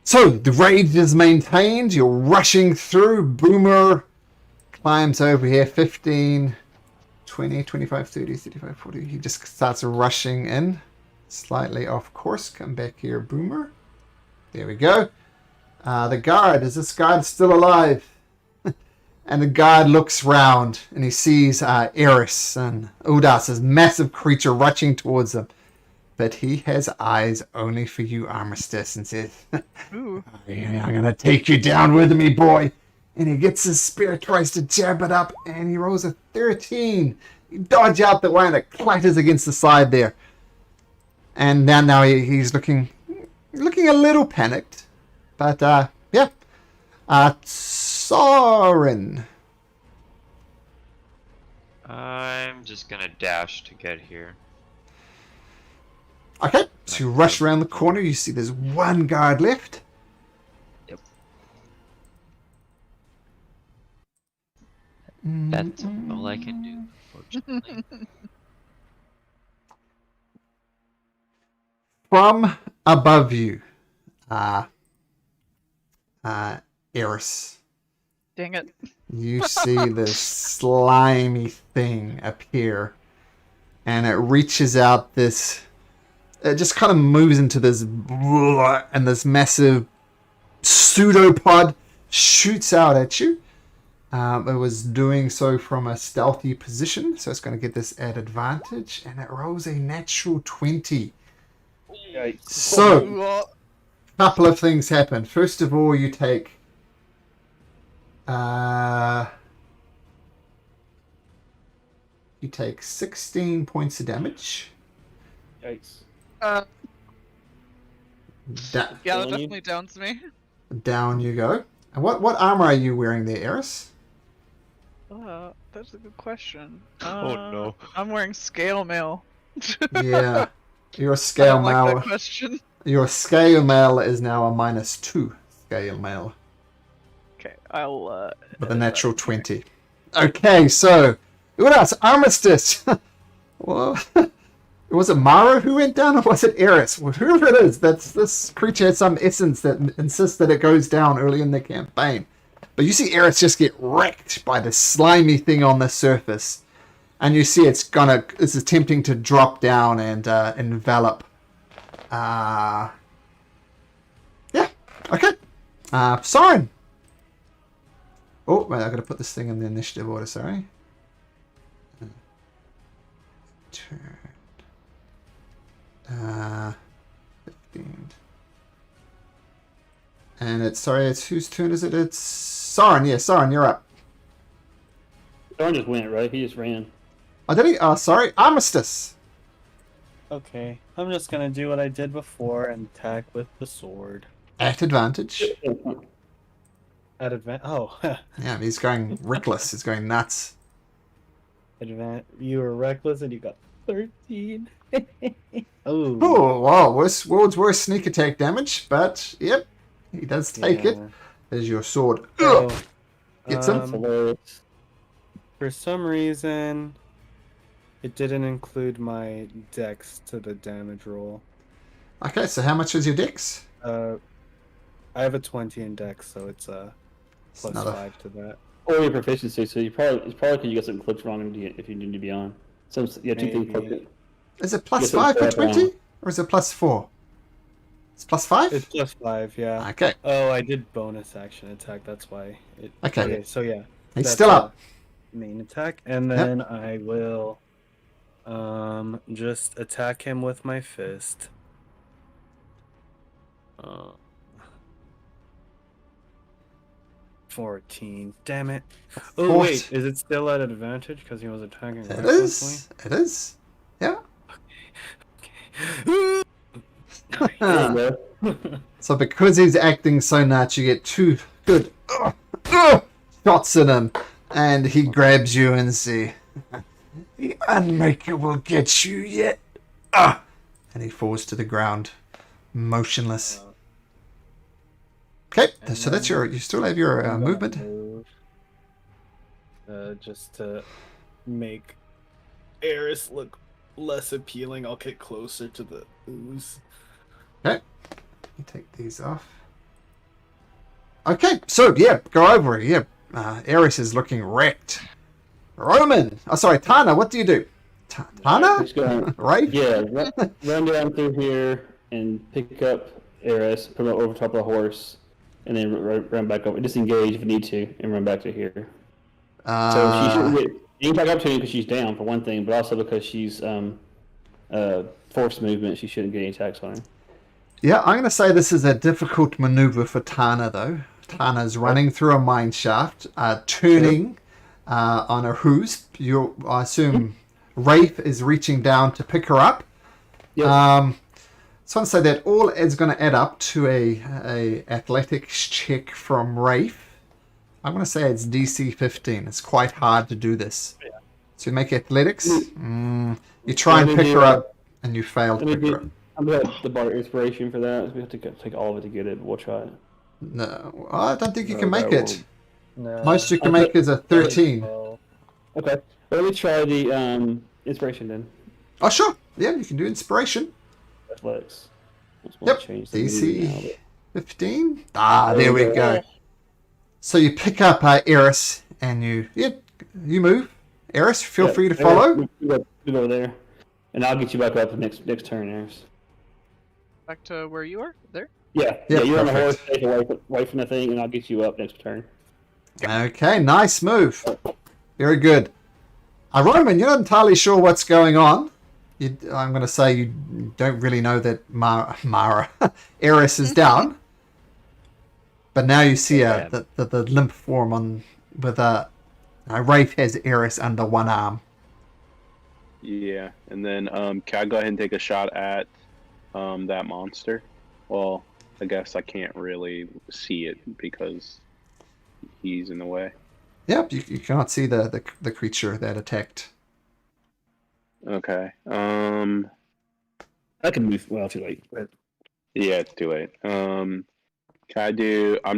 So, the rage is maintained. You're rushing through. Boomer climbs over here. 15, 20, 25, 30, 35, 40. He just starts rushing in. Slightly off course. Come back here, Boomer. There we go. The guard. Is this guard still alive? And the guard looks round and he sees Eris and Udas, this massive creature rushing towards him. But he has eyes only for you, Armistice, and says, ooh. I'm going to take you down with me, boy. And he gets his spear, tries to jab it up, and he rolls a 13. You dodge out the way and it clatters against the side there. And now he's looking a little panicked. But, yeah. Soren. I'm just gonna dash to get here. Okay, so you rush around the corner. You see there's one guard left. Yep. That's all I can do, unfortunately. From above you, Eris, Dang it. you see this slimy thing appear, and it reaches out this. It just kind of moves into this, and this massive pseudopod shoots out at you. It was doing so from a stealthy position, so it's going to get this at advantage, and it rolls a natural 20. Yikes. So, Ooh, a couple of things happen. First of all, you take you take 16 points of damage. Yikes. yeah, that Well, you- definitely downs me. Down you go. And what armor are you wearing there, Eris? That's a good question. Oh, no. I'm wearing scale mail. Yeah. Your I scale don't like mail. that question. Your scale mail is now a -2 scale mail Okay, I'll with a edit that natural in here. 20. Okay, so what else? Armistice. Well, was it Mara who went down, or was it Eris? Well, whoever it is, this creature has some essence that insists that it goes down early in the campaign. But you see Eris just get wrecked by this slimy thing on the surface, and you see it's attempting to drop down and envelop. Yeah. Okay. Soren. Oh, wait, I gotta put this thing in the initiative order, sorry. Turn. 15. And it's whose turn is it? It's Soren. Yeah, Soren, you're up. Soren just went, right? He just ran. Oh, did he? Oh, sorry. Armistice. Okay, I'm just gonna do what I did before and attack with the sword. At advantage. At oh, Yeah, he's going reckless. He's going nuts. you were reckless and you got 13. Oh. Oh, wow. World's worst sneak attack damage, but yep, he does take it. There's your sword. So, Ugh. Gets him. for some reason, it didn't include my dex to the damage roll. Okay, so how much is your dex? I have a 20 in dex, so it's plus another- 5 to that. Or your proficiency, so it's probably because you got some clicks wrong if you need to be on. Some yeah, two things. Maybe. Is it plus Yes, 5 for it's 20? Or is it plus 4? It's plus 5? It's plus 5, yeah. Okay. Oh, I did bonus action attack, that's why. Okay. So yeah. He's that's still up. Main attack, and then I will just attack him with my fist. 14. Damn it. Oh, wait. Is it still at advantage because he was attacking It recklessly? is. It is. Yeah. So because he's acting so nuts, you get 2 good shots at him, and he grabs you and says, "The Unmaker will get you yet." And he falls to the ground, motionless. Okay, so that's you still have your movement. Just to make Eris look less appealing, I'll get closer to the ooze. Okay, you take these off. Okay, so yeah, go over it. Yeah, Eris is looking wrecked. Roman, Tana, what do you do? Tana? Just go, Right? yeah, run down through here and pick up Eris, put her over top of the horse, and then run back up. Disengage if you need to, and run back to here. So she shouldn't get any back opportunity because she's down for one thing, but also because she's forced movement. She shouldn't get any attacks on her. Yeah, I'm going to say this is a difficult maneuver for Tana, though. Tana's running through a mine shaft, turning on a hooves. I assume Rafe is reaching down to pick her up. Yep. So I want to say that all is going to add up to a athletics check from Rafe. I'm going to say it's DC 15. It's quite hard to do this. Yeah. So you make athletics. You try and pick her up, and you fail to pick her up. I'm going to have the bar inspiration for that. We have to take all of it to get it, but we'll try it. No, I don't think you can No, make that it. No. Most you can make is a 13. Okay. Let me try the inspiration then. Oh, sure. Yeah, you can do inspiration. Athletics. Yep. Change the mood now, DC 15. There we go. So you pick up Eris and you move. Eris, feel free to follow. We go there, and I'll get you back up next turn, Eris. Back to where you are? There? Yeah, Yeah, you're on the horse, perfect. take away from the thing, and I'll get you up next turn. Okay, nice move. Very good. Roman, you're not entirely sure what's going on. I'm going to say you don't really know that Mara Eris is down. But now you see the limp form with Rafe has Eris under one arm. Yeah, and then can I go ahead and take a shot at that monster? Well, I guess I can't really see it because he's in the way. Yep, you cannot see the creature that attacked. Okay. I can move. Well, too late. But Yeah, it's too late. I'm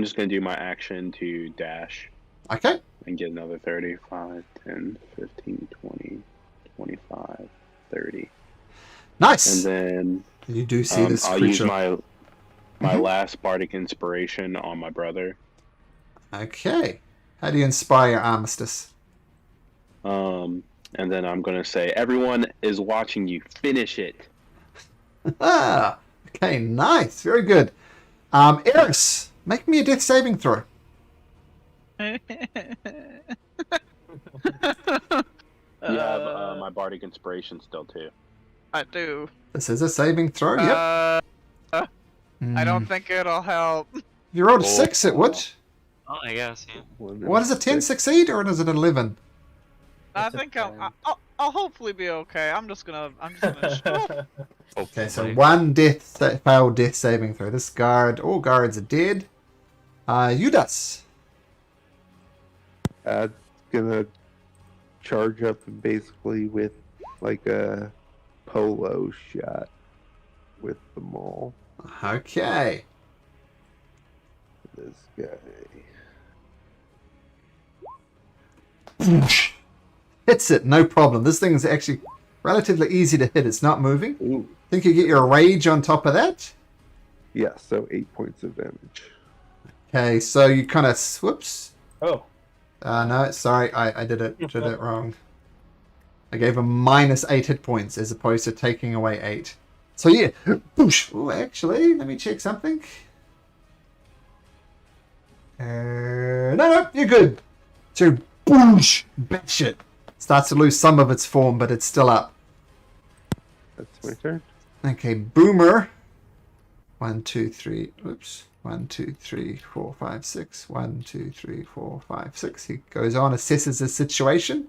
just gonna do my action to dash Okay. and get another 30, 5, 10, 15, 20, 25, 30. Nice. And then You do see this I'll use creature. my Mhm. last bardic inspiration on my brother. Okay. How do you inspire Armistice? And then I'm gonna say, everyone is watching you. Finish it. Ah. Okay. Nice. Very good. Eris, make me a death saving throw. You have my bardic inspiration still too. I do. This is a saving throw. Yep. I don't think it'll help. If you rolled a Oh, 6, it would. Oh, I guess, yeah. What is it? 10 succeed or is it 11? I It's a think 10. I'll hopefully be okay. I'm just gonna Okay, so Hopefully. one failed death saving throw. This guard, all guards are dead. Judas. Gonna charge up and basically with like a polo shot with the maul. Okay. This guy. Hits it, no problem. This thing's actually relatively easy to hit. It's not moving. Ooh. Think you get your rage on top of that? Yeah, so 8 points of damage. Okay, so you kind of whoops. Oh, No, sorry, I did it wrong. I gave him -8 hit points as opposed to taking away 8. So yeah, boosh. Ooh, actually, let me check something. No, you're good. So boosh, bash it. Starts to lose some of its form, but it's still up. That's my turn. Okay, Boomer. 1, 2, 3. Oops. 1, 2, 3, 4, 5, 6. 1, 2, 3, 4, 5, 6. He goes on, assesses the situation.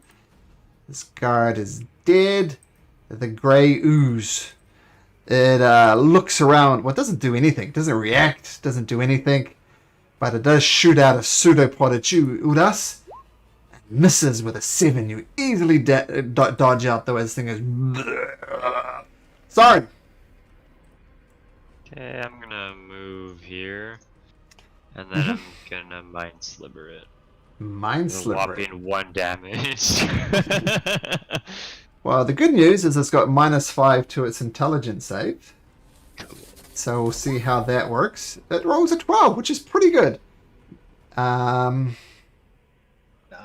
This guard is dead. The grey ooze. It looks around. Well, it doesn't do anything. It doesn't react. Doesn't do anything. But it does shoot out a pseudopod at you, Udas. Misses with a 7. You easily dodge out though as this thing is. Sorry. Okay, I'm gonna move here. And then I'm gonna Mind Sliver it. Mind A Sliver. whopping 1 damage. Well, the good news is it's got -5 to its intelligence save. So we'll see how that works. It rolls a 12, which is pretty good.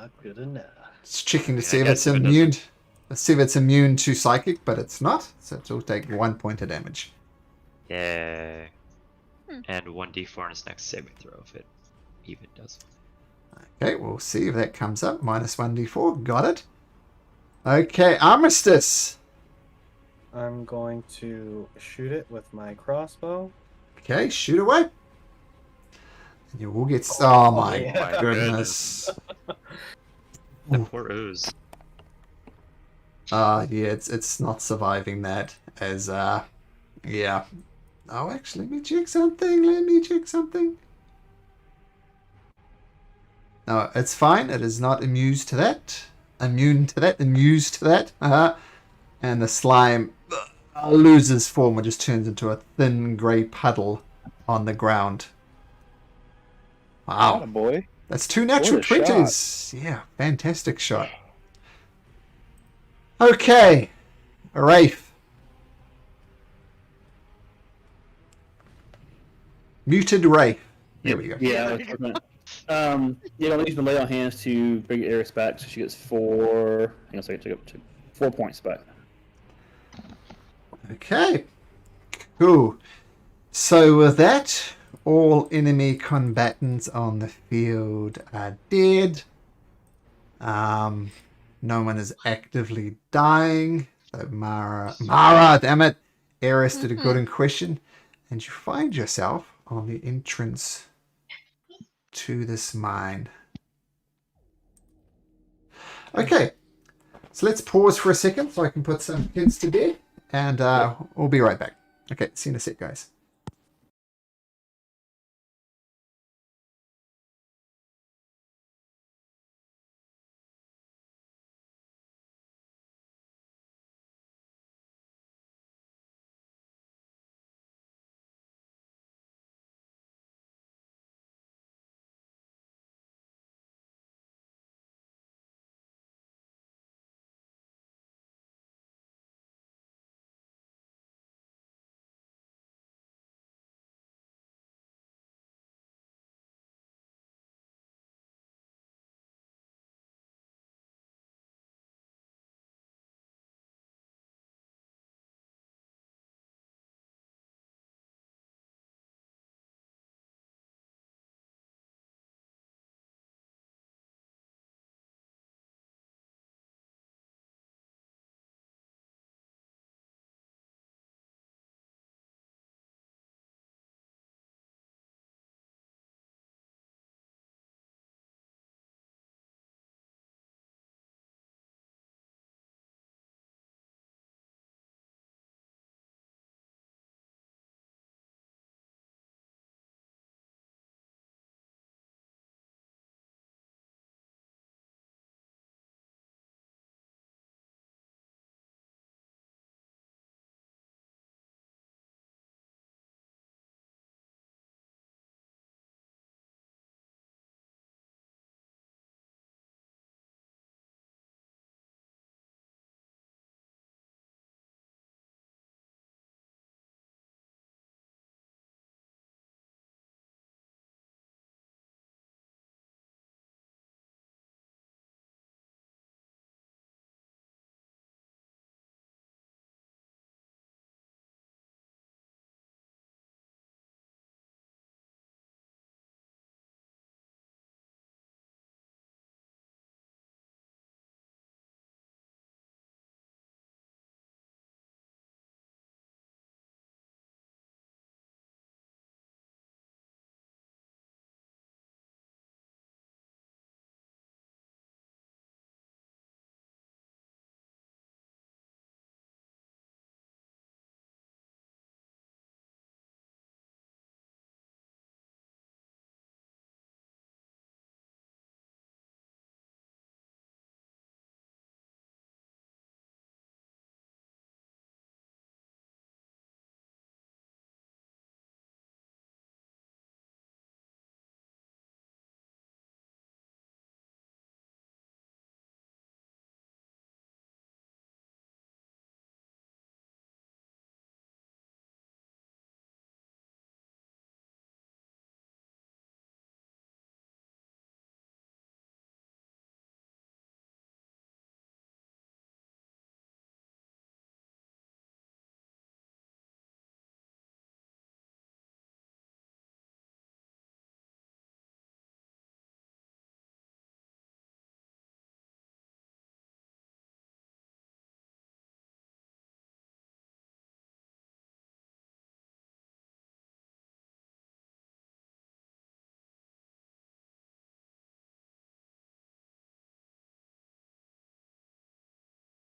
not good enough. It's checking to Yeah, see I if it's guess if it immune. Let's see if it's immune to psychic, but it's not. So it'll take 1 point of damage. Yay. And 1d4 on its next saving throw if it even does. Okay, we'll see if that comes up. -1d4. Got it. Okay, Armistice. I'm going to shoot it with my crossbow. Okay, shoot away. And you will get. Oh my yeah. goodness. The poor ooze. Yeah, it's not surviving that as yeah. Oh, actually, let me check something. No, it's fine. It is not immune to that. And the slime loses form and just turns into a thin grey puddle on the ground. Wow. Boy. That's 2 natural What a shot. 20s. Yeah, fantastic shot. Okay. Rafe. Muted Rafe. There we go. Yeah. I'm use the lay on hands to bring Eris back, so she gets 4. Hang on a second, take up to 4 points back. Okay. Cool. So with that, all enemy combatants on the field are dead. No one is actively dying. So Mara, damn it. Eris did a good in question. And you find yourself on the entrance to this mine. Okay. So let's pause for a second so I can put some kids to bed. And we'll be right back. Okay, see you in a sec, guys.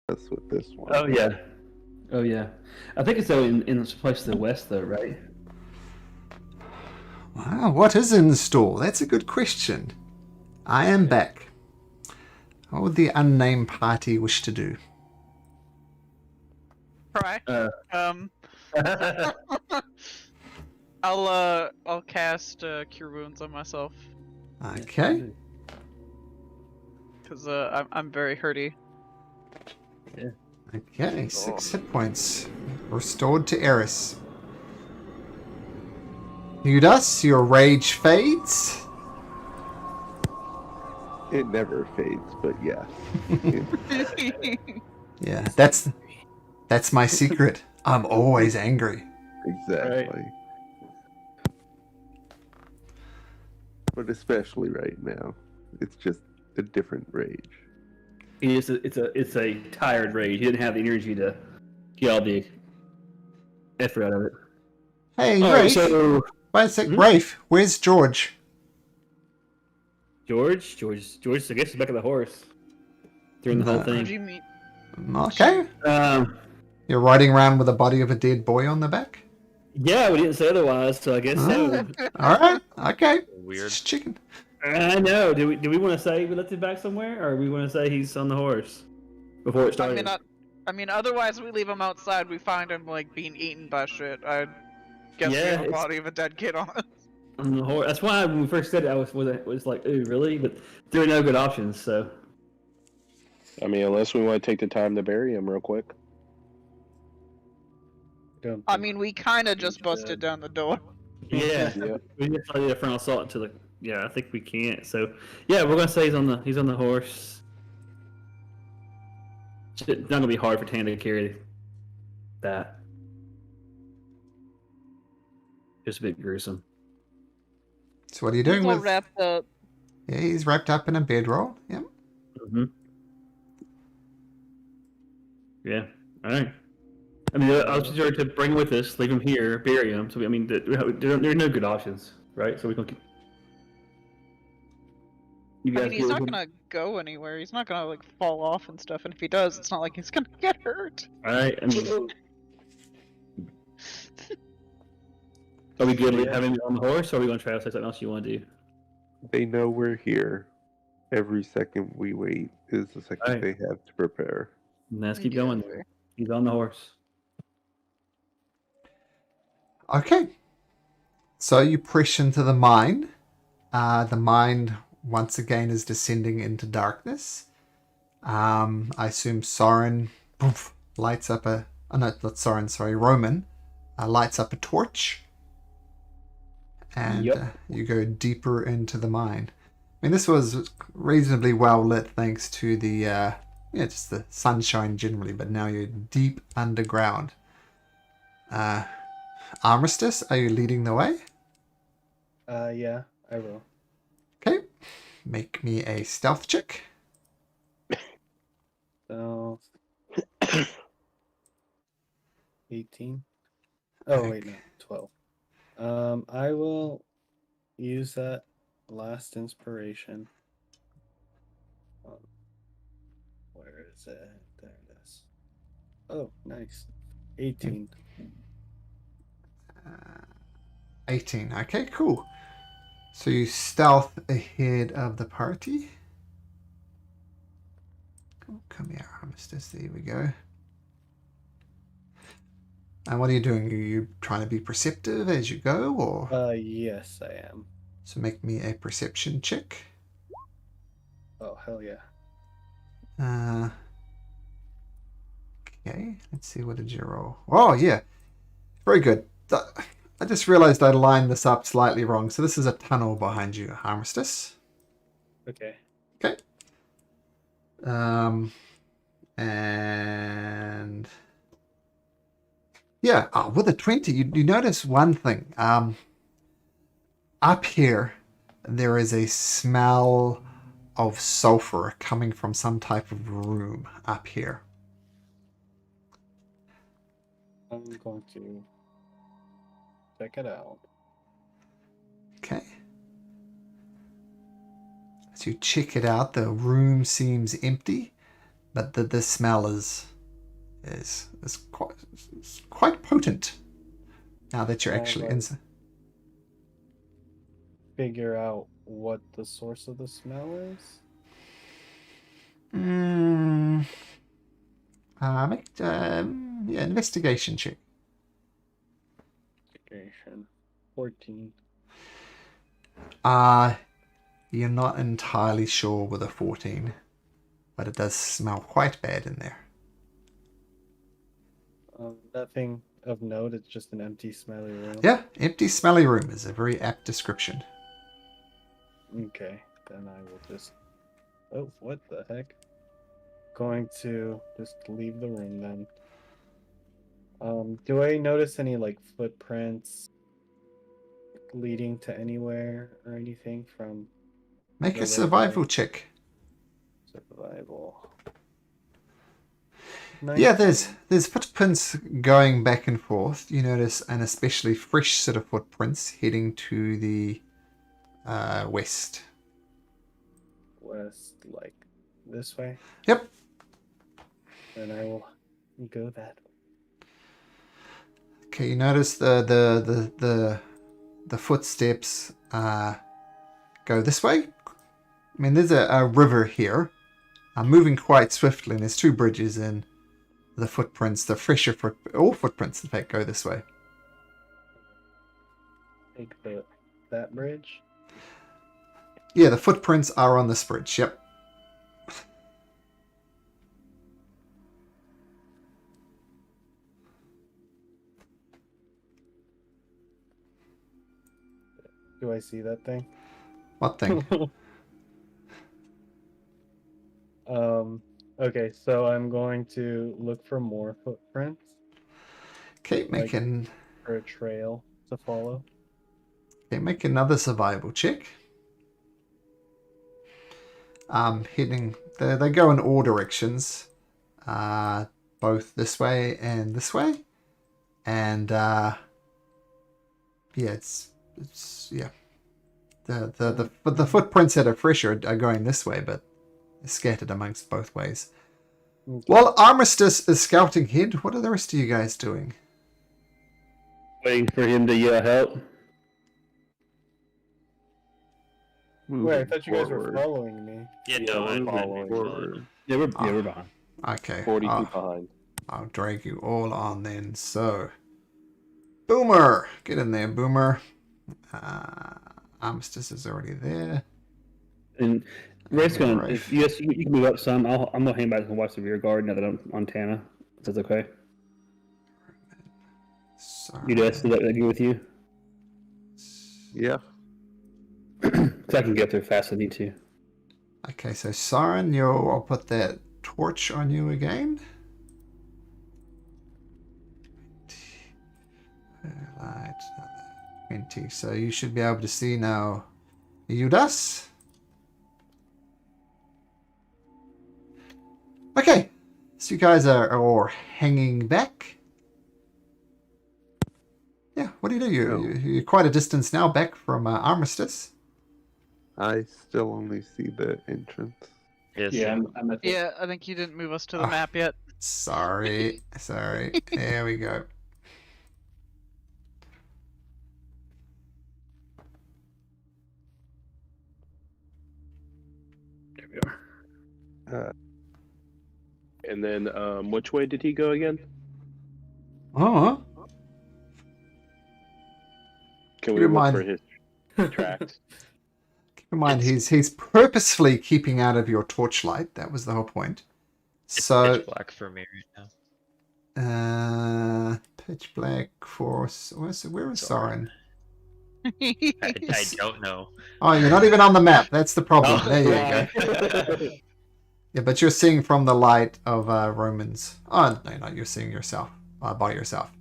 us with this one. Oh yeah. Oh yeah. I think it's though in some place to the west though, right? Wow, what is in store? That's a good question. I am back. What would the unnamed party wish to do? Cry. Uh, I'll cast Cure Wounds on myself Okay. because I'm very hurty. Okay, 6 hit points restored to Eris. Udas, your rage fades. It never fades, but yeah. Yeah, that's my secret. I'm always angry. Exactly. But especially right now, it's just a different rage. It's a tired rage. He didn't have the energy to get all the effort out of it. Hey, All right, Rafe. so Wait a sec. Rafe, where's George? George, I guess is back on the horse during the whole What do thing. you mean? Okay. You're riding around with the body of a dead boy on the back? Yeah, we didn't say otherwise, so I guess so. Alright, okay. Weird. It's chicken. I know. Do we want to say we left him back somewhere, or we want to say he's on the horse before it started? I mean, otherwise we leave him outside. We find him like being eaten by shit. I guess we have a body of a dead kid on it. On the horse. That's why when we first said it, I was like, ooh, really? But there are no good options, so. I mean, unless we want to take the time to bury him real quick. I mean, we kind of just busted down the door. Yeah, Yeah. we just did a frontal assault to the. Yeah, I think we can't. So, yeah, we're gonna say he's on the horse. It's not gonna be hard for Tan to carry that. Just a bit gruesome. So what are you doing He's all with... wrapped up. Yeah, he's wrapped up in a bedroll. Yep. Mm-hmm. Yeah. All right. I mean, I was sure to bring him with us, leave him here, bury him. So I mean, there are no good options, right? So we can. You I guys mean, he's deal not with him? gonna go anywhere. He's not gonna like fall off and stuff. And if he does, it's not like he's gonna get hurt. All right. I mean, are we good with having him on the horse, or are we going to try to say something else you want to do? They know we're here. Every second we wait is the second Right. they have to prepare. Let's keep going. He's on the horse. Okay. So you push into the mine. The mine once again is descending into darkness. I assume Soren lights up a... Oh, no, not Soren, sorry, Roman lights up a torch. And Yep. you go deeper into the mine. I mean, this was reasonably well lit thanks to the, just the sunshine generally, but now you're deep underground. Armistice, are you leading the way? Yeah, I will. Okay. Make me a stealth check. So 18. Oh wait, no, 12. I will use that last inspiration. Where is it? There it is. Oh, nice. 18. 18. Okay, cool. So you stealth ahead of the party. Oh, come here, Armistice. There we go. And what are you doing? Are you trying to be perceptive as you go, or? Yes, I am. So make me a perception check. Oh, hell yeah. Okay, let's see, what did you roll? Oh, yeah. Very good. I just realized I lined this up slightly wrong. So this is a tunnel behind you, Armistice. Okay. Okay. And yeah, with a 20, you notice one thing. Up here, there is a smell of sulfur coming from some type of room up here. I'm going to check it out. Okay. As you check it out, the room seems empty. but the smell is quite potent. Now that you're actually inside. Figure out what the source of the smell is. Make investigation check. Investigation. 14. You're not entirely sure with a 14, but it does smell quite bad in there. Nothing of note. It's just an empty, smelly room. Yeah, empty, smelly room is a very apt description. Okay, then I will just. Oh, what the heck? Going to just leave the room then. Do I notice any like footprints leading to anywhere or anything from? Make the a survival roadway? check. Survival. Yeah, 19. there's footprints going back and forth. You notice an especially fresh set of footprints heading to the west. West, like this way. Yep. Then I will go that way. Okay, you notice the footsteps go this way. I mean, there's a river here, moving quite swiftly, and there's two bridges, and the footprints, the fresher all footprints, in fact, go this way. Take that bridge. Yeah, the footprints are on this bridge. Yep. Do I see that thing? What thing? Okay, so I'm going to look for more footprints Okay, making. for a trail to follow. Okay, make another survival check. Heading. They go in all directions, both this way and this way, and yeah, it's yeah. The footprints that are fresher are going this way, but they're scattered amongst both ways. Okay. While Armistice is scouting ahead, what are the rest of you guys doing? Waiting for him to yell help. Wait, I thought you guys were forward. following me. Yeah, Yeah, no, we're I'm following. Forward. Yeah, we're behind. Okay, 40 feet behind. I'll drag you all on then. So, Boomer, get in there, Boomer. Armistice is already there. And Ray's Yeah, going. Rafe. If you can move up some, I'm gonna hang back and watch the rear guard now that I'm on Tana. If that's okay. Sorry. You guys, is that good with you? Yeah. So I can get there fast if I need to. Okay, so Siren, I'll put that torch on you again. Light 20. So you should be able to see now. Yudas. Okay, so you guys are all hanging back. Yeah, what do? You're quite a distance now back from Armistice. I still only see the entrance. Yes. Yeah, I'm at the... Yeah, I think you didn't move us to the Ah. map yet. Sorry. There we go. There we are. And then, which way did he go again? Oh, Can Keep we in look mind- for his tracks? keep in mind he's purposefully keeping out of your torchlight. That was the whole point. It's So, pitch black for me right now. pitch black for where is Soren? I don't know. Oh, you're not even on the map. That's the problem. Oh, There you go. Yeah, but you're seeing from the light of Romans. Oh no, you're seeing yourself by yourself.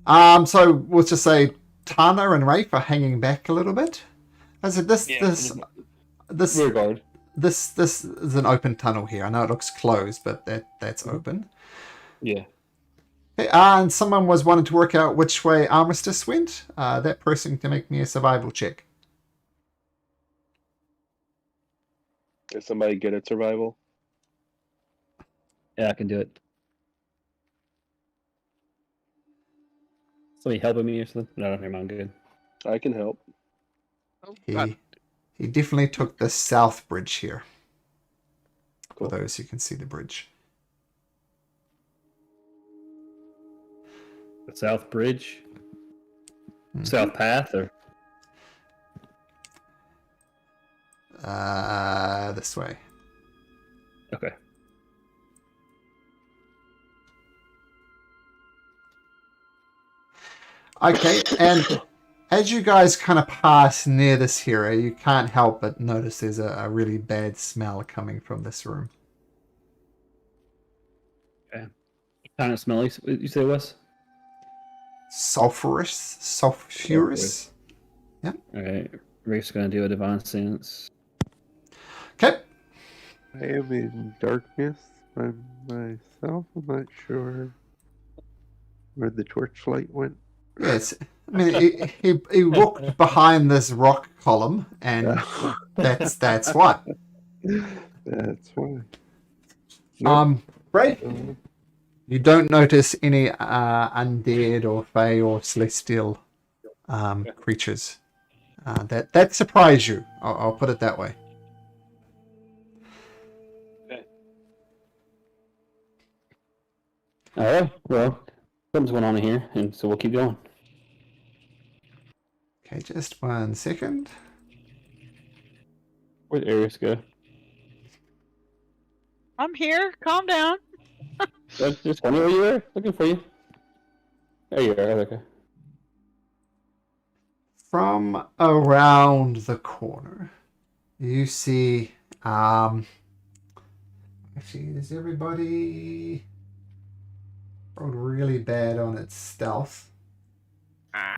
So we'll just say Tana and Rafe are hanging back a little bit. As I said, this Rear guard. this is an open tunnel here. I know it looks closed, but that's open. Yeah. Okay, and someone was wanting to work out which way Armistice went. That person can make me a survival check. Is somebody good at survival? Yeah, I can do it. Somebody helping me or something? No, never mind. Good. I can help. Oh, God. He definitely took the south bridge here. Cool. For those who can see the bridge. The South Bridge, Mhm. South Path, or This way. okay. Okay, and as you guys kind of pass near this hero, you can't help but notice there's a really bad smell coming from this room. Kind of smelly. You say, Wes? Sulfurous. All right. Rick's gonna do a divine sense. Okay. I am in darkness by myself. I'm not sure where the torchlight went. Yes. I mean, he walked behind this rock column, and that's what. That's why. Right. Uh, You don't notice any undead or fey or celestial creatures that surprise you. I'll put it that way. All right. Well, something's going on in here, and so we'll keep going. Okay, just 1 second. Where'd Aries go? I'm here. Calm down. Just wondering where you were. Looking for you. There you are. Okay. From around the corner, you see. Actually, is everybody rolled really bad on its stealth? I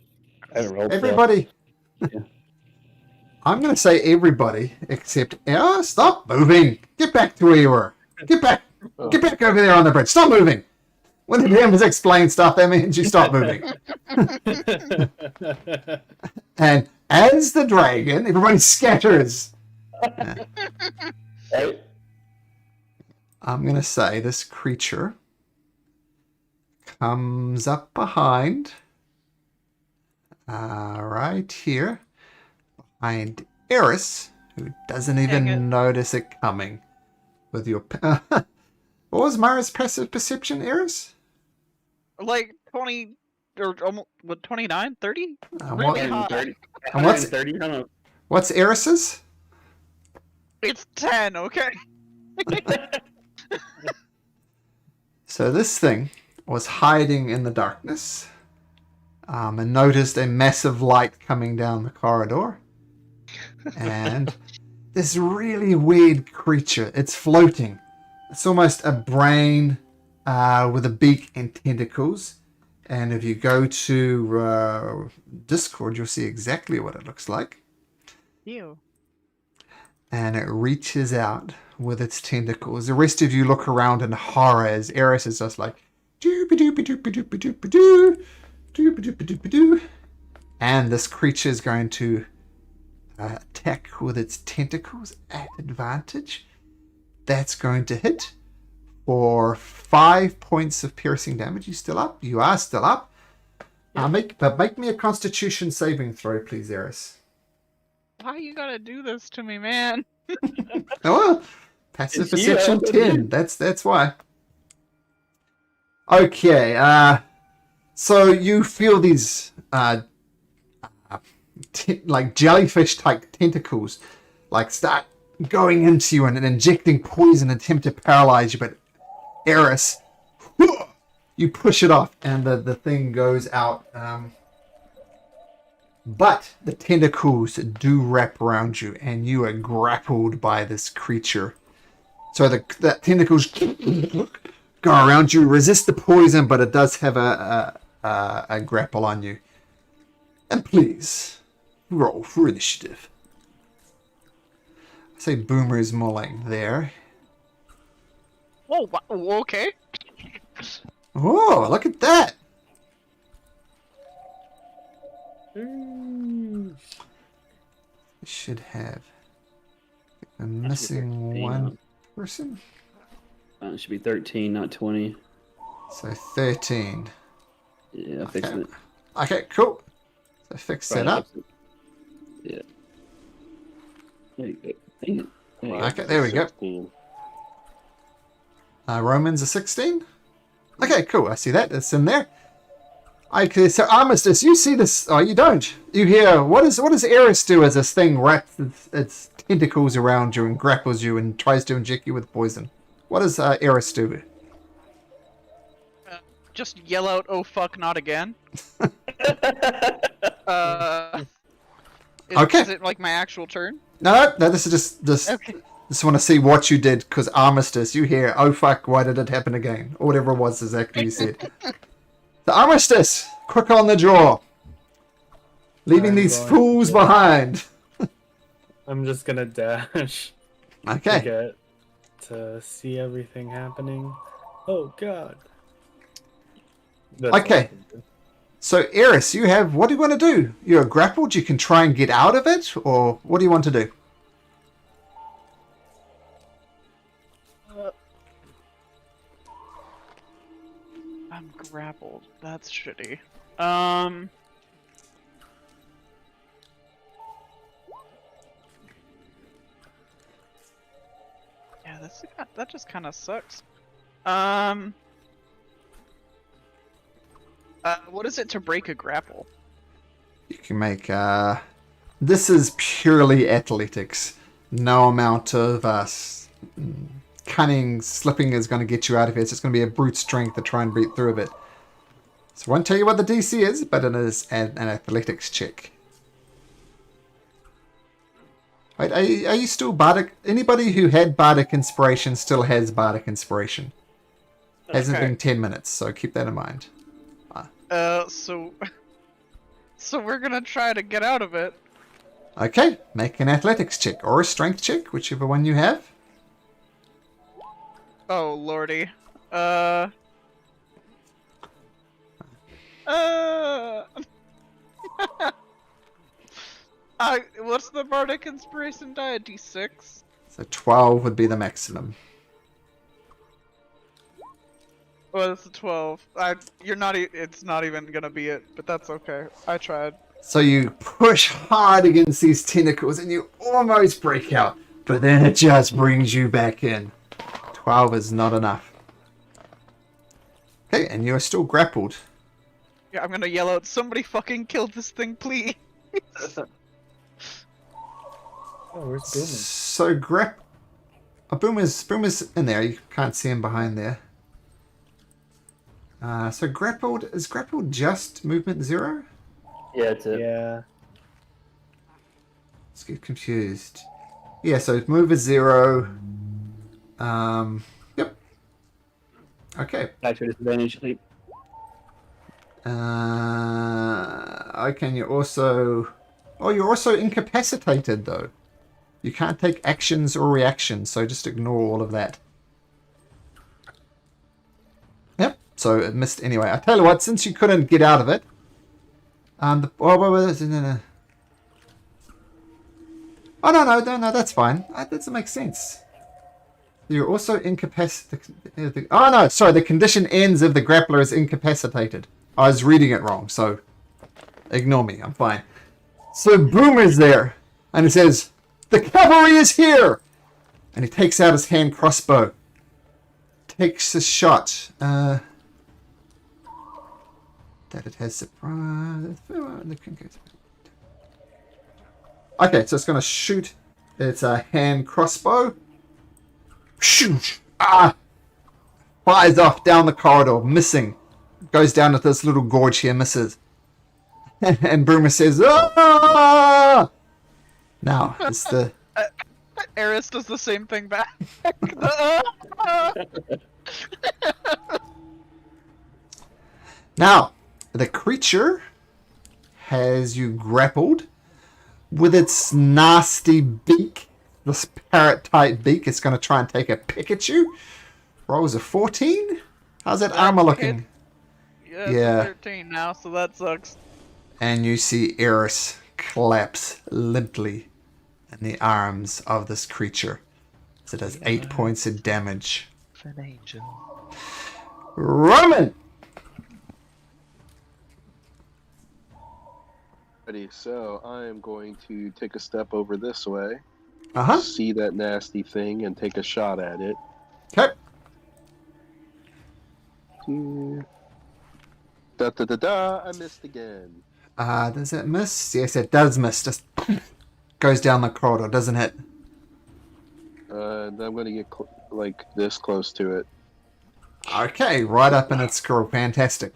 haven't rolled. Everybody. Yeah. I'm going to say everybody except. Stop moving. Get back to where you were. Get back. Get back over there on the bridge. Stop moving. When the DMs explain stuff, that means you stop moving. And as the dragon, everybody scatters. Right. I'm going to say this creature comes up behind, right here, behind Eris, who doesn't Dang it. even notice it coming. With your, what was Mara's passive perception, Eris? Like 20 or almost what 29, 30? What, Really high. 130. And what's- 130. I don't know. what's Eris's? It's 10. Okay. So this thing was hiding in the darkness, and noticed a massive light coming down the corridor, and this really weird creature. It's floating. It's almost a brain with a beak and tentacles. And if you go to Discord, you'll see exactly what it looks like. Ew. And it reaches out with its tentacles. The rest of you look around in horror as Eris is just like, doo-ba-doo-ba-doo-ba-doo-ba-doo, doo-ba-doo-ba-doo-ba-doo. And this creature is going to attack with its tentacles at advantage. That's going to hit for 5 points of piercing damage. You still up? You are still up. Make me a Constitution saving throw, please, Eris. Why you gotta do this to me, man? Oh, well, passive It's you, perception that's 10. That's why. Okay. So you feel these like jellyfish type tentacles like start going into you and injecting poison and attempt to paralyze you, but Eris, you push it off and the thing goes out. But the tentacles do wrap around you and you are grappled by this creature. So the tentacles go around you, resist the poison, but it does have a grapple on you. And please, roll for initiative. I say Boomer is more like there. Oh, okay. Oh, look at that! Mm. I should have. I'm missing one person. It should be 13, not 20. So 13. Yeah, fixing it. Okay, cool. So fix that up. Yeah. There you go. Dang it. There you go. Okay, there we go. 16. Romans are 16. Okay, cool. I see that. It's in there. Okay, so Armistice, you see this? Oh, you don't. You hear what does Eris do as this thing wraps its tentacles around you and grapples you and tries to inject you with poison? What does Eris do? Just yell out, "Oh fuck, not again." Okay. Is it like my actual turn? No, this is just Okay. just want to see what you did because Armistice, you hear, "Oh fuck, why did it happen again?" Or whatever it was exactly you said. The Armistice, quick on the draw, leaving I'm these going fools to- behind. I'm just gonna dash to Okay. get to see everything happening. Oh god. That's all I Okay. can do. So, Eris, you have, what do you want to do? You're grappled, you can try and get out of it, or what do you want to do? I'm grappled. That's shitty. Yeah, that just kind of sucks. What is it to break a grapple? You can make, this is purely athletics. No amount of cunning, slipping is going to get you out of here. It's just going to be a brute strength to try and break through a bit. So I won't tell you what the DC is, but it is an athletics check. Wait, are you still Bardic? Anybody who had Bardic Inspiration still has Bardic Inspiration. Hasn't Okay. been 10 minutes, so keep that in mind. So we're gonna try to get out of it. Okay, make an athletics check or a strength check, whichever one you have. Oh lordy. What's the Bardic Inspiration die? A D6? So 12 would be the maximum. Well, that's a 12. You're not. It's not even gonna be it, but that's okay. I tried. So you push hard against these tentacles and you almost break out, but then it just brings you back in. 12 is not enough. Okay, and you're still grappled. Yeah, I'm gonna yell out, "Somebody fucking kill this thing, please!" Oh, where's Boomer? So Boomer's in there. You can't see him behind there. So grappled, is grappled just movement 0? Yeah, it's it. Yeah. Let's get confused. Yeah, so move is 0. Yep. Okay. Back to disadvantage. Leap. Okay, and you're also incapacitated though. You can't take actions or reactions, so just ignore all of that. Yep. So it missed anyway. I tell you what, since you couldn't get out of it, no. Oh no, that's fine. That doesn't make sense. You're also incapacitated. Oh no, sorry. The condition ends if the grappler is incapacitated. I was reading it wrong, so ignore me. I'm fine. So Boomer's there, and he says, "The cavalry is here!" And he takes out his hand crossbow. Takes a shot. That it has surprise. Okay, so it's going to shoot. It's a hand crossbow. Shoot! Ah! Fires off down the corridor, missing. Goes down into this little gorge here, misses. And Boomer says, "Ah!" Now, it's the... Eris does the same thing back. Now, the creature has you grappled with its nasty beak. This parrot-type beak. It's going to try and take a pick at you. Rolls a 14. How's that armor looking? Yeah, Yeah. 13 now, so that sucks. And you see Eris collapse limply in the arms of this creature. So it does 8 points of damage. an angel. Roman! Ready, so I am going to take a step over this way, Uh-huh. see that nasty thing, and take a shot at it. Okay. Da da da da! I missed again. Does it miss? Yes, it does miss. Just goes down the corridor, doesn't it? I'm going to get like this close to it. Okay, right up in its screw. Fantastic.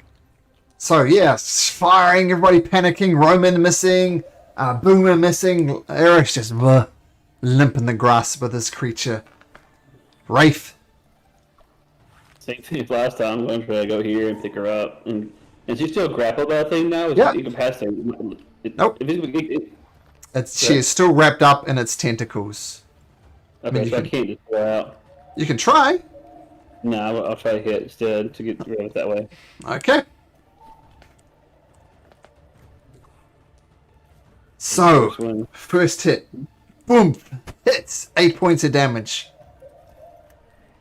So, yes, firing, everybody panicking, Roman missing, Boomer missing, Eric's just limp in the grasp of this creature. Rafe. Same thing as last time. I'm going to try to go here and pick her up. And is she still grappled by that thing now? Yeah. You can pass her. Nope. She is still wrapped up in its tentacles. Okay, so I can't just go out. You can try. No, I'll try to hit instead to get rid of it that way. Okay. So, first hit. Boom. Hits. 8 points of damage.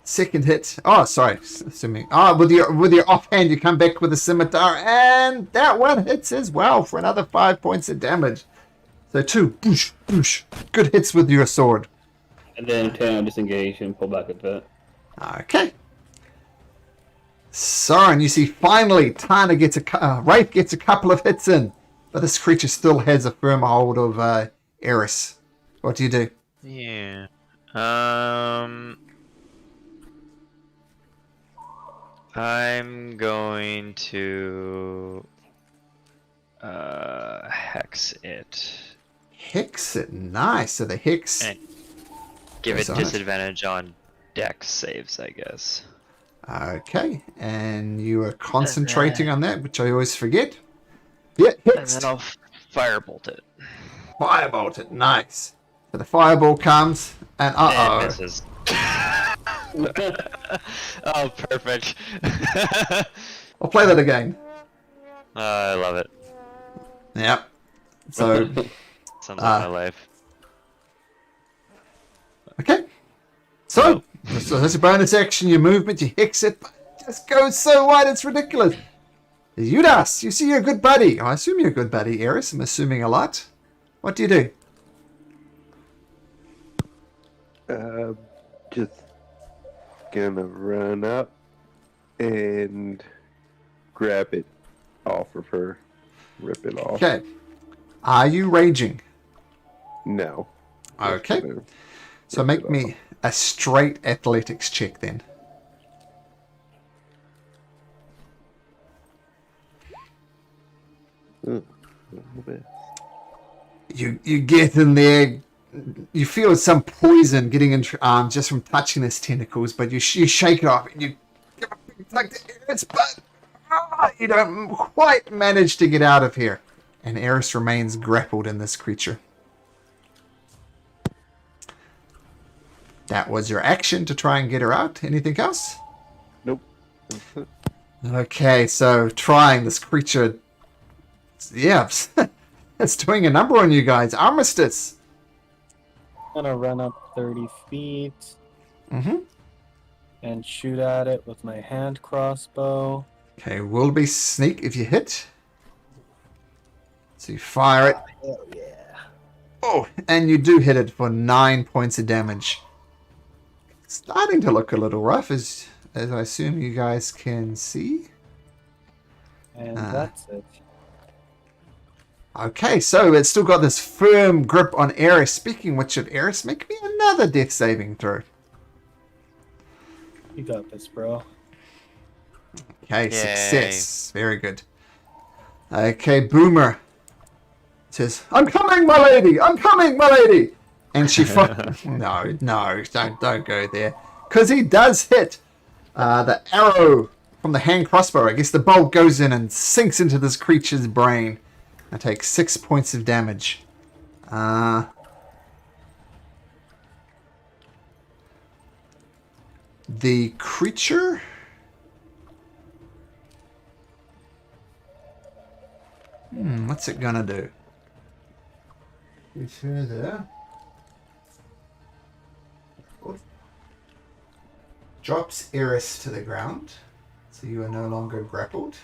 Second hit. Oh, sorry. Assuming. With your offhand, you come back with a scimitar, and that one hits as well for another 5 points of damage. So 2. Boosh, boosh. Good hits with your sword. And then 10 disengage and pull back a bit. Okay. So, and you see finally Tana gets Rafe gets a couple of hits in, but this creature still has a firm hold of Eris. What do you do? Yeah. I'm going to hex it. Hex it. Nice. So the hex. And give it goes on disadvantage on dex saves, I guess. Okay, and you are concentrating on that, which I always forget. Yeah, hexed. And then I'll firebolt it. Firebolt it. Nice. So the fireball comes, and And misses. Oh, perfect. I'll play that again. I love it. Yep. So, Sounds like my life. okay. So that's a bonus action, your movement, you hex it, but it just goes so wide, it's ridiculous. Judas, you see you're a good buddy. I assume you're a good buddy, Eris. I'm assuming a lot. What do you do? Just gonna run up and grab it off of her, rip it off. Okay. Are you raging? No. Okay. Just gonna So rip make it me a straight athletics check then. off. A little bit. You get in there. You feel some poison getting into your arm just from touching its tentacles, but you shake it off and you give a big tug to Eris, but you don't quite manage to get out of here. And Eris remains grappled in this creature. That was your action to try and get her out. Anything else? Nope. Okay, so trying this creature. Yeah, it's doing a number on you guys. Armistice. I'm gonna run up 30 feet Mm-hmm. and shoot at it with my hand crossbow. Okay, will be sneak if you hit. So you fire it. Hell yeah. Oh, and you do hit it for 9 points of damage. Starting to look a little rough, as I assume you guys can see. And that's it. Okay, so it's still got this firm grip on Eris. Speaking which of Eris, make me another death saving throw. You got this, bro. Okay, Yay. success. Very good. Okay, Boomer says, "I'm coming, my lady! I'm coming, my lady!" And she no, don't go there. Because he does hit the arrow from the hand crossbow. I guess the bolt goes in and sinks into this creature's brain. I take 6 points of damage. The creature... what's it gonna do? Creature there. drops Eris to the ground, so you are no longer grappled.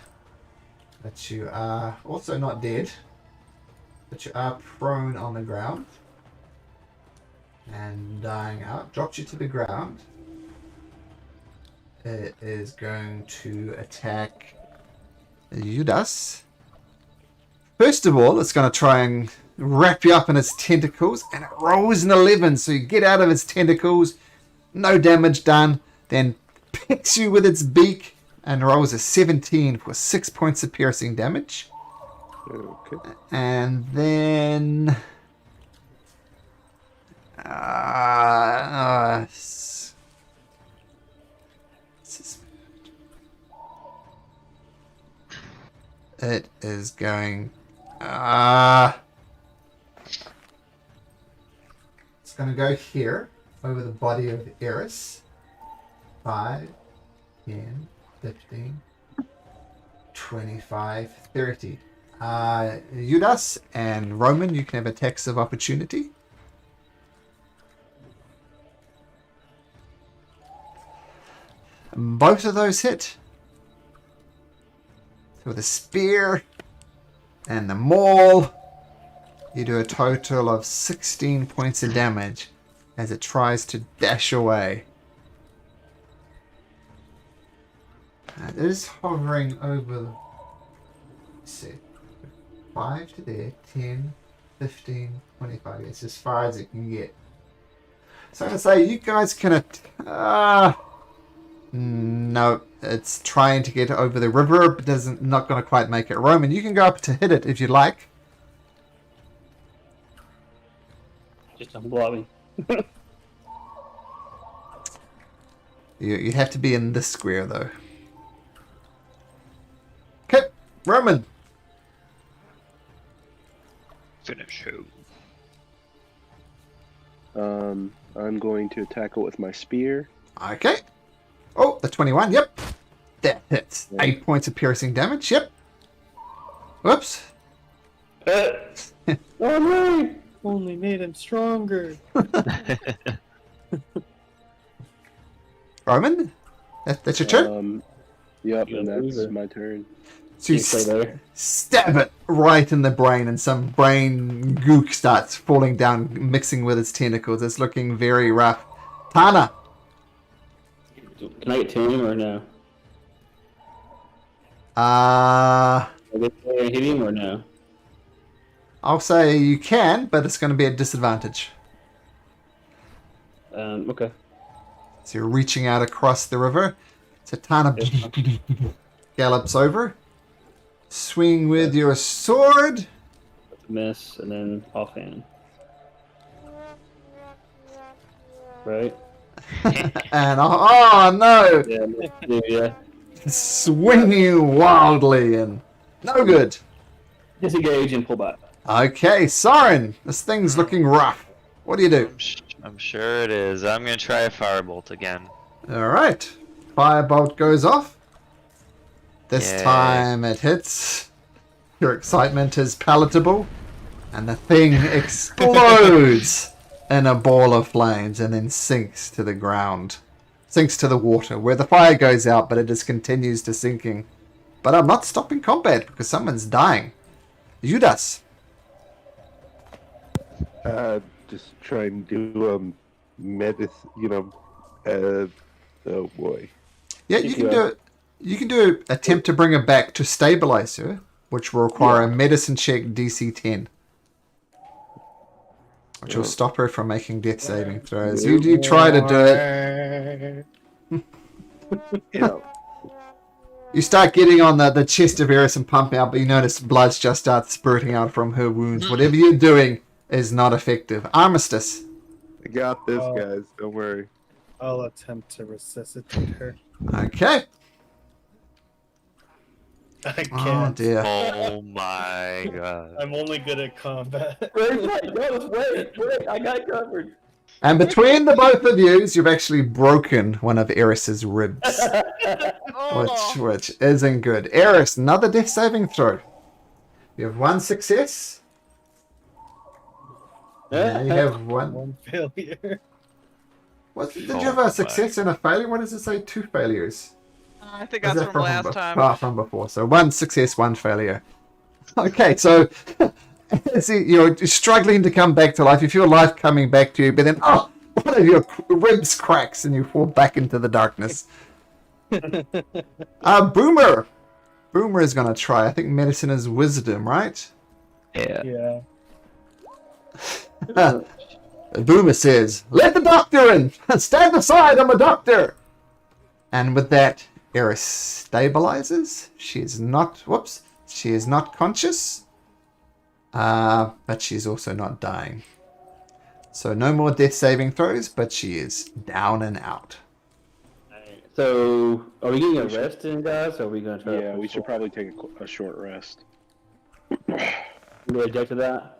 But you are also not dead, but you are prone on the ground and dying out. Drops you to the ground. It is going to attack Judas. First of all, it's going to try and wrap you up in its tentacles, and it rolls an 11, so you get out of its tentacles, no damage done, then picks you with its beak and rolls a 17 for 6 points of piercing damage. Okay. And then it is going it's going to go here over the body of Eris. 5, 10, 15, 25, 30. Judas and Roman, you can have attacks of opportunity. Both of those hit. So with the spear and the maul, you do a total of 16 points of damage as it tries to dash away. It is hovering over, let's see, 5 to there, 10, 15, 25. It's as far as it can get. So I'm going to say you guys can... no, it's trying to get over the river, but not going to quite make it. Roman, you can go up to hit it if you like. Just unblocking. You have to be in this square, though. Okay, Roman. Finish him. I'm going to attack it with my spear. Okay. Oh, the 21, yep. That hits. 8 points of piercing damage, yep. Whoops. Oh no! Only made him stronger. Roman, that's your turn? Yep, You and don't lose that's it. my turn. So you You stay there. stab it right in the brain, and some brain gook starts falling down, mixing with its tentacles. It's looking very rough. Tana. Can I get to him or no? Uh, Can I get there and hit him or no? I'll say you can, but it's going to be a disadvantage. Okay. So you're reaching out across the river. So Tana gallops over. Swing with your sword. Miss and then offhand. Right? And oh no! Yeah. Swinging wildly and no good. Disengage and pull back. Okay, Soren, this thing's looking rough. What do you do? I'm sure it is. I'm gonna try a firebolt again. All right, firebolt goes off. This Yay. time it hits. Your excitement is palatable, and the thing explodes in a ball of flames and then sinks to the ground. Sinks to the water, where the fire goes out, but it just continues to sinking. But I'm not stopping combat because someone's dying. Judas. Just try and do medicine, oh boy. Yeah, you can do it. You can do attempt to bring her back to stabilize her, which will require a medicine check DC 10. Which will stop her from making death saving throws. You try to do it. You start getting on the chest of Eris and pumping out, but you notice blood just starts spurting out from her wounds. Whatever you're doing is not effective. Armistice. I got this, guys. Don't worry. I'll attempt to resuscitate her. Okay. I Oh can't. dear. Oh my god. I'm only good at combat. Wait, I got it covered. And between the both of you, you've actually broken one of Eris's ribs. Which isn't good. Eris, another death saving throw. You have one success. Yeah, you have one. One failure. Did you have a success and a failure? What does it say? 2 failures. I think Was that's that from last time. From before. So 1 success, 1 failure. Okay, so see, you're struggling to come back to life. You feel life coming back to you, but then one of your ribs cracks and you fall back into the darkness. Boomer. Boomer is gonna try. I think medicine is wisdom, right? Yeah. Yeah. Boomer says, "Let the doctor in! Stand aside, I'm a doctor!" And with that, Eris stabilizes. She is not conscious. But she's also not dying. So no more death saving throws, but she is down and out. So, are we getting a rest in, guys? Or are we going to try Yeah, to we should probably take a short rest. We object to that?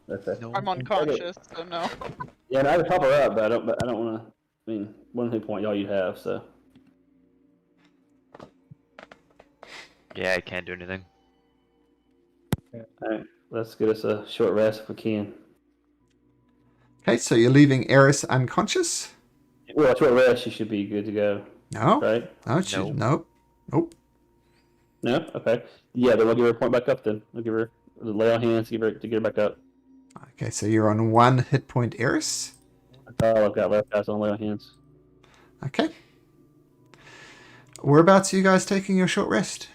Okay. No. I'm unconscious, so no. Yeah, and I would top her up, but I don't want to. I mean, one hit point y'all you have, so. Yeah, I can't do anything. Alright, let's get us a short rest if we can. Okay, so you're leaving Eris unconscious? Well, a short rest, she should be good to go, No. right? No. Nope. Nope. No? Okay. Yeah, then we'll give her a point back up then. We'll give her lay on hands to get her back up. Okay, so you're on 1 hit point, Eris. That's all I've got left, guys, on lay on hands. Okay. Whereabouts are you guys taking your short rest?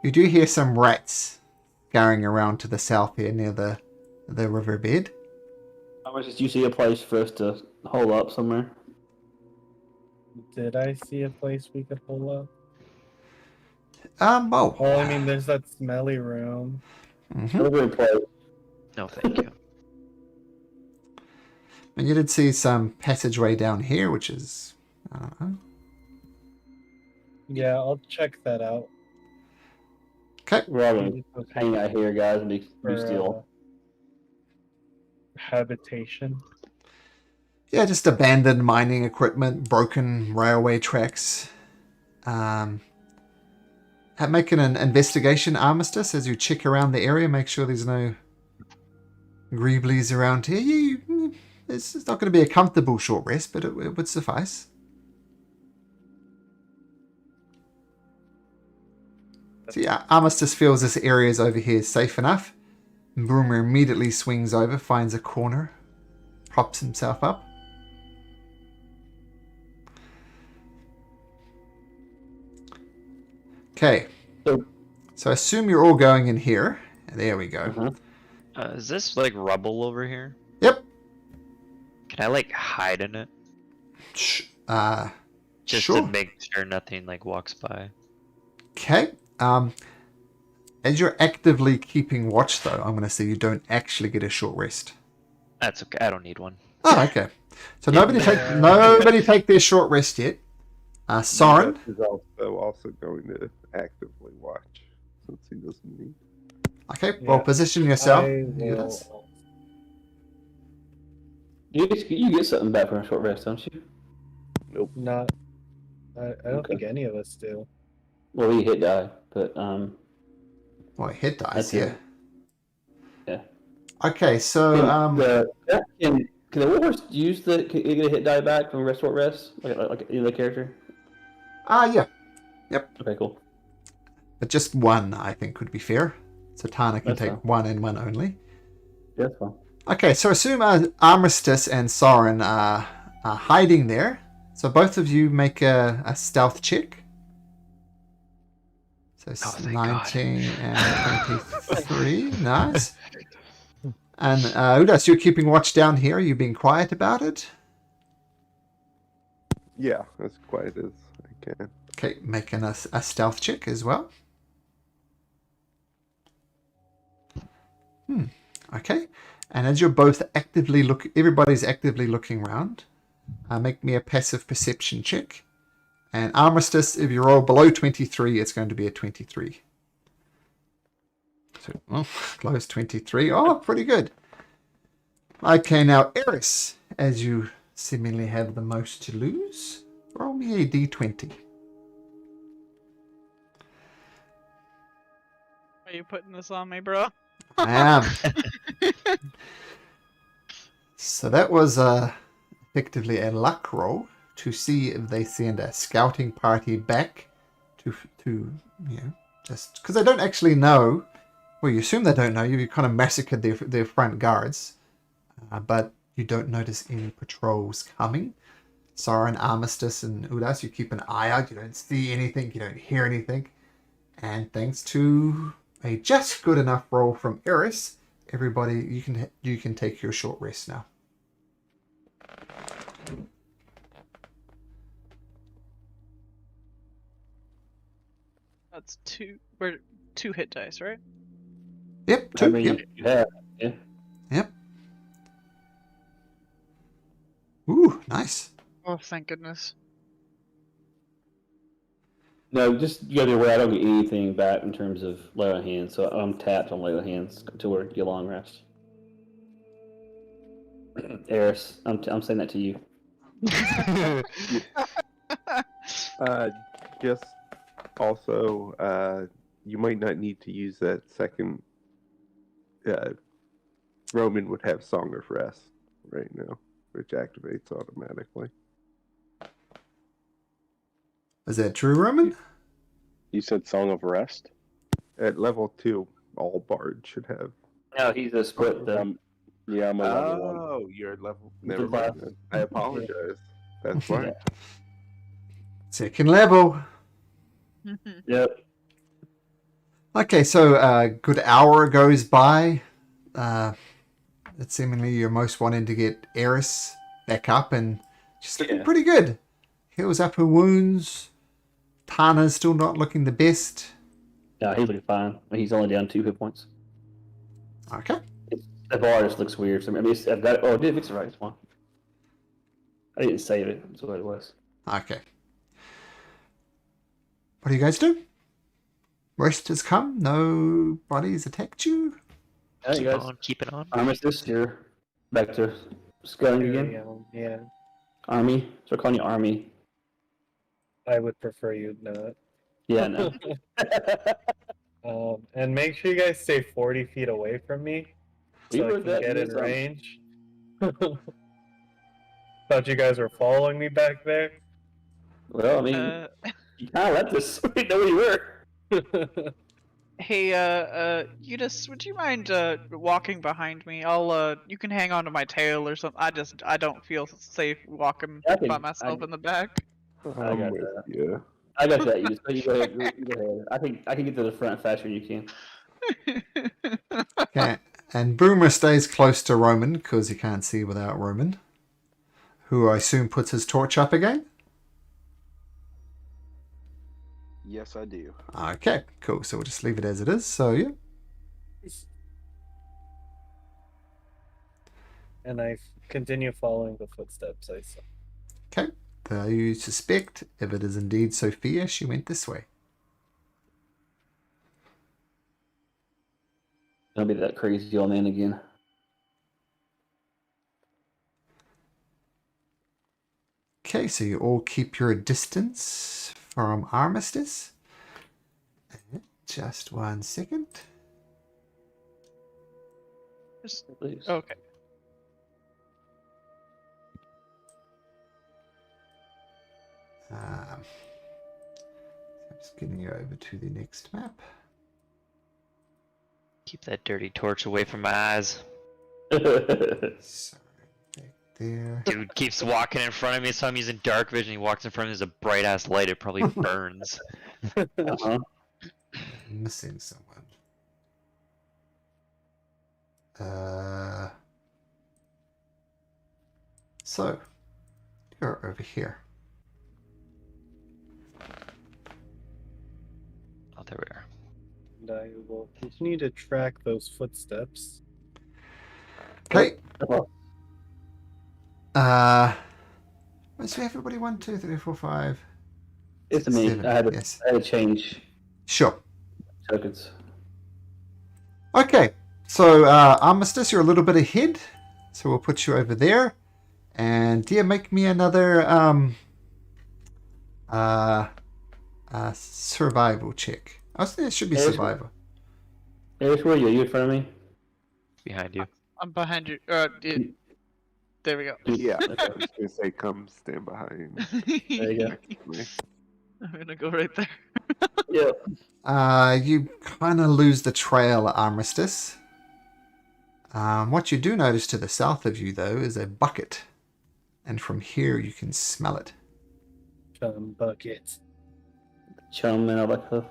You do hear some rats scurrying around to the south here near the riverbed. I was just, you see a place for us to hole up somewhere? Did I see a place we could hole up? Oh. Well, I mean, there's that smelly room. Mm-hmm. Another great place. No, thank you. And you did see some passageway down here, which is, I don't know. Yeah, I'll check that out. Okay. We're all going to hang out here, guys, and be still. Habitation. Yeah, just abandoned mining equipment, broken railway tracks. Make an investigation, Armistice, as you check around the area. Make sure there's no greeblies around here. It's not going to be a comfortable short rest, but it would suffice. So yeah, Armistice feels this area is over here safe enough. Boomer immediately swings over, finds a corner, props himself up. Okay. So assume you're all going in here. There we go. Is this like rubble over here? Yep. Can I like hide in it? Just sure. to make sure nothing like walks by. Okay. As you're actively keeping watch, though, I'm going to say you don't actually get a short rest. That's okay. I don't need one. Oh, okay. So nobody take their short rest yet. Soren is also going to actively watch since he doesn't need. Okay. Well, position yourself. You get something back from a short rest, don't you? Nope. Not. I don't think any of us do. Well, we hit die, but Well, hit dice. That's Yeah. it. Yeah. Okay. So can the warhorse use can you get a hit die back from short rest, like either character? Yeah. Yep. Okay, cool. But just one, I think, would be fair. So Tana can That's take fine. one and one only. Yeah, that's fine. Okay, so assume Armistice and Soren are hiding there. So both of you make a stealth check. So thank 19 and 23. Nice. And Udas, you're keeping watch down here. Are you being quiet about it? Yeah, as quiet as I can. Okay, making a stealth check as well. Okay. And as you're both everybody's actively looking around, make me a passive perception check. And Armistice, if you roll below 23, it's going to be a 23. So, close 23. Oh, pretty good. Okay, now Eris, as you seemingly have the most to lose, roll me a d20. Are you putting this on me, bro? I am. So that was effectively a luck roll to see if they send a scouting party back to you know, just because they don't actually know. Well, you assume they don't know. You kind of massacred their front guards, but you don't notice any patrols coming. Soren, Armistice, and Udas, you keep an eye out. You don't see anything. You don't hear anything. And thanks to a just good enough roll from Eris, everybody, you can take your short rest now. That's two hit dice, right? Yep, I two. mean, Yep. you have, yeah. Yep. Ooh, nice. Oh, thank goodness. No, just you gotta be aware I don't get anything back in terms of lay on hands, so I'm tapped on lay on hands to where you long rest. Eris, I'm saying that to you. Just also, you might not need to use that second. Roman would have Song of Rest right now, which activates automatically. Is that true, Roman? You said Song of Rest? At level 2, all bards should have. No, he's a split though. Yeah, I'm a level 1. Oh, you're level. With Never the mind. buff. Then. I apologize. That's why. Second level. Yep. Okay, so a good hour goes by. It's seemingly you're most wanting to get Eris back up, and she's looking pretty good. Heals up her wounds. Tana's still not looking the best. No, he's looking fine. He's only down 2 hit points. Okay. The bar just looks weird. So, I mean, I've got. Oh, I did fix it right. It's fine. I didn't save it. That's what it was. Okay. What do you guys do? Rest has come. Nobody's attacked you. Hey, Keep guys. on keeping on. Armistice, you're back to sculling again. Yeah, Army. So we're calling you Army. I would prefer you not. Yeah, no. And make sure you guys stay 40 feet away from me We so I wrote can that get in in this, range. Thought you guys were following me back there. Well, I mean, you kind of let this. We didn't know where you were. Hey, Eunice, would you mind walking behind me? You can hang on to my tail or something. I don't feel safe walking by myself in the back. I got with that. you. I got that. You go ahead. You go ahead. I can get to the front faster than you can. Okay. And Boomer stays close to Roman because he can't see without Roman, who I assume puts his torch up again. Yes, I do. Okay, cool. So we'll just leave it as it is. So yeah. And I continue following the footsteps I saw. Okay. You suspect if it is indeed Sophia, she went this way. Don't be that crazy old man again. Okay, so you all keep your distance from Armistice. Just 1 second. Please. Okay. I'm just getting you over to the next map. Keep that dirty torch away from my eyes. Sorry, back there. Dude keeps walking in front of me, so I'm using dark vision. He walks in front of me, there's a bright ass light, it probably burns. Uh-huh. I'm missing someone. So you're over here. Oh, there we are. And I will continue to track those footsteps. Okay. So everybody 1, 2, 3, 4, 5. It's me. 7, I had yes. to change Sure. tokens. Okay. So Armistice, you're a little bit ahead. So we'll put you over there. And Dia, make me another survival check. Oh, it should be Yeah, survival. Eric, where are you? Are you in front of me? Behind you. I'm behind you. There we go. Yeah, Okay. I was gonna say, come stand behind There you go. next to me. I'm gonna go right there. Yeah. You kind of lose the trail, Armistice. What you do notice to the south of you, though, is a bucket. And from here, you can smell it. Chum bucket. Chum and all that stuff.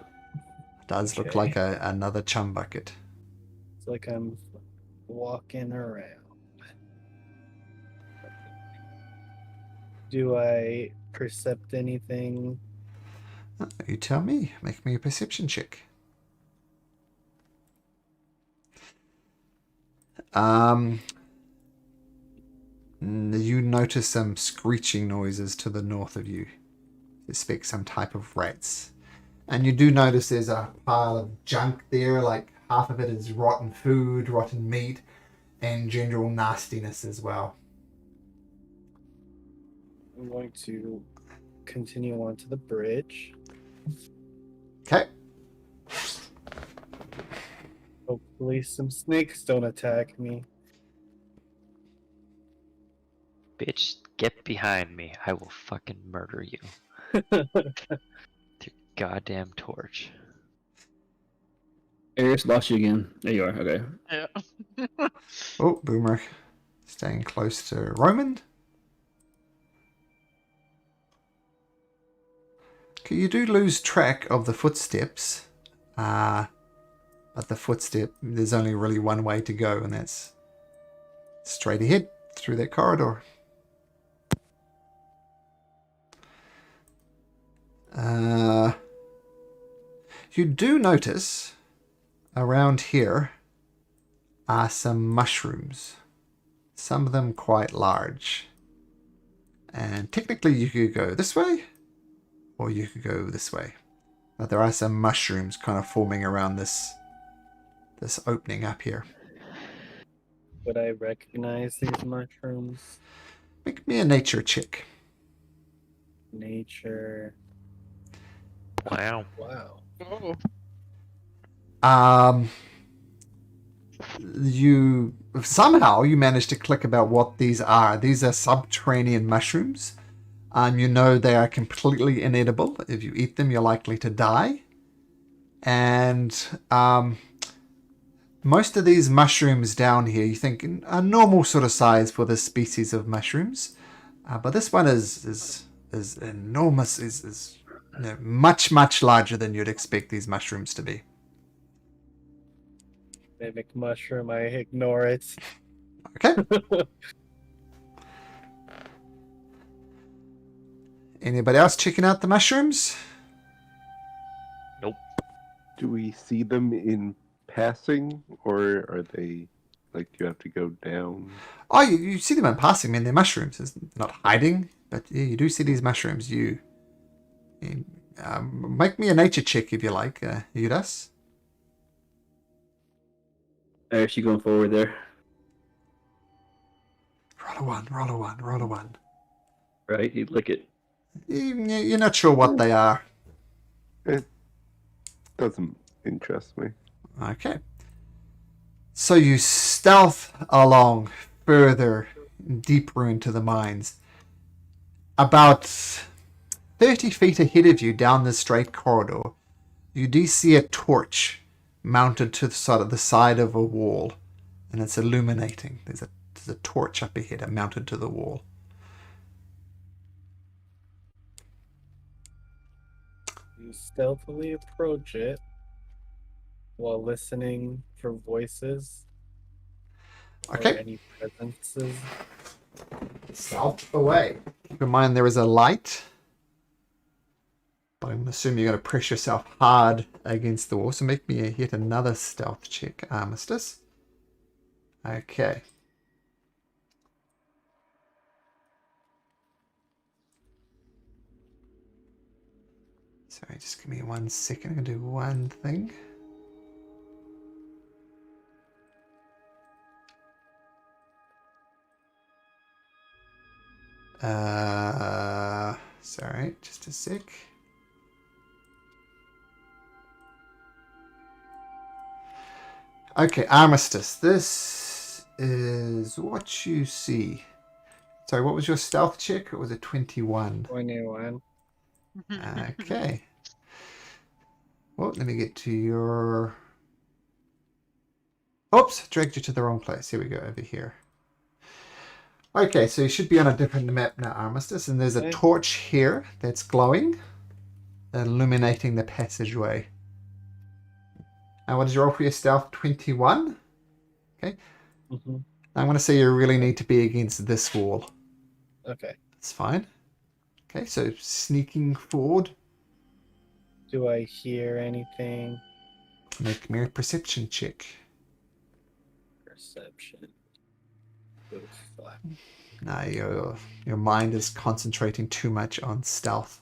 It does look Okay. like another chum bucket. It's like I'm walking around. Do I percept anything? You tell me. Make me a perception check. You notice some screeching noises to the north of you. Suspect some type of rats. And you do notice there's a pile of junk there, like half of it is rotten food, rotten meat, and general nastiness as well. I'm going to continue on to the bridge. Okay. Hopefully some snakes don't attack me. Bitch, get behind me. I will fucking murder you. With your goddamn torch. Eric, lost you again. There you are. Okay. Yeah. Oh, Boomer. Staying close to Roman. Okay, you do lose track of the footsteps. But the footstep, there's only really one way to go, and that's straight ahead through that corridor. You do notice around here are some mushrooms. Some of them quite large. And technically you could go this way, or you could go this way. But there are some mushrooms kind of forming around this opening up here. Would I recognize these mushrooms? Make me a nature check. Nature. Wow. Wow. Oh. You somehow you managed to click about what these are. These are subterranean mushrooms. You know they are completely inedible. If you eat them, you're likely to die. And most of these mushrooms down here, you think a normal sort of size for this species of mushrooms. But this one is enormous. Is much larger than you'd expect these mushrooms to be. Mimic mushroom, I ignore it. Okay. Anybody else checking out the mushrooms? Nope. Do we see them in passing, or are they like you have to go down? Oh, you see them in passing. I mean, they're mushrooms. It's not hiding, but yeah, you do see these mushrooms. Make me a nature check if you like, Eudas. Eric, you going forward there? Roll a one, roll a one, roll a one. Right, he'd lick it. You're not sure what they are. It doesn't interest me. Okay. So you stealth along further, deeper into the mines. About 30 feet ahead of you down this straight corridor, you do see a torch mounted to the side of a wall, and it's illuminating. There's a torch up ahead mounted to the wall. You stealthily approach it while listening for voices Okay. or any presences. South away. Keep in mind there is a light, but I'm assuming you're going to press yourself hard against the wall. So make me hit another stealth check, Armistice. Okay. Sorry, just give me 1 second. I'm going to do one thing. Sorry, just a sec. Okay, Armistice. This is what you see. Sorry, what was your stealth check? It was a 21. 21. Okay. Well, let me get to your... Oops, dragged you to the wrong place. Here we go, over here. Okay, so you should be on a different map now, Armistice, and there's a torch here that's glowing, illuminating the passageway. And what is your roll for your stealth? 21? Okay. Mm-hmm. I'm going to say you really need to be against this wall. Okay. That's fine. Okay, so sneaking forward. Do I hear anything? Make me a perception check. Perception. Oof. No, your mind is concentrating too much on stealth.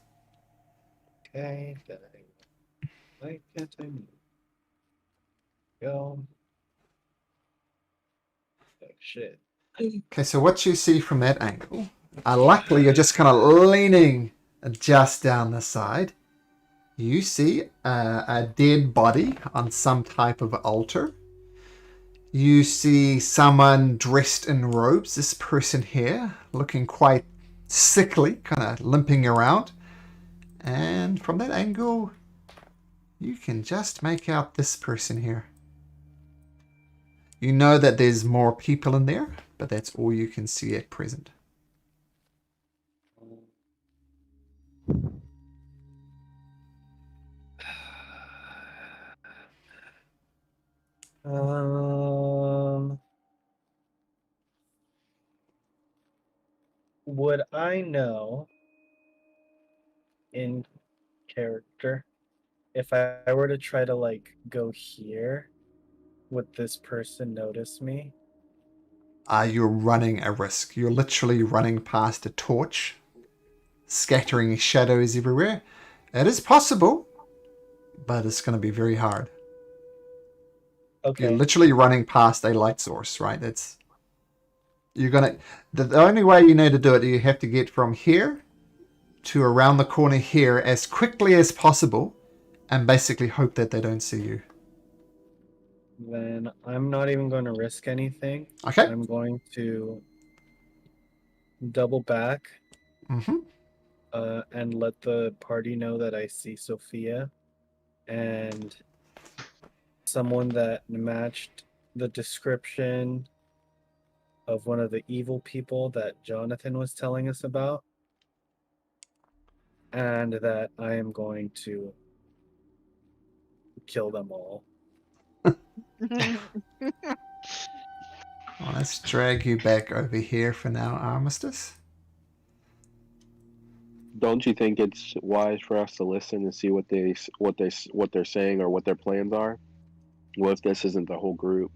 Okay. Why can't I move? Go. Oh, shit. Okay, so what you see from that angle, luckily you're just kind of leaning just down the side. You see a dead body on some type of altar. You see someone dressed in robes, this person here, looking quite sickly, kind of limping around. And from that angle, you can just make out this person here. You know that there's more people in there, but that's all you can see at present. Would I know in character if I were to try to like go here, would this person notice me? You're running a risk. You're literally running past a torch, scattering shadows everywhere. It is possible, but it's going to be very hard. Okay. You're literally running past a light source, right? The only way you know to do it, you have to get from here to around the corner here as quickly as possible and basically hope that they don't see you. Then I'm not even going to risk anything. Okay. I'm going to double back and let the party know that I see Sophia and someone that matched the description of one of the evil people that Jonathan was telling us about, and that I am going to kill them all. Well, let's drag you back over here for now, Armistice. Don't you think it's wise for us to listen and see what they're saying or what their plans are? What if this isn't the whole group?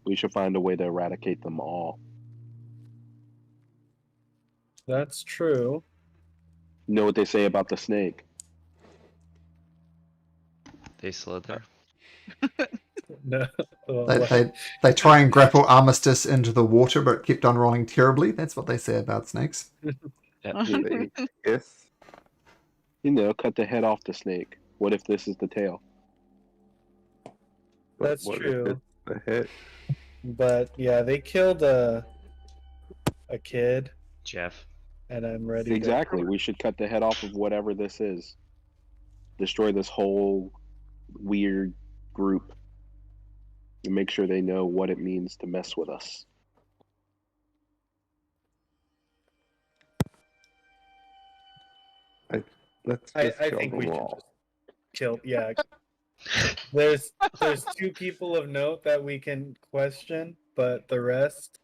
We should find a way to eradicate them all. That's true. You know what they say about the snake? They slither. No. They try and grapple Armistice into the water, but kept on rolling terribly. That's what they say about snakes. Yes. You know, cut the head off the snake. What if this is the tail? That's what if true. it's the head? But yeah, they killed a kid, Jeff. and I'm ready. Exactly. We should cut the head off of whatever this is. Destroy this whole weird group. And make sure they know what it means to mess with us. I think we should just kill. Yeah. There's two people of note that we can question, but the rest,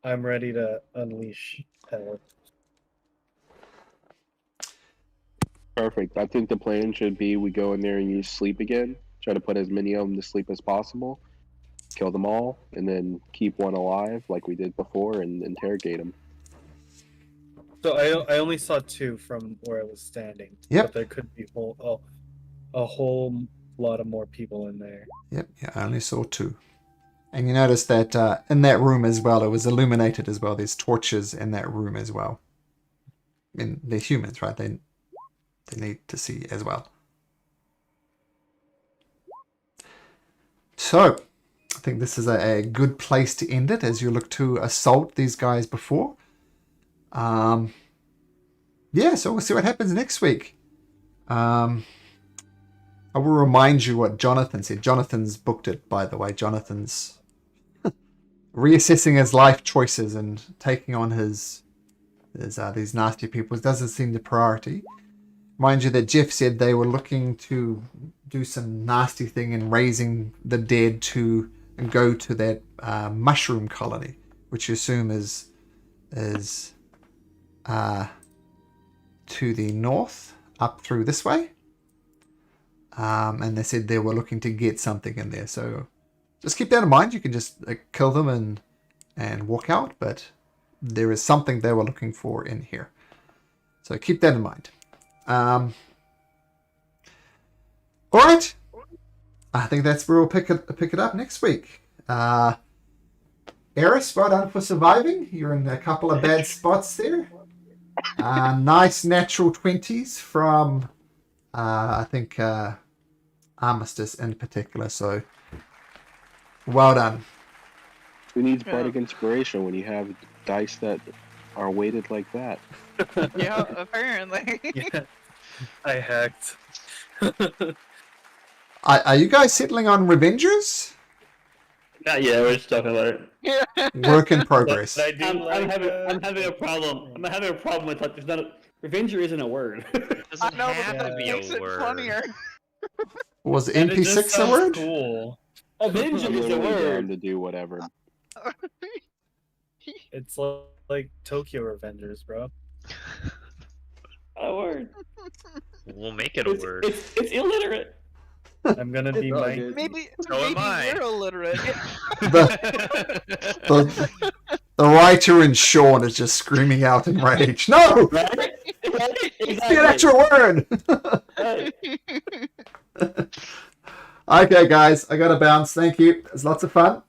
I'm ready to unleash hell. Perfect. I think the plan should be we go in there and use sleep again. Try to put as many of them to sleep as possible. Kill them all, and then keep one alive like we did before and interrogate them. So I only saw two from where I was standing. Yep. But there could be a whole lot of more people in there. Yep, yeah, I only saw two. And you notice that in that room as well, it was illuminated as well. There's torches in that room as well. I mean, they're humans, right? They need to see as well. So, I think this is a good place to end it as you look to assault these guys before. Yeah, so we'll see what happens next week. I will remind you what Jonathan said. Jonathan's booked it, by the way. Jonathan's reassessing his life choices and taking on these nasty people doesn't seem the priority. Mind you that Jeff said they were looking to do some nasty thing in raising the dead to go to that mushroom colony, which you assume is to the north, up through this way. And they said they were looking to get something in there. So just keep that in mind. You can just kill them and walk out, but there is something they were looking for in here. So keep that in mind. All right. I think that's where we'll pick it up next week. Eris, well done for surviving. You're in a couple of bad spots there. Nice natural 20s from, I think, Armistice in particular. So, well done. Who needs bardic inspiration when you have dice that are weighted like that? Yeah, apparently. Yeah, I hacked. Are you guys settling on Revengers? Not yet. We're just talking about it. Work in progress. But I do I'm like, having a problem. I'm having a problem with like there's not a Revenger isn't a word. I know, have but to that be makes a it word. funnier. Was and it just NP6 a sounds word? Cool. Avenger I'm is a literally down word. to do whatever. It's like Tokyo Revengers, bro. A word. We'll make it a word. It's illiterate. I'm gonna be all my. good. Maybe So am I. we're illiterate. The writer in Sean is just screaming out in rage. No! Right? It's the actual word! Right. Okay, guys, I gotta bounce. Thank you. It was lots of fun.